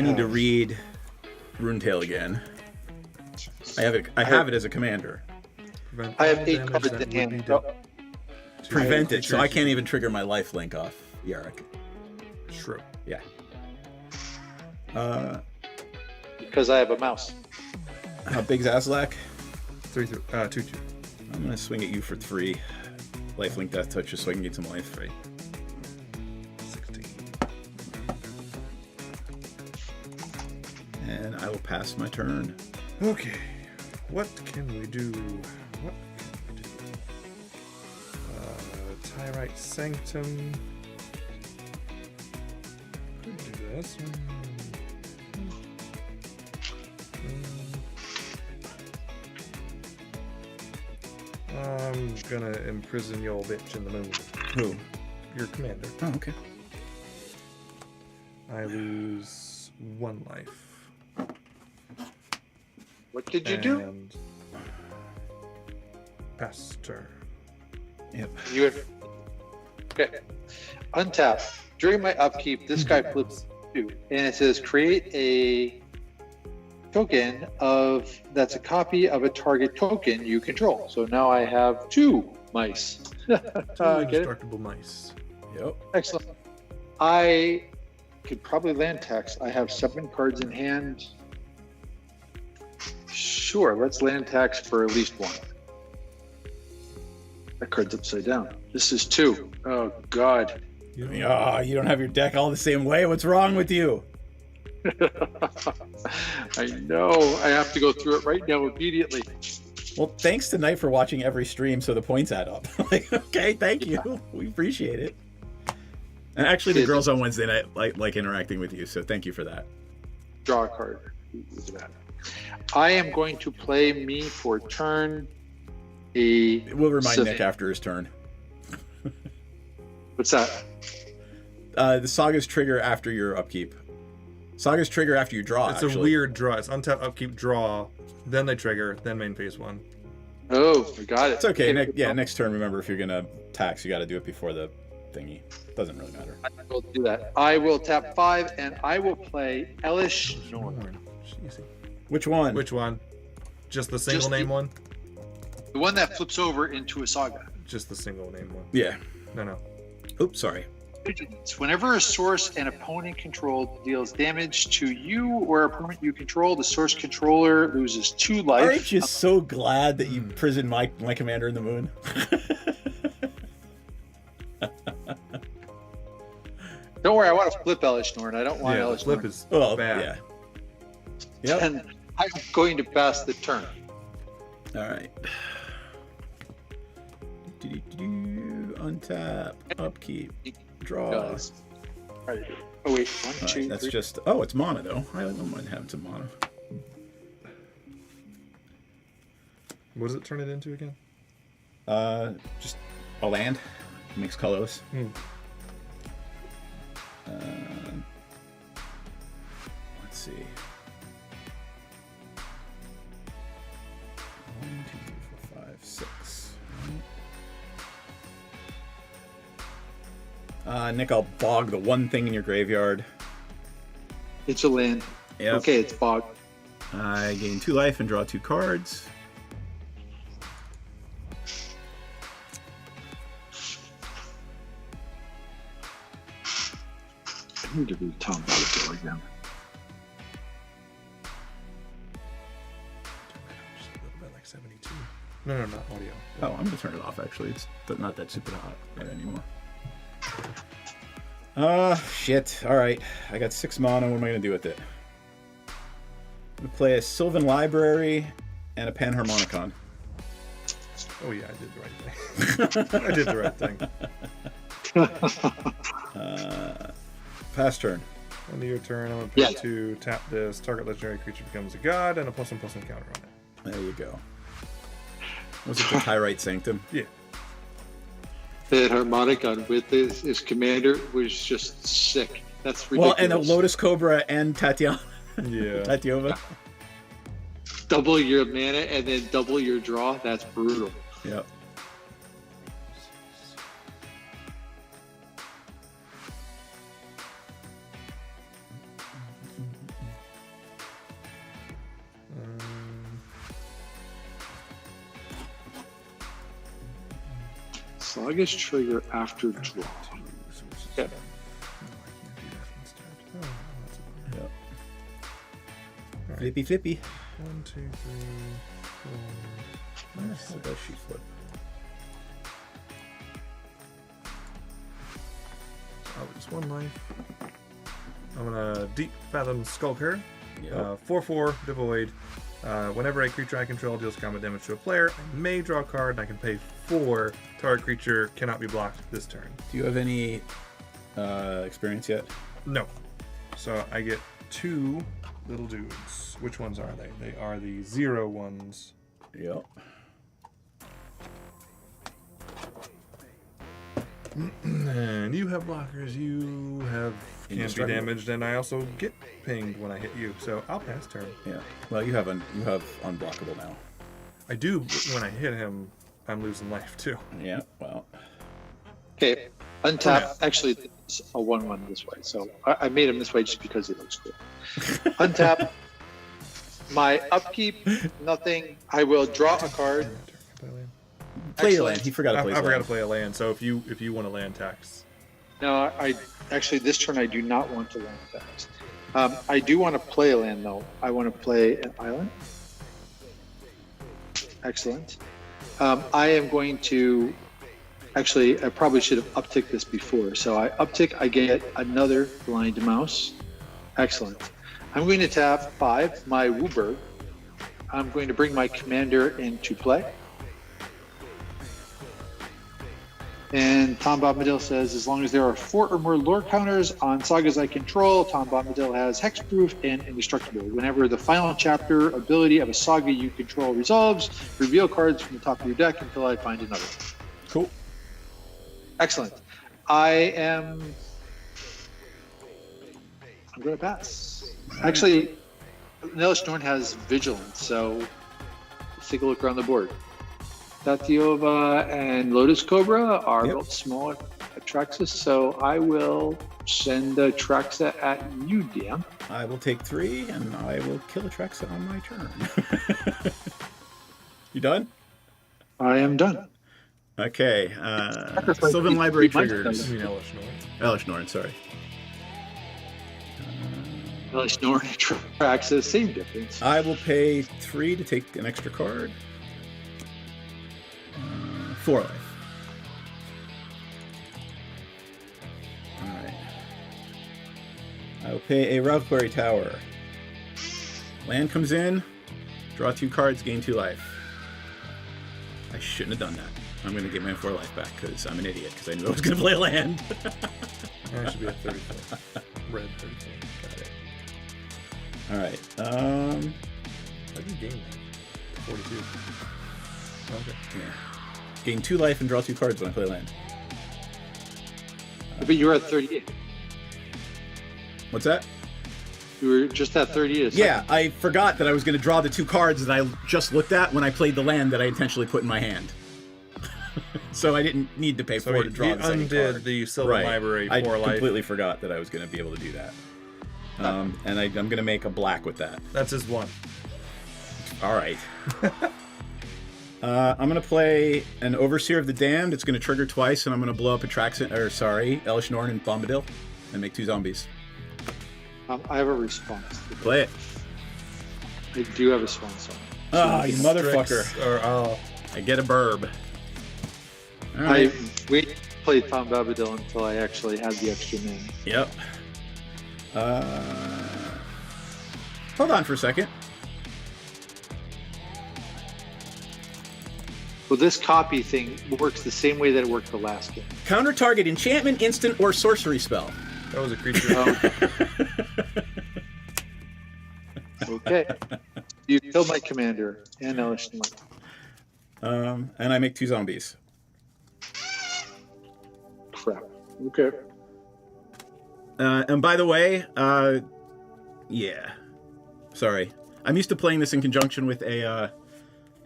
need to read Runetail again. I have it as a commander. Prevent I have all 8 damage cards that in would hand. be No, dealt to Prevent it, so I creatures. can't even trigger my life link off Yarrick. True. Yeah. because I have a mouse. How big's Aslak? 2/2. I'm gonna swing at you for 3. Lifelink Death Touch just so I can get some life. 16. And I will pass my turn. Okay. What can we do? What can we do? Tyrite Sanctum. Could do this. I'm gonna imprison your bitch in the moon. Who? Your commander. Oh, okay. I lose 1 life. What did you do? And pass turn. Yep. You had... Okay. Untap. During my upkeep, this guy flips 2, and it says create a token that's a copy of a target token you control. So now I have 2 mice. Two Get it? indestructible mice. Yep. Excellent. I could probably land tax. I have 7 cards in hand. Sure, let's land tax for at least 1. That card's upside down. This is 2. Oh, God. Oh, you don't have your deck all the same way? What's wrong with you? I know. I have to go through it right now immediately. Well, thanks tonight for watching every stream so the points add up. Like, okay, thank you. We appreciate it. And actually, the girls on Wednesday night like interacting with you, so thank you for that. Draw a card. Look at that. I am going to play me for turn. We'll remind Nick after his turn. What's that? The Saga's trigger after your upkeep. Saga's trigger after you draw. It's a weird draw. It's untap, upkeep, draw, then they trigger, then main phase 1. Oh, we got it. It's okay. Next turn, remember, if you're going to tax, you got to do it before the thingy. Doesn't really matter. I will do that. I will tap 5, and I will play Elish Norn. Which one? Which one? Just the single name one? The one that flips over into a Saga. Just the single name one. Yeah. No. Oops, sorry. Vigilance. Whenever a source an opponent controlled deals damage to you or a permanent you control, the source controller loses 2 life. Aren't you so glad that you imprisoned my commander in the moon? Don't worry, I want to flip Elish Norn. I don't want Elish flip Norn. is Yeah. bad. Yep. And I'm going to pass the turn. All right. Untap, upkeep, draw. Right. Oh wait, 1, All 2, right, that's 3. just. Oh, it's mana though. I don't mind having some mana. What does it turn it into again? Just a land. Makes colors. Let's see. 1, 2, 3, 4, 5, 6. Nick, I'll bog the one thing in your graveyard. It's a land. Yep. Okay, it's bog. I gain 2 life and draw 2 cards. I need to read Tom Barker again. Like 72. No, not audio. Oh, I'm gonna turn it off. Actually, it's not that super hot anymore. Shit. All right, I got 6 mana. What am I gonna do with it? I'm gonna play a Sylvan Library and a Panharmonicon. Oh yeah, I did the right thing. I did the right thing. Pass turn. End of your turn, I'm going to to tap this. Target legendary creature becomes a god and a +1/+1 counter on it. There you go. Was it the Tyrite Sanctum? Yeah. That Harmonicon with his commander was just sick. That's ridiculous. Well, and a Lotus Cobra and Tatiana. Yeah. Tatiova. Double your mana and then double your draw. That's brutal. Yep. Saga's trigger after draw. Okay. Yep. Flippy flippy. 1, 2, 3, 4. How does she flip? Oh, just 1 life. I'm gonna Deep Fathom Skulker. Yep. 4/4 devoid. Whenever a creature I control deals combat damage to a player, I may draw a card and I can pay 4. Target creature cannot be blocked this turn. Do you have any experience yet? No. So I get 2 little dudes. Which ones are they? They are the 0 ones. Yep. And you have blockers, you have can't be Indestructible. damaged, and I also get pinged when I hit you. So I'll pass turn. Yeah. Well, you have unblockable now. I do, but when I hit him, I'm losing life too. Yeah. Well. Okay. Untap. Actually, it's a 1/1 this way. So I made him this way just because he looks cool. Untap. My upkeep, nothing. I will draw a card. Play your Excellent. land. He forgot to play. I his forgot to land. play a land, so if you want a land tax. No, I actually this turn I do not want to land tax. I do want to play a land though. I want to play an island. Excellent. I am going to. Actually, I probably should have upticked this before. So I uptick. I get another blind mouse. Excellent. I'm going to tap 5, my Wooburg. I'm going to bring my commander into play. And Tom Bombadil says, as long as there are 4 or more lore counters on sagas I control, Tom Bombadil has hexproof and indestructible. Whenever the final chapter ability of a saga you control resolves, reveal cards from the top of your deck until I find another. Cool. Excellent. I'm going to pass. Actually, Nelish Norn has Vigilance, so let's take a look around the board. Tatiova and Lotus Cobra are both small Atraxas, so I will send Atraxa at you, DM. I will take 3, and I will kill Atraxa on my turn. You done? I am done. Okay. Sylvan Library triggers. I mean, Elish Norn. Elish Norn, sorry. Nelish Norn and Atraxa, same difference. I will pay 3 to take an extra card. 4 life. Alright. I will pay a Reliquary Tower. Land comes in, draw 2 cards, gain 2 life. I shouldn't have done that. I'm going to get my 4 life back because I'm an idiot because I knew I was going to play a land. I should be at 34. Red 34. Got it. Alright. How did you gain that? 42. Okay. Yeah. Gain 2 life and draw 2 cards when I play land. But you're at 38. What's that? You were just at 38. Yeah, I forgot that I was going to draw the 2 cards that I just looked at when I played the land that I intentionally put in my hand. So I didn't need to pay 4 to draw the second undid card. the Sylvan Library I 4 life. completely forgot that I was going to be able to do that. And I'm going to make a black with that. That's his 1. All right. I'm going to play an Overseer of the Damned. It's going to trigger twice, and I'm going to blow up Elish Norn and Bombadil, and make 2 zombies. I have a response. Play it. I do have a response. Ah, you motherfucker. Or, I get a burb. All right. I wait to play Tom Bombadil until I actually have the extra name. Yep. Hold on for a second. Well, this copy thing works the same way that it worked the last game. Counter target enchantment, instant, or sorcery spell. that was a creature. Okay. You killed my commander and Nelish Norn. And I make 2 zombies. Crap. Okay. And by the way, yeah. Sorry. I'm used to playing this in conjunction with a,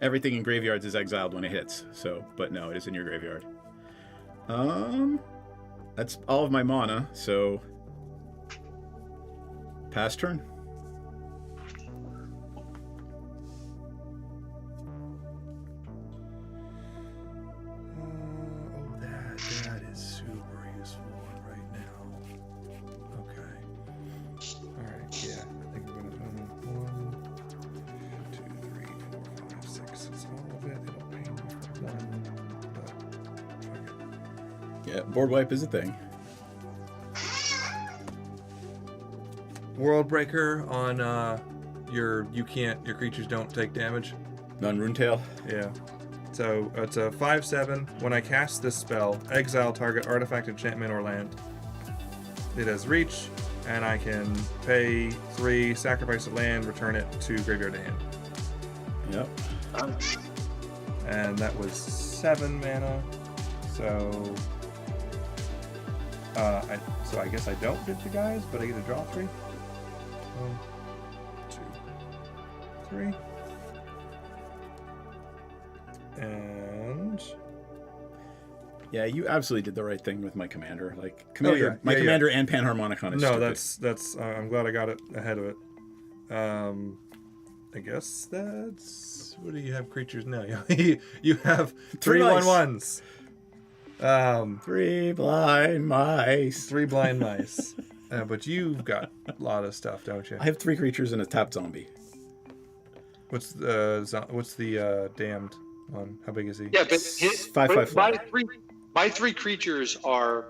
everything in graveyards is exiled when it hits. So, but no, it is in your graveyard. That's all of my mana, so pass turn. That is super useful right now. Okay. Alright, yeah. I think we're gonna 1, 2, 3, 4, 5, 6. It's all of it. It'll pay me for 1, but okay. Yeah, board wipe is a thing. World Breaker on your creatures don't take damage. None Runetail. Yeah. So it's a 5/7. When I cast this spell, exile target artifact, enchantment, or land. It has reach, and I can pay 3, sacrifice a land, return it to graveyard to hand. Yep. And that was 7 mana. So I guess I don't get the guys, but I get to draw 3. 1, 2, 3. And Yeah, you absolutely did the right thing with my commander. Like commander, commander and Panharmonicon is no, stupid. that's I'm glad I got it ahead of it. I guess that's what do you have creatures now? You have 3 mice. 1/1s. 3 blind mice. 3 blind mice. But you've got a lot of stuff, don't you? I have 3 creatures and a tapped zombie. What's the damned one? How big is he? Yeah, but 5/5. my 3 creatures are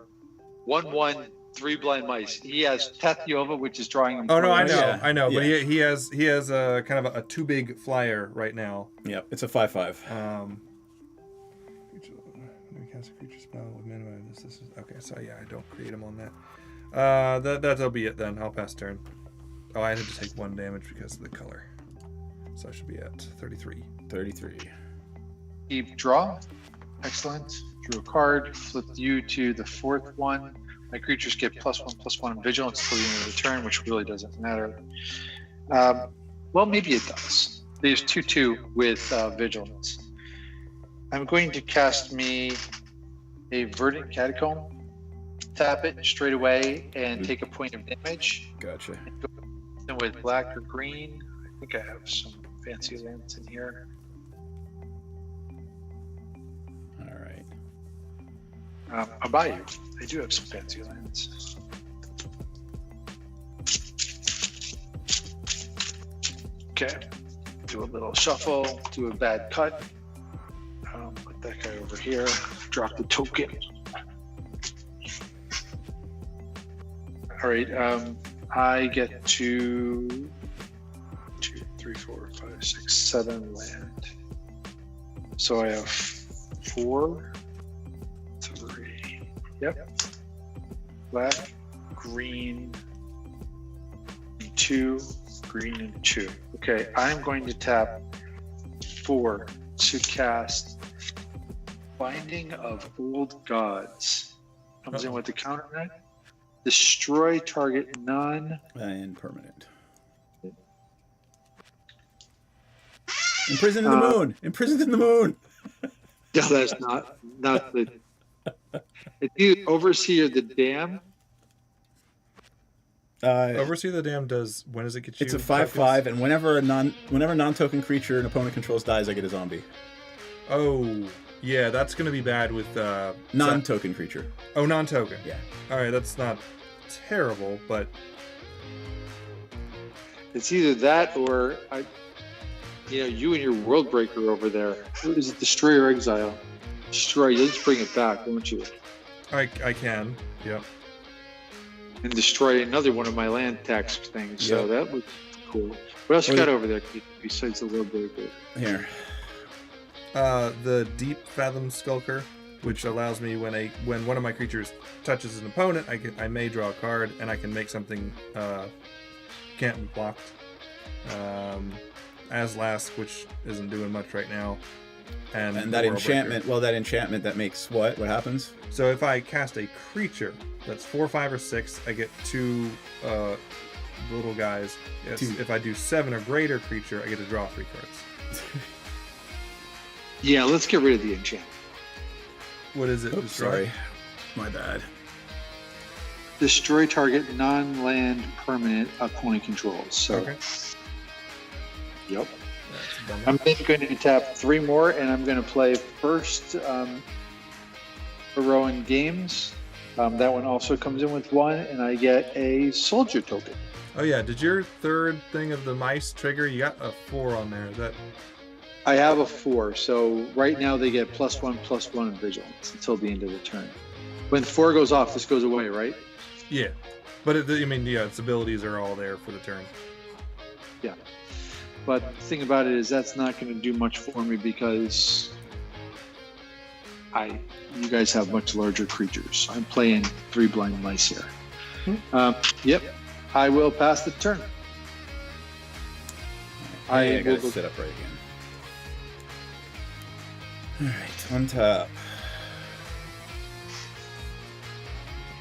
1/1 Three Blind Mice. He has Tathiova, which is drawing him. Oh no, I Yeah. know. But Yeah. he has a kind of a too big flyer right now. Yep, it's a 5/5. Cast a creature spell with minimum. This is okay. So yeah, I don't create him on that. That'll be it then. I'll pass turn. Oh, I had to take 1 damage because of the color. So I should be at 33. 33. Keep draw. Excellent. Drew a card. Flipped you to the 4th one. My creatures get +1/+1 vigilance till the end of the turn, which really doesn't matter. Well, maybe it does. There's 2/2 with vigilance. I'm going to cast me a Verdant Catacomb. Tap it straight away and take a point of damage. Gotcha. And with black or green, I think I have some fancy lands in here. All right. I'll buy you. I do have some fancy lands. Okay. Do a little shuffle. Do a bad cut. Put that guy over here. Drop the token. All right. I get to 2, 3, 4, 5, 6, 7 land. So I have 4, 3. Yep. Black, green, and 2, green, and 2. Okay, I'm going to tap 4 to cast Binding of Old Gods. Comes in with the counter net. Destroy target non And permanent. Imprisoned in the moon. Imprisoned in the moon. No, that's not the. It's either Overseer the Dam. Oversee the Dam does. When does it get you? It's a 5/5, and whenever non-token creature an opponent controls dies, I get a zombie. Oh, yeah, that's gonna be bad with Non-token creature. Oh, non-token. Yeah. All right, that's not terrible, but It's either that or you and your World Breaker over there. What is it? Destroy or Exile? Destroy. You'll just bring it back, won't you? I can. Yep. And destroy another one of my land tax things. So Yep. that was cool. What else you Well, got over there besides the World Breaker? Here. The Deep Fathom Skulker, which allows me when one of my creatures touches an opponent, I may draw a card and I can make something can't be blocked. Aslask, which isn't doing much right now, and that World enchantment. Breaker. Well, that enchantment that makes what? What happens? So if I cast a creature that's 4, 5, or 6, I get 2 little guys. Yes, 2. If I do 7 or greater creature, I get to draw 3 cards. Yeah, let's get rid of the enchantment. What is it? Oops, Destroy? sorry. My bad. Destroy target non-land permanent opponent controls. So, Okay. Yep. That's a bummer. I'm then going to tap 3 more, and I'm going to play first Heroin Games. That one also comes in with 1, and I get a soldier token. Oh yeah, did your third thing of the mice trigger? You got a 4 on there. Is that I have a 4, so right now they get +1/+1 in vigilance until the end of the turn. When 4 goes off, this goes away, right? yeah? But its abilities are all there for the turn. Yeah. But the thing about it is that's not going to do much for me because you guys have much larger creatures. I'm playing 3 blind mice here. Yep. I will pass the turn. I will gotta go- sit up right again. All right, on top.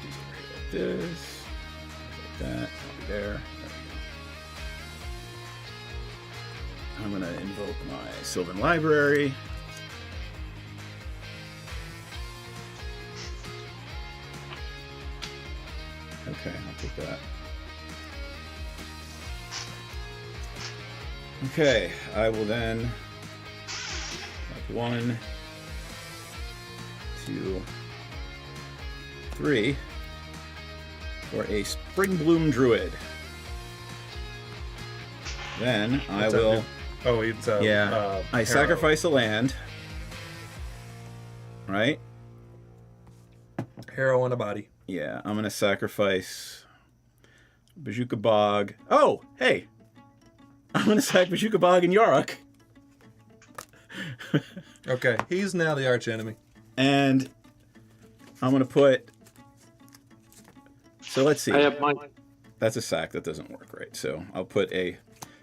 These over here like this, like that. I'll be there. There we go. I'm gonna invoke my Sylvan Library. Okay, I'll take that. Okay, I will then have 1, 2, 3 for a Spring Bloom Druid. Then I What's that will. do? Oh, it's I Harrow. sacrifice a land. Right? Harrow on a body. Yeah, I'm going to sacrifice Bajuka Bog. Oh, hey! I'm going to sack Bajuka Bog and Yarok. Okay, he's now the arch enemy. And I'm going to put... So let's see. I have mine. That's a sack. That doesn't work right. So I'll put a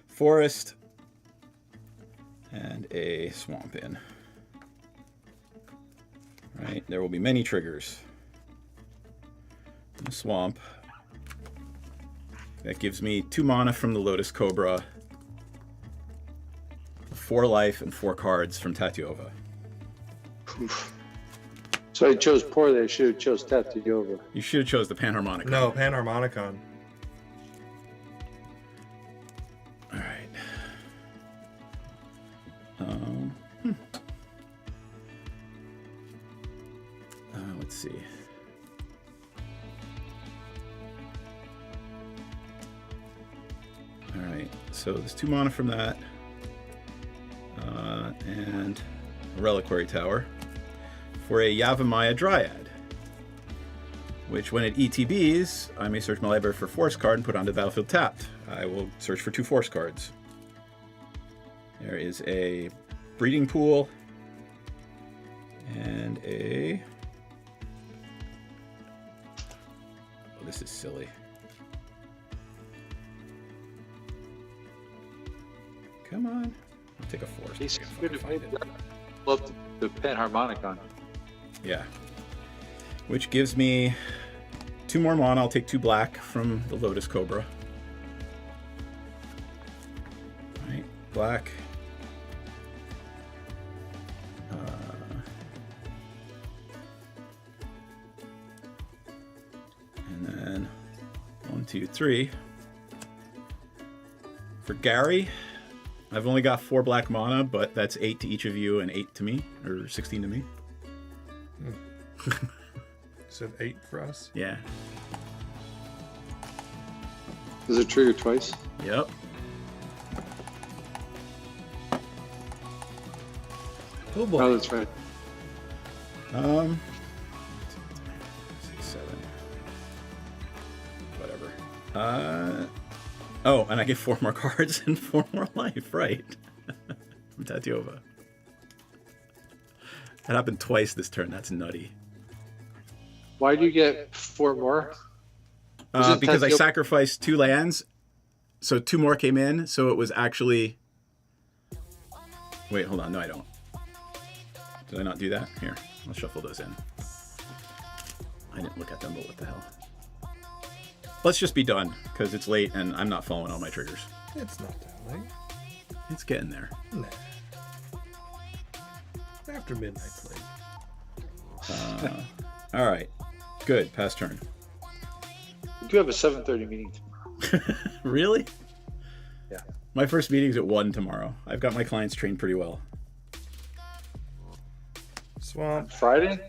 forest and a swamp in. Right, there will be many triggers. The swamp. That gives me 2 mana from the Lotus Cobra, 4 life, and 4 cards from Tatiova. So I chose poorly. I should have chose Tatiova. You should have chose the Panharmonicon. No, Panharmonicon. All right. Let's see. All right. So there's 2 mana from that, and a Reliquary Tower for a Yavimaya Dryad, which when it ETBs, I may search my library for Force card and put onto the battlefield tapped. I will search for 2 Force cards. There is a Breeding Pool and a... Oh, this is silly. Come on. I'll take a Force. He's I can good fucking to find it. love the Panharmonicon. Yeah. Which gives me 2 more mana. I'll take 2 black from the Lotus Cobra. Right, black. And then 1, 2, 3. For Gary, I've only got 4 black mana, but that's 8 to each of you and 8 to me, or 16 to me. Said 8 for us. Yeah. Does it trigger twice? Yep. Oh boy. Oh, that's right. 6, 7. Whatever. Oh, and I get 4 more cards and 4 more life, right? From Tatiova. That happened twice this turn. That's nutty. Why do you get 4 more? Because I Tatiova? sacrificed 2 lands, so 2 more came in, so it was actually... Wait, hold on. No, I don't. Did I not do that? Here, I'll shuffle those in. I didn't look at them, but what the hell. Let's just be done, because it's late and I'm not following all my triggers. It's not that late. It's getting there. Nah. After midnight's late. All right. Good. Pass turn. We do have a 7:30 meeting tomorrow. Really? Yeah. My first meeting's at 1 tomorrow. I've got my clients trained pretty well. Swamp. Friday?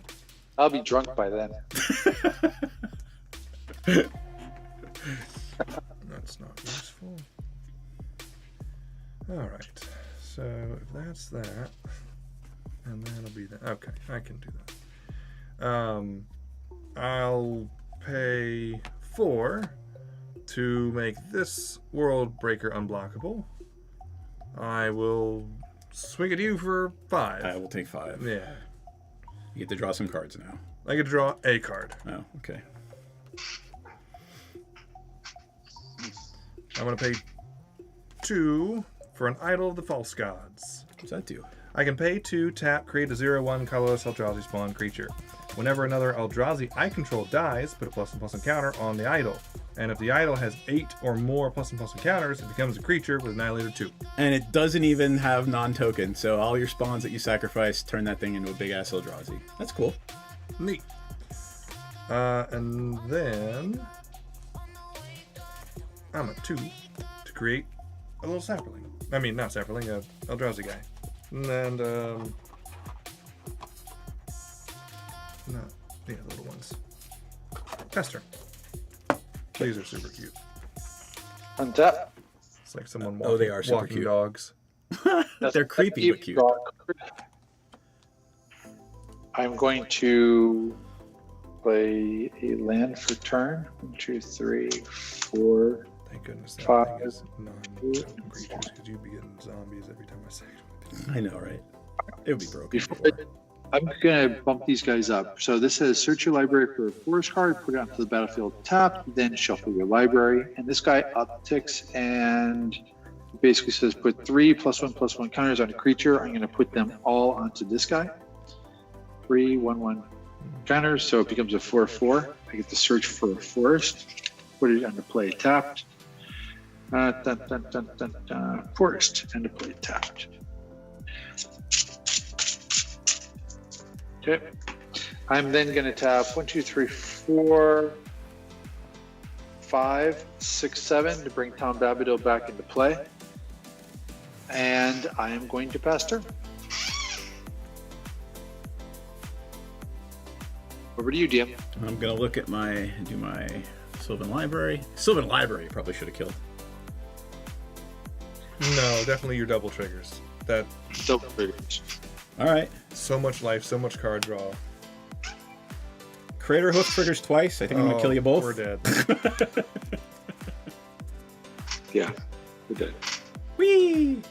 I'll be drunk by then. That's not useful. Alright. So if that's that, and that'll be that. Okay, I can do that. I'll pay 4 to make this World Breaker unblockable. I will swing at you for 5. I will take 5. Yeah. You get to draw some cards now. I get to draw a card. Oh, okay. I'm going to pay 2 for an Idol of the False Gods. What does that do? I can pay 2, tap, create a 0/1 colorless Eldrazi spawn creature. Whenever another Eldrazi I control dies, put a +1/+1 counter on the idol. And if the idol has 8 or more +1/+1 counters, it becomes a creature with Annihilator 2. And it doesn't even have non-token, so all your spawns that you sacrifice turn that thing into a big-ass Eldrazi. That's cool. Neat. And then I'm at 2 to create a little sapperling. I mean, not sapperling, a Eldrazi guy. And, no, yeah, the little ones. Pester. These are super cute. Untap. It's like someone Oh, they are super walking cute. dogs. They're creepy but cute. I'm going to play a land for turn. 1, 2, 3, 4. Thank goodness that 5. thing is non-token creatures, because you'd be getting zombies every time I say it. I know, right? It would be broken. I'm going to bump these guys up. So this says search your library for a forest card, put it onto the battlefield tapped, then shuffle your library. And this guy upticks and basically says put 3 +1/+1 counters on a creature. I'm going to put them all onto this guy. 3 1/1 counters, so it becomes a 4/4. I get to search for a forest, put it under play tapped. Forest, and to play tapped. Okay. I'm then going to tap 1, 2, 3, 4, 5, 6, 7 to bring Tom Bombadil back into play. And I am going to pass turn. Over to you, DM. I'm gonna look at my Sylvan Library. Sylvan Library probably should have killed. No, definitely your double triggers. That Double triggers. All right. so much life, so much card draw. Crater Hoof triggers twice. I think I'm gonna kill you both. We're dead. Yeah, we're dead. Whee!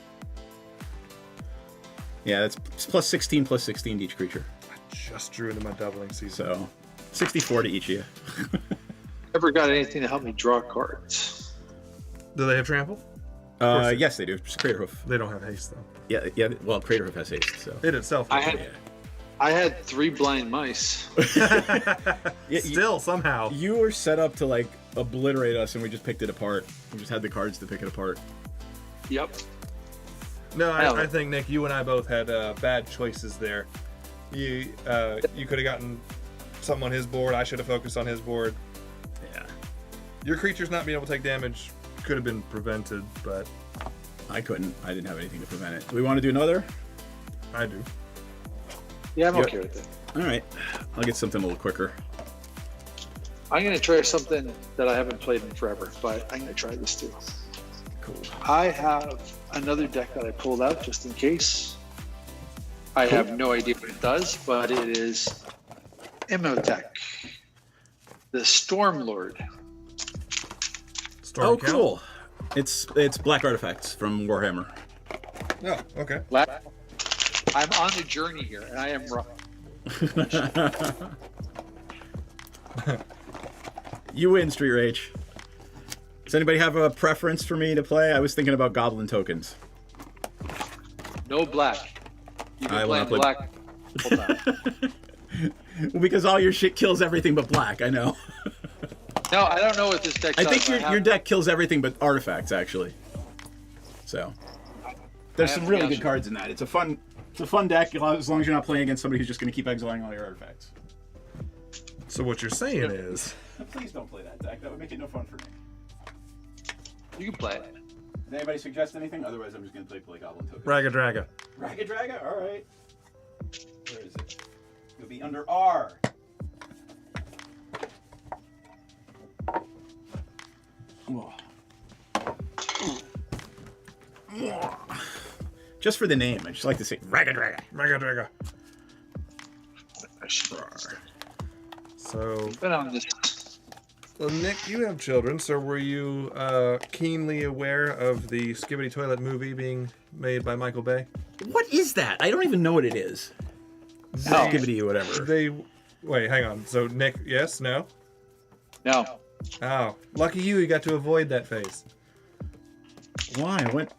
Yeah, that's plus 16 to each creature. I just drew into my doubling season. So 64 to each of you. Never got anything to help me draw cards. Do they have trample? Yes, they do. Just Crater Hoof. They don't have haste though. Yeah. Well, Crater Hoof has haste. So. It itself. I had 3 blind mice. Still somehow. You were set up to like obliterate us, and we just picked it apart. We just had the cards to pick it apart. Yep. No, I think Nick, you and I both had bad choices there. You could have gotten something on his board. I should have focused on his board. Yeah. Your creatures not being able to take damage could have been prevented, but I couldn't. I didn't have anything to prevent it. Do we want to do another? I do. Yeah, I'm Yep. okay with it. All right. I'll get something a little quicker. I'm going to try something that I haven't played in forever, but I'm going to try this too. Cool. I have another deck that I pulled out just in case. I have no idea what it does, but it is Imhotep, the Storm Lord. Storm Oh, count? cool. It's black artifacts from Warhammer. Oh, okay. I'm on a journey here, and I am rough. You win, Street Rage. Does anybody have a preference for me to play? I was thinking about Goblin tokens. No black. You've I been wanna playing play- black. Hold on. Well, because all your shit kills everything but black. I know. No, I don't know what this deck I does. think your deck kills everything but artifacts, actually. So there's I some have really to good guess. cards in that. It's a fun deck as long as you're not playing against somebody who's just going to keep exiling all your artifacts. So what you're saying is, Please don't play that deck. That would make it no fun for me. You can play it. Does anybody suggest anything? Otherwise, I'm just going to play Goblin tokens. Raga Draga. Raga Draga? All right. Where is it? It'll be under R. Whoa. Just for the name, I just like to say Raga Draga. Raga Draga. I should So, been on this. well, Nick, you have children, so were you keenly aware of the Skibidi Toilet movie being made by Michael Bay? What is that? I don't even know what it is. No. Skibidi or whatever. Wait, hang on. So, Nick, yes, no? No. Oh, lucky you got to avoid that phase. Why? What?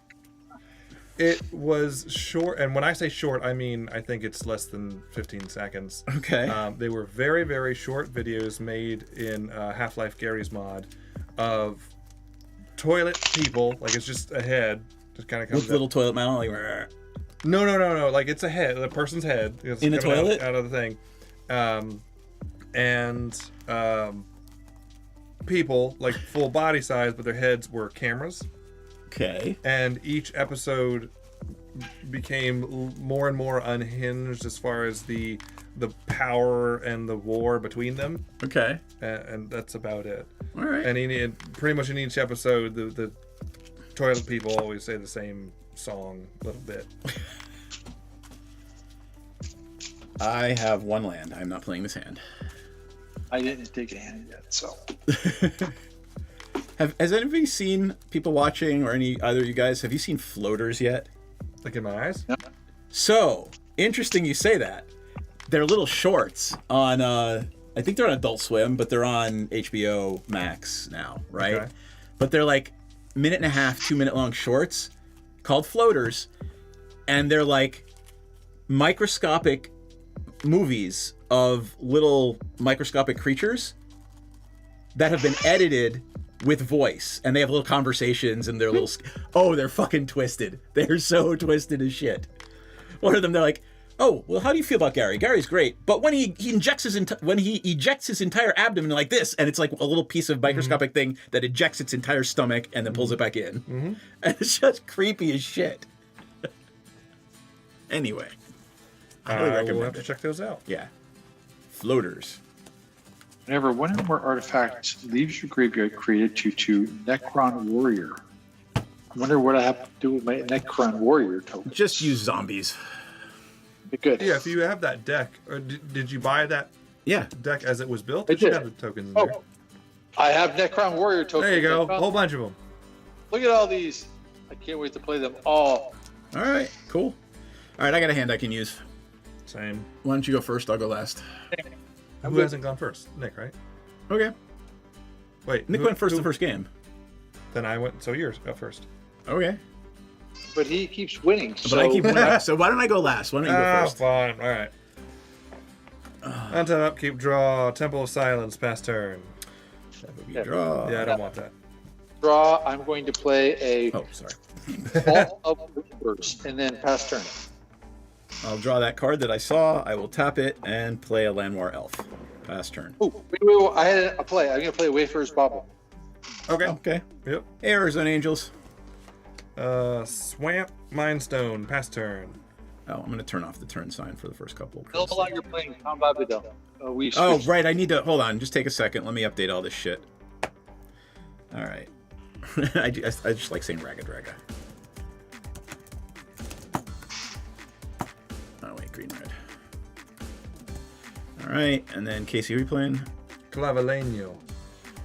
It was short, and when I say short, I mean I think it's less than 15 seconds. Okay. They were very, very short videos made in Half-Life Gary's mod of toilet people, like it's just a head, just kind of comes With up. little toilet mouth, like. "Rrr." No, like it's a head, the person's head. It's In the coming toilet? out of the thing. People, like full body size, but their heads were cameras. Okay. And each episode became more and more unhinged as far as the power and the war between them, Okay. and that's about it. All right. And pretty much in each episode, the toilet people always say the same song a little bit. I have one land. I'm not playing this hand. I didn't take a hand yet, so. Has anybody seen, people watching, or either of you guys, have you seen Floaters yet? Like in my eyes? No. So, interesting you say that. They're little shorts on, I think they're on Adult Swim, but they're on HBO Max now, right? Okay. But they're like 1.5 minute, 2 minute long shorts called Floaters, and they're like microscopic movies of little microscopic creatures that have been edited with voice, and they have little conversations, and they're little they're fucking twisted. They're so twisted as shit. One of them, they're like, oh, well, how do you feel about Gary? Gary's great, but when he ejects his entire abdomen like this, and it's like a little piece of microscopic thing that ejects its entire stomach and then pulls it back in, and it's just creepy as shit. Anyway, I highly We'll recommend have to it. check those out. Yeah, Floaters. Whenever one or more artifacts leaves your graveyard, create a 2/2 Necron Warrior. I wonder what I have to do with my Necron Warrior token. Just use zombies. Be good. Yeah, if you have that deck, or did you buy that Yeah. deck as it was built? I It should did. have the tokens in there. Oh, I have Necron Warrior tokens. There you go. A whole bunch of them. Look at all these. I can't wait to play them all. All right, cool. All right, I got a hand I can use. Same. Why don't you go first? I'll go last. Who hasn't gone first? Nick, right? Okay. Wait. Nick went first the first game. Then I went. So yours got first. Okay. But he keeps winning. But I keep winning. So why don't I go last? Why don't you go Ah, first? fine. All right. Untap, keep, draw. Temple of Silence, pass turn. That would be draw. Yeah, I don't want that. Draw. I'm going to play a Oh, sorry. Vault of Whispers and then pass turn. I'll draw that card that I saw. I will tap it and play a Landwar Elf. Pass turn. Oh, wait, I had a play. I'm going to play Wayfarer's Bauble. Okay. Okay. Yep. Hey, Arizona Angels. Swamp, Mindstone, pass turn. Oh, I'm going to turn off the turn sign for the first couple. No longer playing Combat Vidal. We Oh, switched. right. I need to... Hold on. Just take a second. Let me update all this shit. All right. I just like saying Raga Draga. Oh, wait. Green, red. All right. And then, Casey, who are you playing? Clavileño.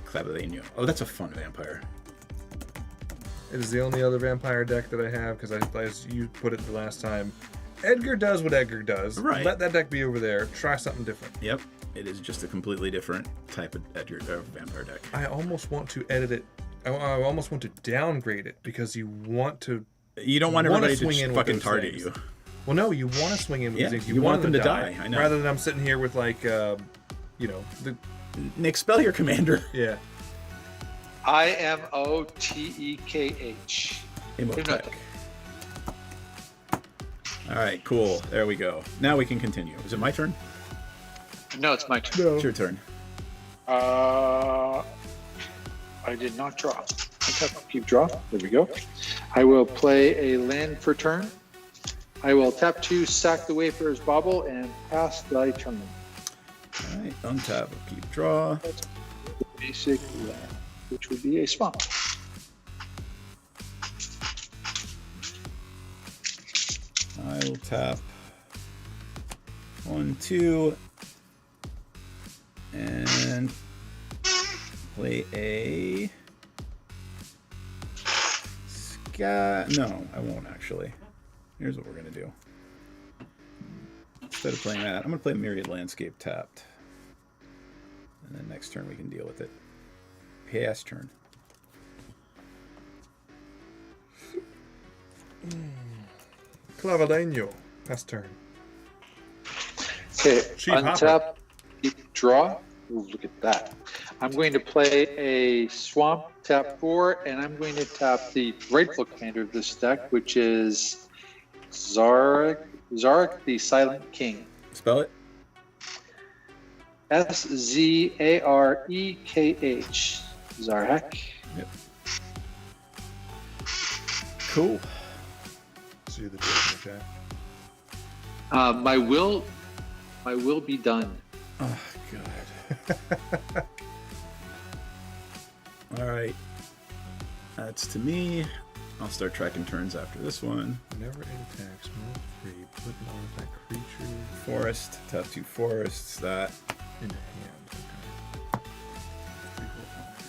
Clavileño. Oh, that's a fun vampire. It is the only other vampire deck that I have because as you put it the last time, Edgar does what Edgar does. Right. Let that deck be over there. Try something different. Yep. It is just a completely different type of vampire deck. I almost want to edit it. I almost want to downgrade it because you want to. You don't want wanna everybody swing to in just with fucking those target things. you. Well, no, you want to swing in with Yeah, these things. you want them to die, I know. Rather than I'm sitting here with like, the Nick, spell your commander. yeah. IMOTEKH. Imhotep. All right, cool. There we go. Now we can continue. Is it my turn? No, it's my turn. It's your turn. I did not draw. Okay, keep draw. There we go. I will play a land for turn. I will tap 2, sack the Wayfarer's Bauble, and pass thy turn. All right, untap, keep draw. Basic land, which would be a swamp. I will tap 1, 2, and play a sky. No, I won't actually. Here's what we're gonna do. Instead of playing that, I'm gonna play Myriad Landscape tapped, and then next turn we can deal with it. Pass turn. Clavileño, pass turn. Okay, Chief untap, keep draw. Ooh, look at that. I'm going to play a swamp, tap 4, and I'm going to tap the rightful commander of this deck, which is Zarek the Silent King. Spell it. SZAREKH. Zarek. Yep. Cool. See the deck in the chat. My will be done. Oh god. All right. That's to me. I'll start tracking turns after this one. Whenever it attacks, move 3, put an artifact creature Forest. Tap 2 forests. That. in hand. Okay.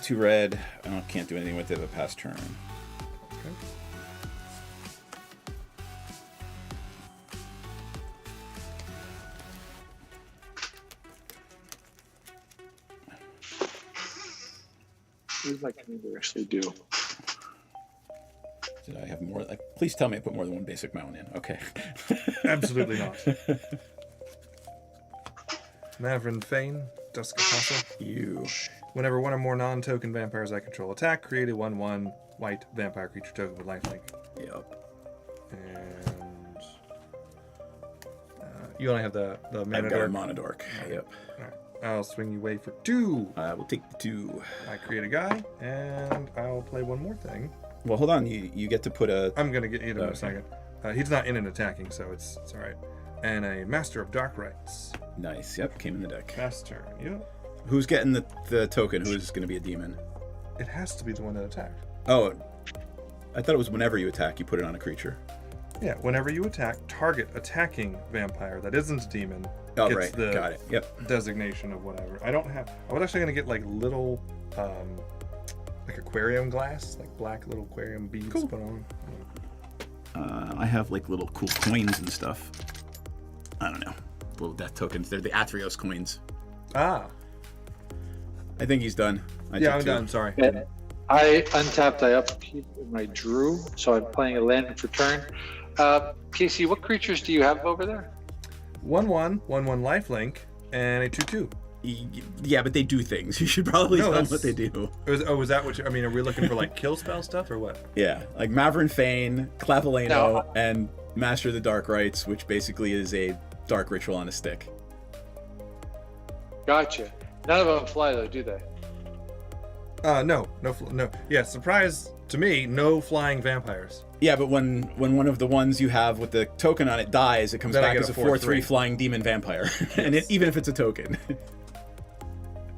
2 red. I can't do anything with it but pass turn. Okay. What does my commander actually do? Did I have more? Please tell me I put more than 1 basic mountain in. Okay. Absolutely not. Mavrin Fane, Dusk Apostle. You. Whenever 1 or more non-token vampires I control attack, create a 1/1 white vampire creature token with lifelink. Yep. And you only have the mana I've got a dork. mana dork. Yep. Alright. I'll swing you away for 2. I will take the 2. I create a guy, and I'll play one more thing. Well, hold on. You get to put a. I'm gonna get you in a Okay. second. He's not in and attacking, so it's all right. And a Master of Dark Rites. Nice. Yep. Came in the deck. Master. Yep. Who's getting the token? Who's going to be a demon? It has to be the one that attacked. Oh, I thought it was whenever you attack, you put it on a creature. Yeah. Whenever you attack, target attacking vampire that isn't a demon Oh, gets right. the Got it. Yep. designation of whatever. I don't have. I was actually gonna get like little, like aquarium glass, like black little aquarium beads Cool. put on. I have like little cool coins and stuff. I don't know. Little death tokens. They're the Atrios coins. Ah. I think he's done. I Yeah, took I'm 2. done. Sorry. And I untapped, I upkeep my drew, so I'm playing a land for turn. Casey, what creatures do you have over there? 1/1, 1/1 lifelink, and a 2/2. Yeah, but they do things. You should probably No, tell them that's- what they do. Was that what you? I mean, are we looking for like kill spell stuff or what? Yeah, like Mavrin Fane, Clavaleno, No. and Master of the Dark Rites, which basically is a dark ritual on a stick. Gotcha. None of them fly though, do they? No. Yeah, surprise to me, no flying vampires. Yeah, but when one of the ones you have with the token on it dies, it comes Then I back get as a a 4/3 4/3 flying demon vampire, and even if it's a token.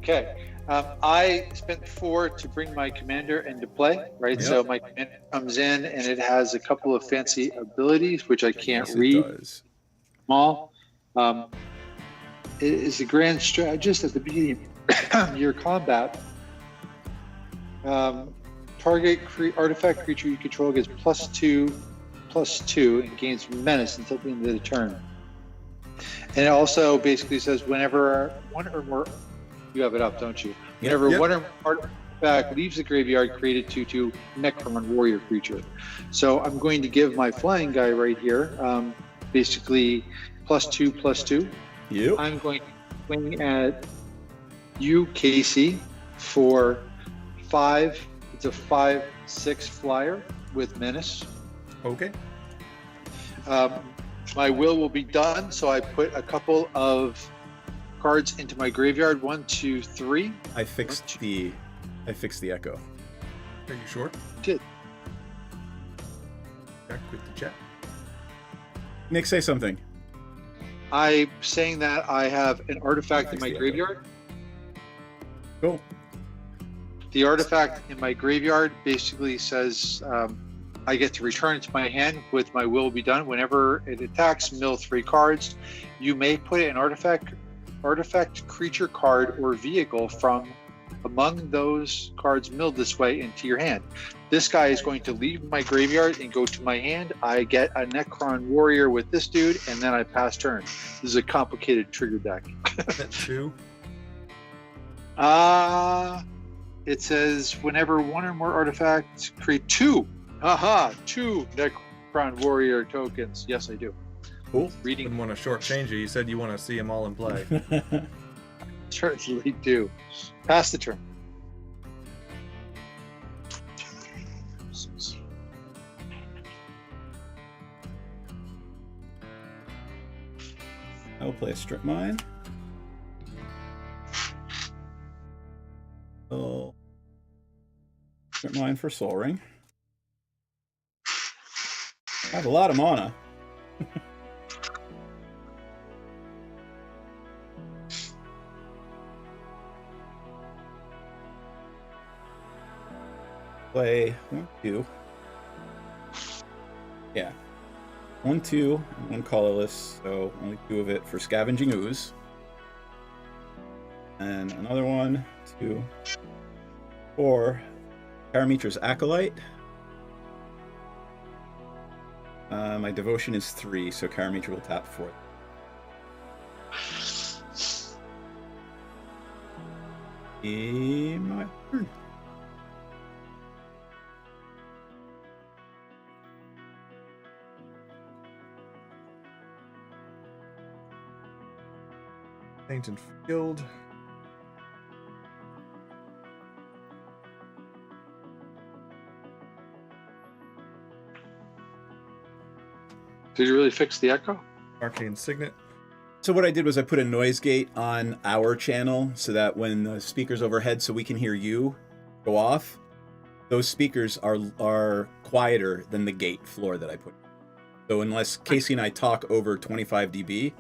Okay. I spent 4 to bring my commander into play, right? Yep. So my commander comes in and it has a couple of fancy abilities, which I can't Yes, it read does. them all. It is a grand strategist at the beginning of your combat. Target artifact creature you control gets +2/+2 and gains menace until the end of the turn. And it also basically says whenever 1 or more, you have it up, don't you? Whenever Yep. 1 or more artifact leaves the graveyard, create a 2/2 Necron warrior creature. So I'm going to give my flying guy right here, basically +2/+2. You. I'm going to swing at you, Casey, for 5. It's a 5/6 flyer with menace. Okay. My will be done, so I put a couple of cards into my graveyard. 1, 2, 3. I fixed the echo. Are you sure? Did. Back with the chat. Nick, say something. I'm saying that I have an artifact in my graveyard. Cool. The artifact in my graveyard basically says I get to return it to my hand with my will be done. Whenever it attacks, mill 3 cards. You may put an artifact, creature card, or vehicle from among those cards milled this way into your hand. This guy is going to leave my graveyard and go to my hand. I get a Necron warrior with this dude, and then I pass turn. This is a complicated trigger deck. At 2. It says whenever 1 or more artifacts create 2. Haha, 2 Necron warrior tokens. Yes, I do. Cool. Reading Didn't want to shortchange you. You said you want to see them all in play. certainly do. Pass the turn. I will play a strip mine. So, strip mine for Soul Ring. I have a lot of mana. Play 1, 2. Yeah. 1, 2, and 1 colorless, so only 2 of it for Scavenging Ooze. And another 1, 2, Or Paramitra's Acolyte. My devotion is 3, so Karamitra will tap 4. My turn. Painted Field. Did you really fix the echo? Arcane Signet. So what I did was I put a noise gate on our channel so that when the speakers overhead, so we can hear you go off, those speakers are quieter than the gate floor that I put. So unless Casey and I talk over 25 dB,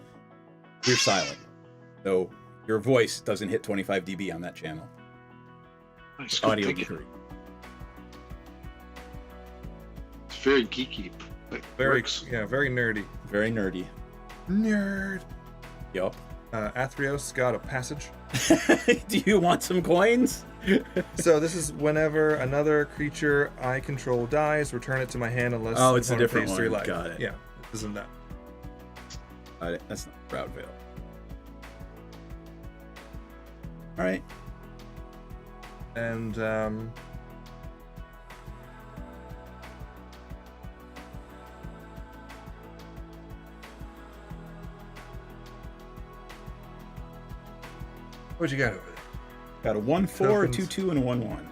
you're silent. So your voice doesn't hit 25 dB on that channel. Nice. Audio Thank you. geekery. It's very geeky. But Very, works. yeah, very nerdy. Very nerdy. Nerd. Yup. Athreos got a passage. Do you want some coins? So this is whenever another creature I control dies, return it to my hand unless Oh, it's a opponent different pays 3 one. life. Got it. Yeah, this isn't that. That's not Proud Veil. All right. And what you got over there? Got a 1/4, Tokens. 2/2, and a 1/1.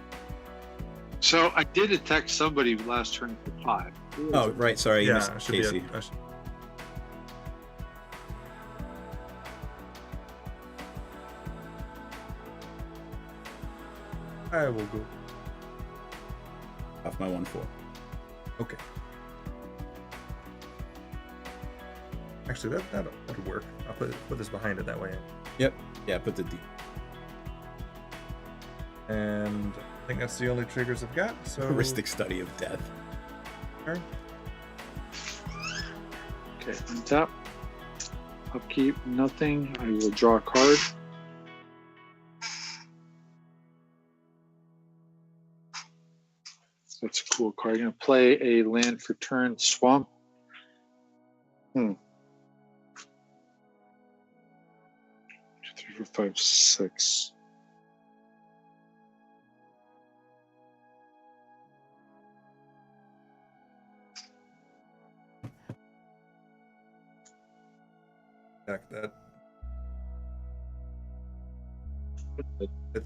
So I did attack somebody last turn for 5. Oh, right. Sorry, you Yeah, missed it should Casey. be a, I will go. Off my 1/4. Okay. Actually, that'll work. I'll put this behind it that way. Yep. Yeah, put the D. And I think that's the only triggers I've got. So Heuristic study of death. turn. Okay, untap. Upkeep, nothing. I will draw a card. That's a cool card. I'm going to play a land for turn, Swamp. 2, 3, 4, 5, 6. Back that.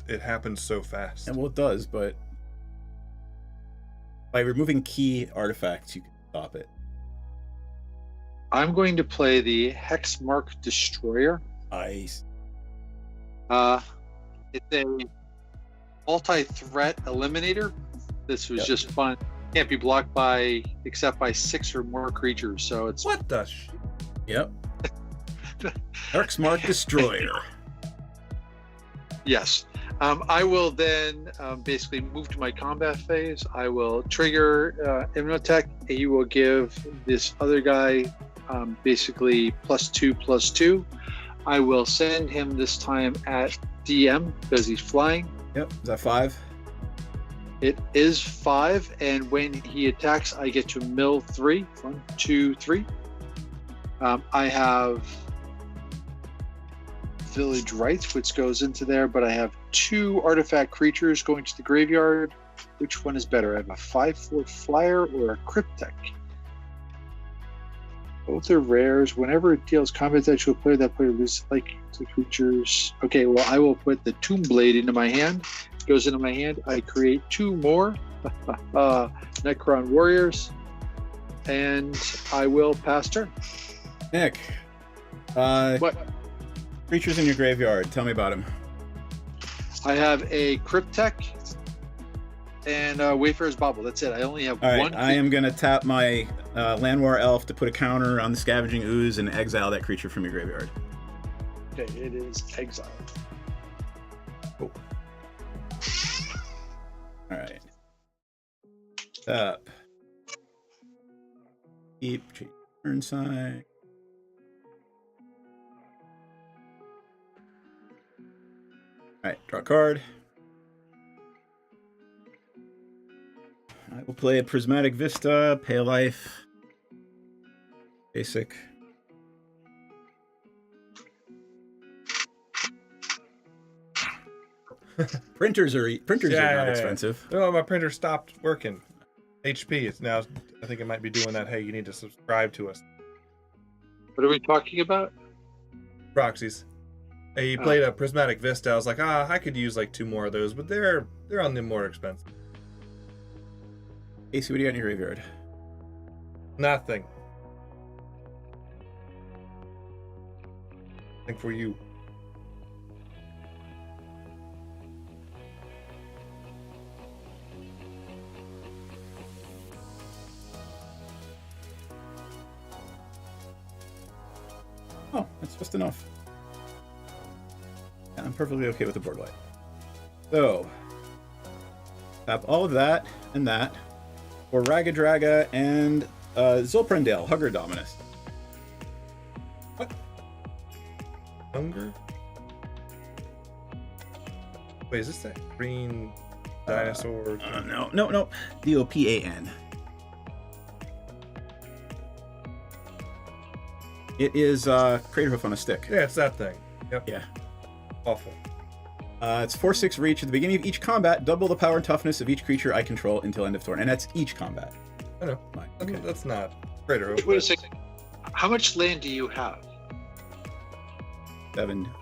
It happens so fast. And well, it does, but by removing key artifacts, you can stop it. I'm going to play the Hexmark Destroyer. Ice. It's a multi-threat eliminator. This was Yep. just fun. Can't be blocked by except by 6 or more creatures. So it's What the? Yep. Hexmark Destroyer. yes. I will then basically move to my combat phase. I will trigger Immunotech, and you will give this other guy basically +2/+2. I will send him this time at DM because he's flying. Yep. Is that 5? It is 5, and when he attacks, I get to mill 3. 1, 2, 3. I have Village Rites, which goes into there, but I have 2 artifact creatures going to the graveyard. Which one is better? I have a 5/4 flyer or a Cryptek. Both are rares. Whenever it deals combat damage to a player, that player loses like to creatures. Okay, well, I will put the Tomb Blade into my hand. It goes into my hand. I create 2 more Necron Warriors, and I will pass turn. Nick. What? Creatures in your graveyard. Tell me about them. I have a Cryptek and Wayfarer's Bauble. That's it. I only have All right. one. I am going to tap my Landwar Elf to put a counter on the Scavenging Ooze and exile that creature from your graveyard. Okay, it is exile. Cool. All right. Tap. Keep. Change turn sign. All right. Draw a card. We'll play a Prismatic Vista, pay a life. Basic. Printers are not expensive. No, my printer stopped working. HP. It's now. I think it might be doing that. Hey, you need to subscribe to us. What are we talking about? Proxies. He played a Prismatic Vista. I was like, I could use like 2 more of those, but they're on the more expensive. AC, what do you got in your graveyard? Nothing. Nothing for you. Oh, that's just enough. Yeah, I'm perfectly okay with the board wipe. So, tap all of that and that for Ragadraga and Zolprendale, Hugger Dominus. What? Hunger? Wait, is this that green dinosaur? No. Dopan. It is Craterhoof on a stick. Yeah, it's that thing. Yep. Yeah. Awful. It's 4/6 reach. At the beginning of each combat, double the power and toughness of each creature I control until end of turn. And that's each combat. I know. Okay. That's not Crater Hope. Wait a second. How much land do you have?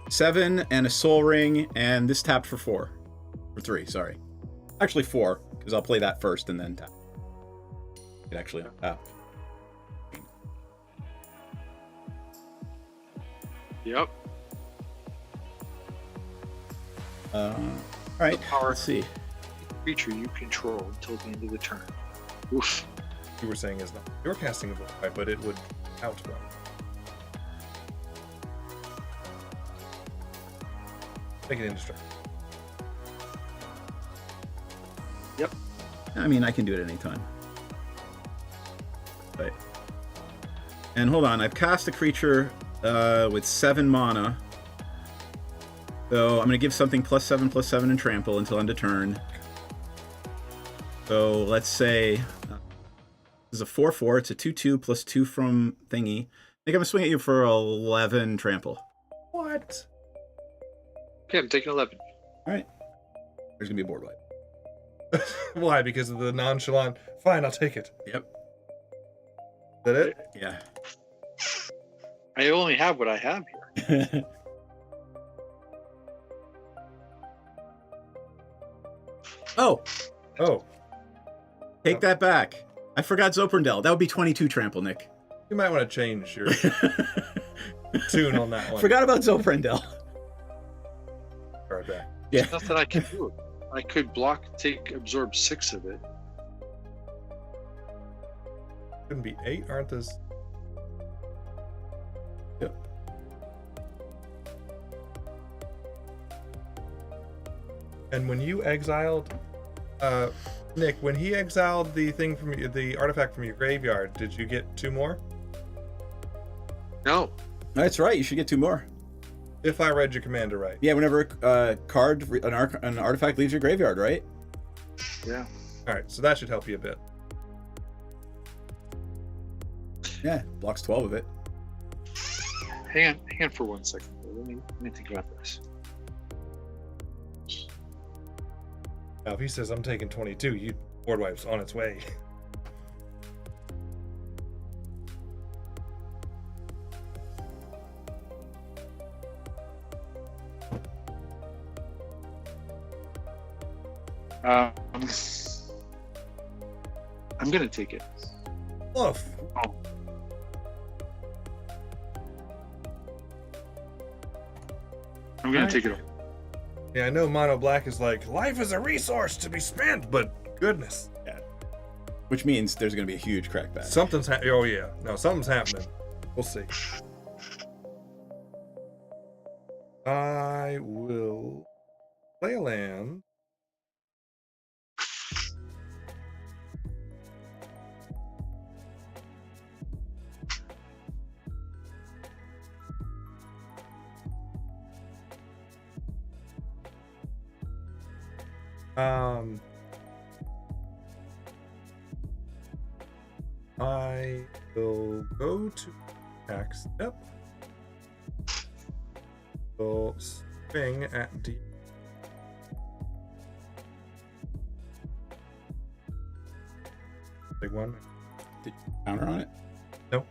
7 and a Soul Ring, and this tapped for 4. For 3, sorry. Actually 4, because I'll play that first and then tap. It actually tap. Yep. Alright, let's see. Creature you control until the end of the turn. Oof. You were saying is not your casting of life, but it would outrun. Make it indestructible. Yep. I mean, I can do it anytime. Right. And hold on, I've cast a creature with 7 mana. So I'm going to give something +7/+7 and trample until end of turn. So let's say this is a 4/4. It's a 2/2 +2 from thingy. I think I'm going to swing at you for 11 trample. What? Okay, I'm taking 11. All right. There's going to be a board wipe. Why? Because of the nonchalant. Fine, I'll take it. Yep. Is that it? Yeah. I only have what I have here. Oh, Oh, take that back. I forgot Zoprendel. That would be 22 trample, Nick. you might want to change your tune on that one. Forgot about Zoprendel. Right back. Yeah. There's nothing I can do. I could block, absorb 6 of it. Couldn't be 8, aren't those? Yep. And when you exiled, Nick, when he exiled the thing from the artifact from your graveyard, did you get 2 more? No. That's right. You should get 2 more. If I read your commander right. Yeah, whenever a card, an artifact leaves your graveyard, right? Yeah. All right, so that should help you a bit. Yeah, blocks 12 of it. Hang on for 1 second. Let me think about this. Now, if he says I'm taking 22, you board wipes on its way. I'm gonna take it. Woof. Oh. I'm gonna take it. Yeah, I know Mono Black is like, life is a resource to be spent, but goodness. Yeah. Which means there's going to be a huge crackback. Something's happening. Oh, yeah. No, something's happening. We'll see. I will play a land. I will go to attack step. Will swing at D. Take one. Counter on it? No.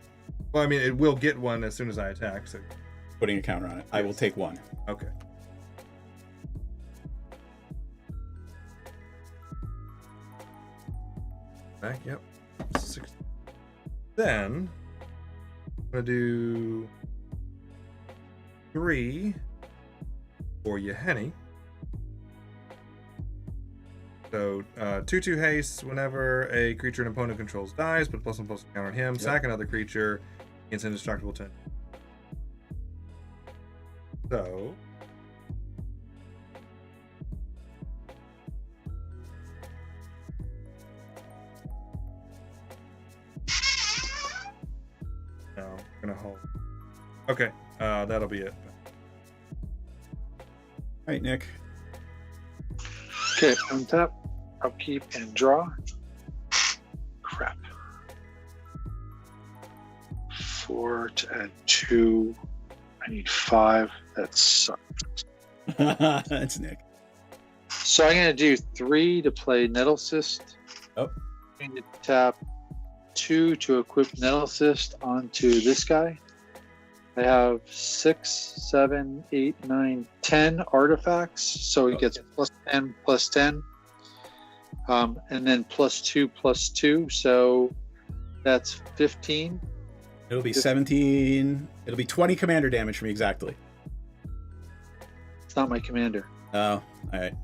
Well, I mean, it will get one as soon as I attack. So Putting a counter on it. I will take one. okay. Back. Yep. 6. Then I'm gonna do 3 for Yahenni. So 2/2 haste. Whenever a creature an opponent controls dies, put +1/+1 counter on him. Yep. Sack another creature. It's indestructible 10. So no, I'm gonna hold. Okay, that'll be it. All right, Nick. Okay, untap, upkeep, and draw. Crap. 4 to add 2. I need 5. That sucks. That's Nick. So I'm going to do 3 to play Nettle Cyst. Oh. I'm going to tap 2 to equip Nettle Cyst onto this guy. I have 6, 7, 8, 9, 10 artifacts. So he gets +10, +10. And then +2, +2. So that's 15. It'll be 17. It'll be 20 commander damage from me exactly. It's not my commander. Oh, all right.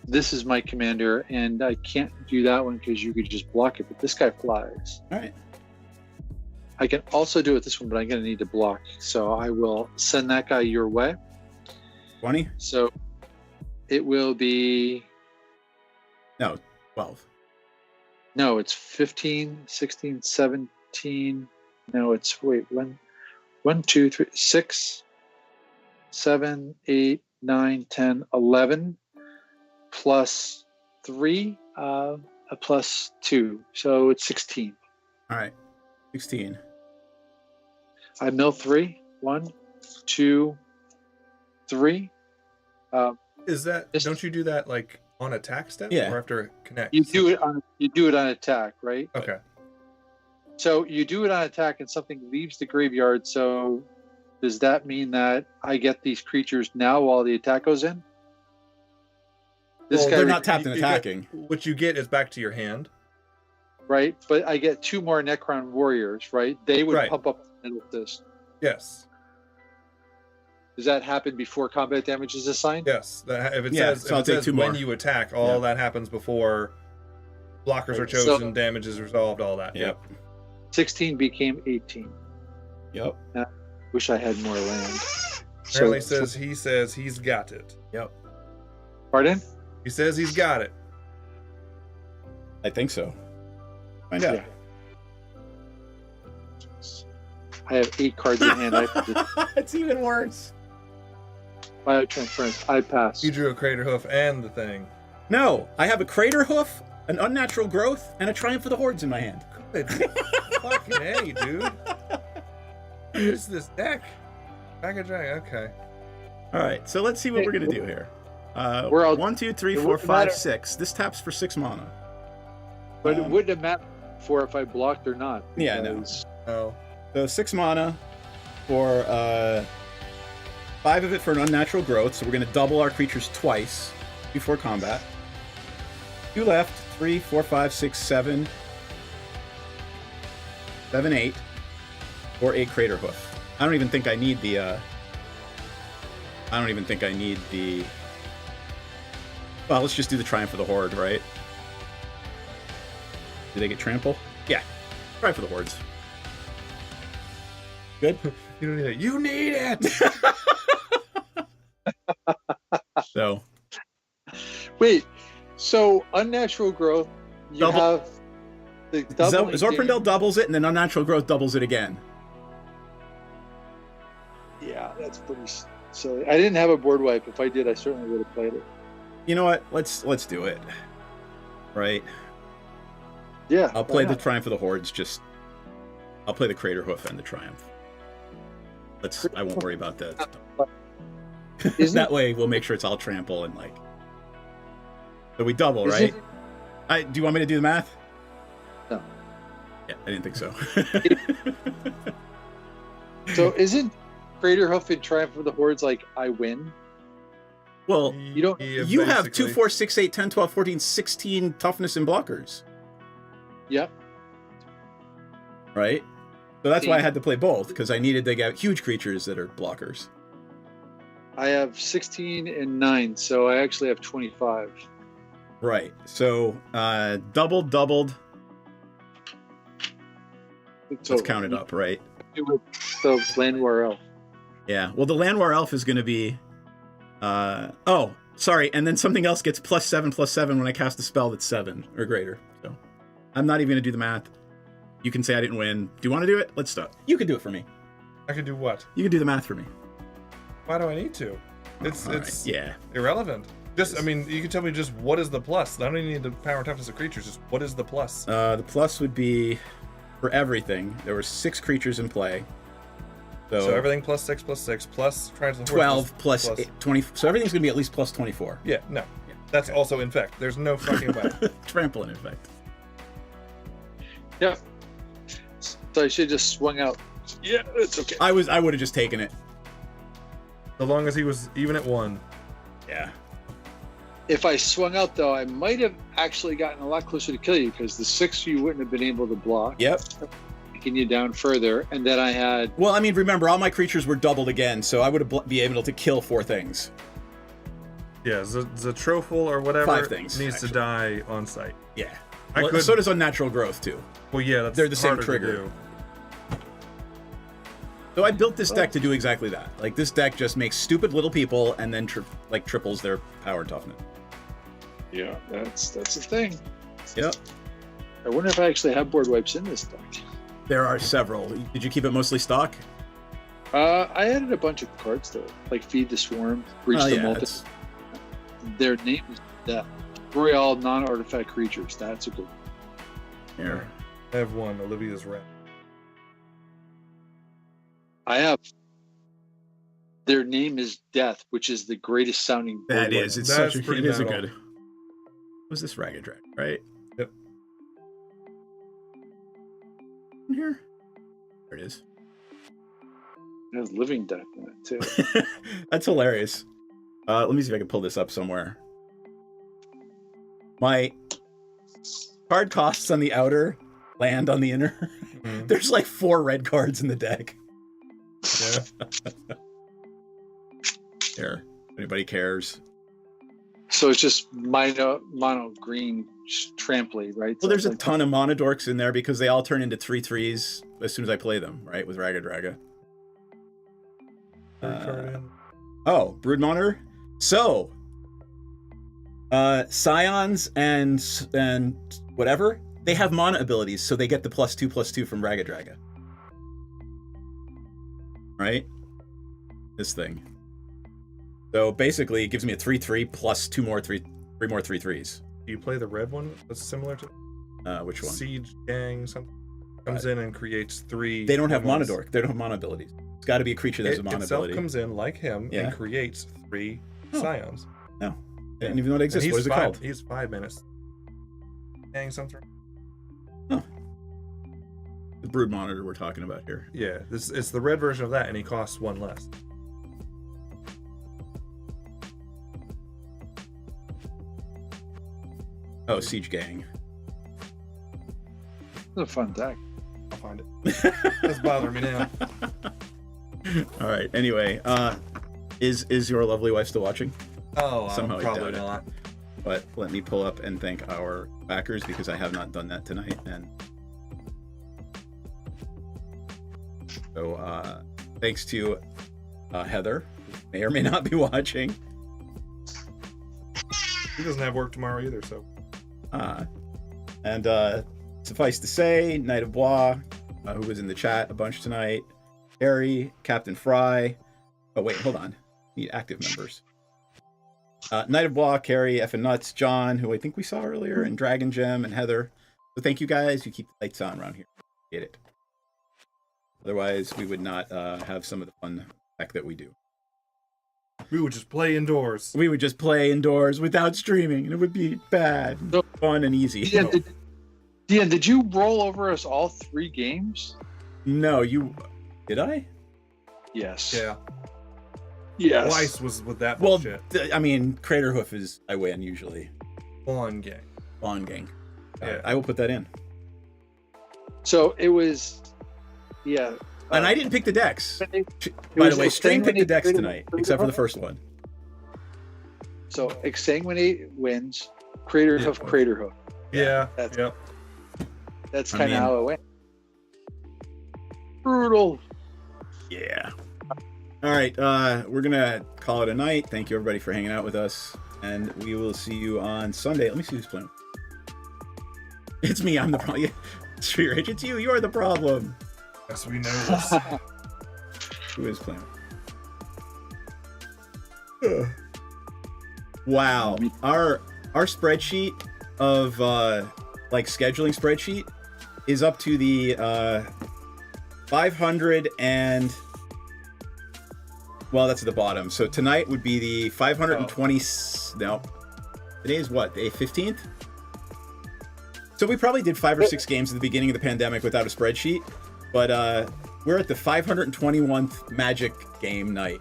This is my commander, and I can't do that one because you could just block it. But this guy flies. All right. I can also do it this one, but I'm going to need to block. So I will send that guy your way. 20? So it will be... No, 12. No, it's 15, 16, 17. No, it's... Wait, 1, 2, 3, 6, 7, 8, 9, 10, 11. Plus 3, plus 2. So it's 16. All right. 16. I mill 3. 1, 2, 3. Is that? Don't you do that like on attack step? Yeah. Or after connect? You do it on attack, right? Okay. So you do it on attack, and something leaves the graveyard. So does that mean that I get these creatures now while the attack goes in? Well, they're not tapped and you get- attacking. What you get is back to your hand. Right, but I get 2 more Necron warriors, right? They would Right. pump up the middle fist. Yes. Does that happen before combat damage is assigned? Yes. If it Yeah, says, so I'll if it take says 2 when more. you attack, all Yeah. that happens before blockers are Right, chosen, so- damage is resolved, all that. Yep. 16 became 18. Yep. Wish I had more land. Apparently he says he's got it. Yep. Pardon? He says he's got it. I think so. Find out. Yeah. I have 8 cards in hand. I have to It's even worse. biotransference. I pass. He drew a crater hoof and the thing. No, I have a crater hoof, an unnatural growth, and a triumph of the hordes in my hand. Good. Fucking A, dude. What is this deck? Package A, okay. All right, so let's see what we're gonna do here. We're all- 1, 2, 3, it 4, wouldn't 5, matter. 6. This taps for 6 mana. But it wouldn't have mattered for if I blocked or not. Yeah, I know. because- Oh. So 6 mana for 5 of it for an unnatural growth. So we're gonna double our creatures twice before combat. 2 left. 3, 4, 5, 6, 7. 7, 8. Or 8 crater hoof. I don't even think I need the. Well, let's just do the triumph of the horde, right? Do they get trample? Yeah. Triumph of the hordes. Good. You don't need it. You need it! So Wait, so unnatural growth, you Double- have the doubling Zorpindel damage- doubles it, and then unnatural growth doubles it again. Yeah, that's pretty silly. I didn't have a board wipe. If I did, I certainly would have played it. You know what? Let's do it. Right. Yeah. I'll why play the not? Triumph of the Hordes. I'll play the Crater Hoof and the Triumph. I won't worry about that. Isn't That way, we'll make sure it's all trample and like. So we double, Is right? it- Do you want me to do the math? No. Yeah, I didn't think so. So isn't Crater Hoof and Triumph of the Hordes like I win? Well, You don't- Yeah, you have 2, basically. 4, 6, 8, 10, 12, 14, 16 toughness and blockers, Yep. right? So that's why I had to play both, because I needed to get huge creatures that are blockers. I have 16 and 9, so I actually have 25. Right. So doubled. Let's count it up, right? With the Landwar Elf. Yeah. Well, the Landwar Elf is going to be... oh, sorry. And then something else gets +7/+7 when I cast a spell that's 7 or greater. So I'm not even going to do the math. You can say I didn't win. Do you want to do it? Let's start. You can do it for me. I can do what? You can do the math for me. Why do I need to? It's All right, yeah. irrelevant. Just, I mean, you can tell me just what is the plus. I don't even need the power and toughness of creatures. Just what is the plus? The plus would be for everything. There were 6 creatures in play. So everything +6 +6 plus Triumph of the Hordes 12 plus 20. So everything's going to be at least +24. Yeah, no. That's also infect. There's no fucking way. Trample in effect. Yeah. So I should have just swung out. Yeah, it's okay. I would have just taken it. So long as he was even at 1. Yeah. If I swung out, though, I might have actually gotten a lot closer to kill you because the 6 you wouldn't have been able to block. Yep. Taking you down further. And then I had. Well, I mean, remember, all my creatures were doubled again, so I would have be able to kill 4 things. Yeah, Zatrophil or whatever 5 things, needs actually. to die on site. Yeah. I Well, could. So does Unnatural Growth, too. Well, yeah, that's they're the same harder to trigger. do. So I built this deck to do exactly that. Like, this deck just makes stupid little people and then triples their power and toughness. Yeah, that's the thing. Yep. I wonder if I actually have board wipes in this deck. There are several. Did you keep it mostly stock? I added a bunch of cards though, like Feed the Swarm, Breach the Multi. It's- Their name is Death. Royal non-artifact creatures. That's a good one. Here. I have 1. Olivia's red. I have. Their name is Death, which is the greatest sounding. board That wipe. is. It's That's such a, pretty it is a metal. good. Was this Ragged Dragon, right? Yep. In here? There it is. It has Living Death in it too. That's hilarious. Let me see if I can pull this up somewhere. My card costs on the outer, land on the inner. Mhm. There's like 4 red cards in the deck. Yeah. Here, if anybody cares. So it's just mono green tramply, right? Well, there's So a it's ton of Monodorks in there because they all turn into 3/3s as soon as I play them, right? With Raga Draga. Third card in. Oh, Brood Monitor. So, Scions and whatever, they have mana abilities, so they get the +2/+2 from Raga Draga. Right? This thing. So basically, it gives me a 3/3 plus 3 more 3/3s. Do you play the red one that's similar to Which one? Siege Gang? Something comes in and creates 3. They don't have ones. Monodork. They don't have mana abilities. It's got to be a creature that has It a mana itself ability. comes in like him Yeah. and creates 3 Oh. Scions. No, I didn't even know it exists. And What is it called? He's 5 minutes. Gang something. The Brood Monitor we're talking about here. Yeah, this it's the red version of that, and he costs 1 less. Oh, Siege Gang. a fun deck. I'll find it. That's bothering me now. All right. Anyway, is your lovely wife still watching? Oh, Somehow I probably doubt it. not. But let me pull up and thank our backers because I have not done that tonight. And so, thanks to Heather, who may or may not be watching. He doesn't have work tomorrow either, so. And suffice to say, Knight of Bois, who was in the chat a bunch tonight, Harry, Captain Fry. Oh wait, hold on. Need active members. Knight of Bois, Carrie, F and Nuts, John, who I think we saw earlier, and Dragon Gem, and Heather. So thank you guys. You keep the lights on around here. Get it. Otherwise, we would not have some of the fun tech that we do. We would just play indoors. We would just play indoors without streaming, and it would be bad, So- fun, and easy. Dean, did you roll over us all 3 games? No, you did I? Yes. Yeah. Yes. Weiss was with that Well, bullshit. I mean, Crater Hoof is I win usually. On game. On gang. Yeah. I will put that in. So it was, yeah. And I didn't pick the decks. It By was the way, Strain picked the decks exsanguinate tonight, Crater except for the Hoof. first one. So Exsanguinate wins, Crater Yeah. Hoof, Crater Hoof. Yeah. That's- Yep. That's I kind of mean- how it went. Brutal. Yeah. All right, we're gonna call it a night. Thank you everybody for hanging out with us, and we will see you on Sunday. Let me see who's playing. It's me. I'm the problem. Street Rage. It's you. You are the problem. Yes, we know this. Who is playing? Ugh. Wow. Our spreadsheet of like scheduling spreadsheet is up to the 500 and well, that's at the bottom. So tonight would be the 520. No, today is what, the 15th? So we probably did 5 or 6 games at the beginning of the pandemic without a spreadsheet, but we're at the 521th Magic game night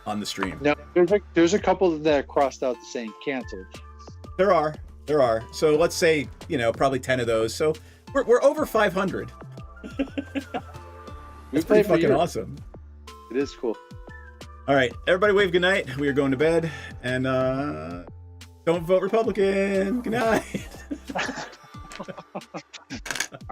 on the stream. No, there's a couple that crossed out saying canceled. There are. So let's say, probably 10 of those. So we're over 500. That's pretty fucking awesome. It is cool. All right, everybody wave good night. We are going to bed, and don't vote Republican. Good night.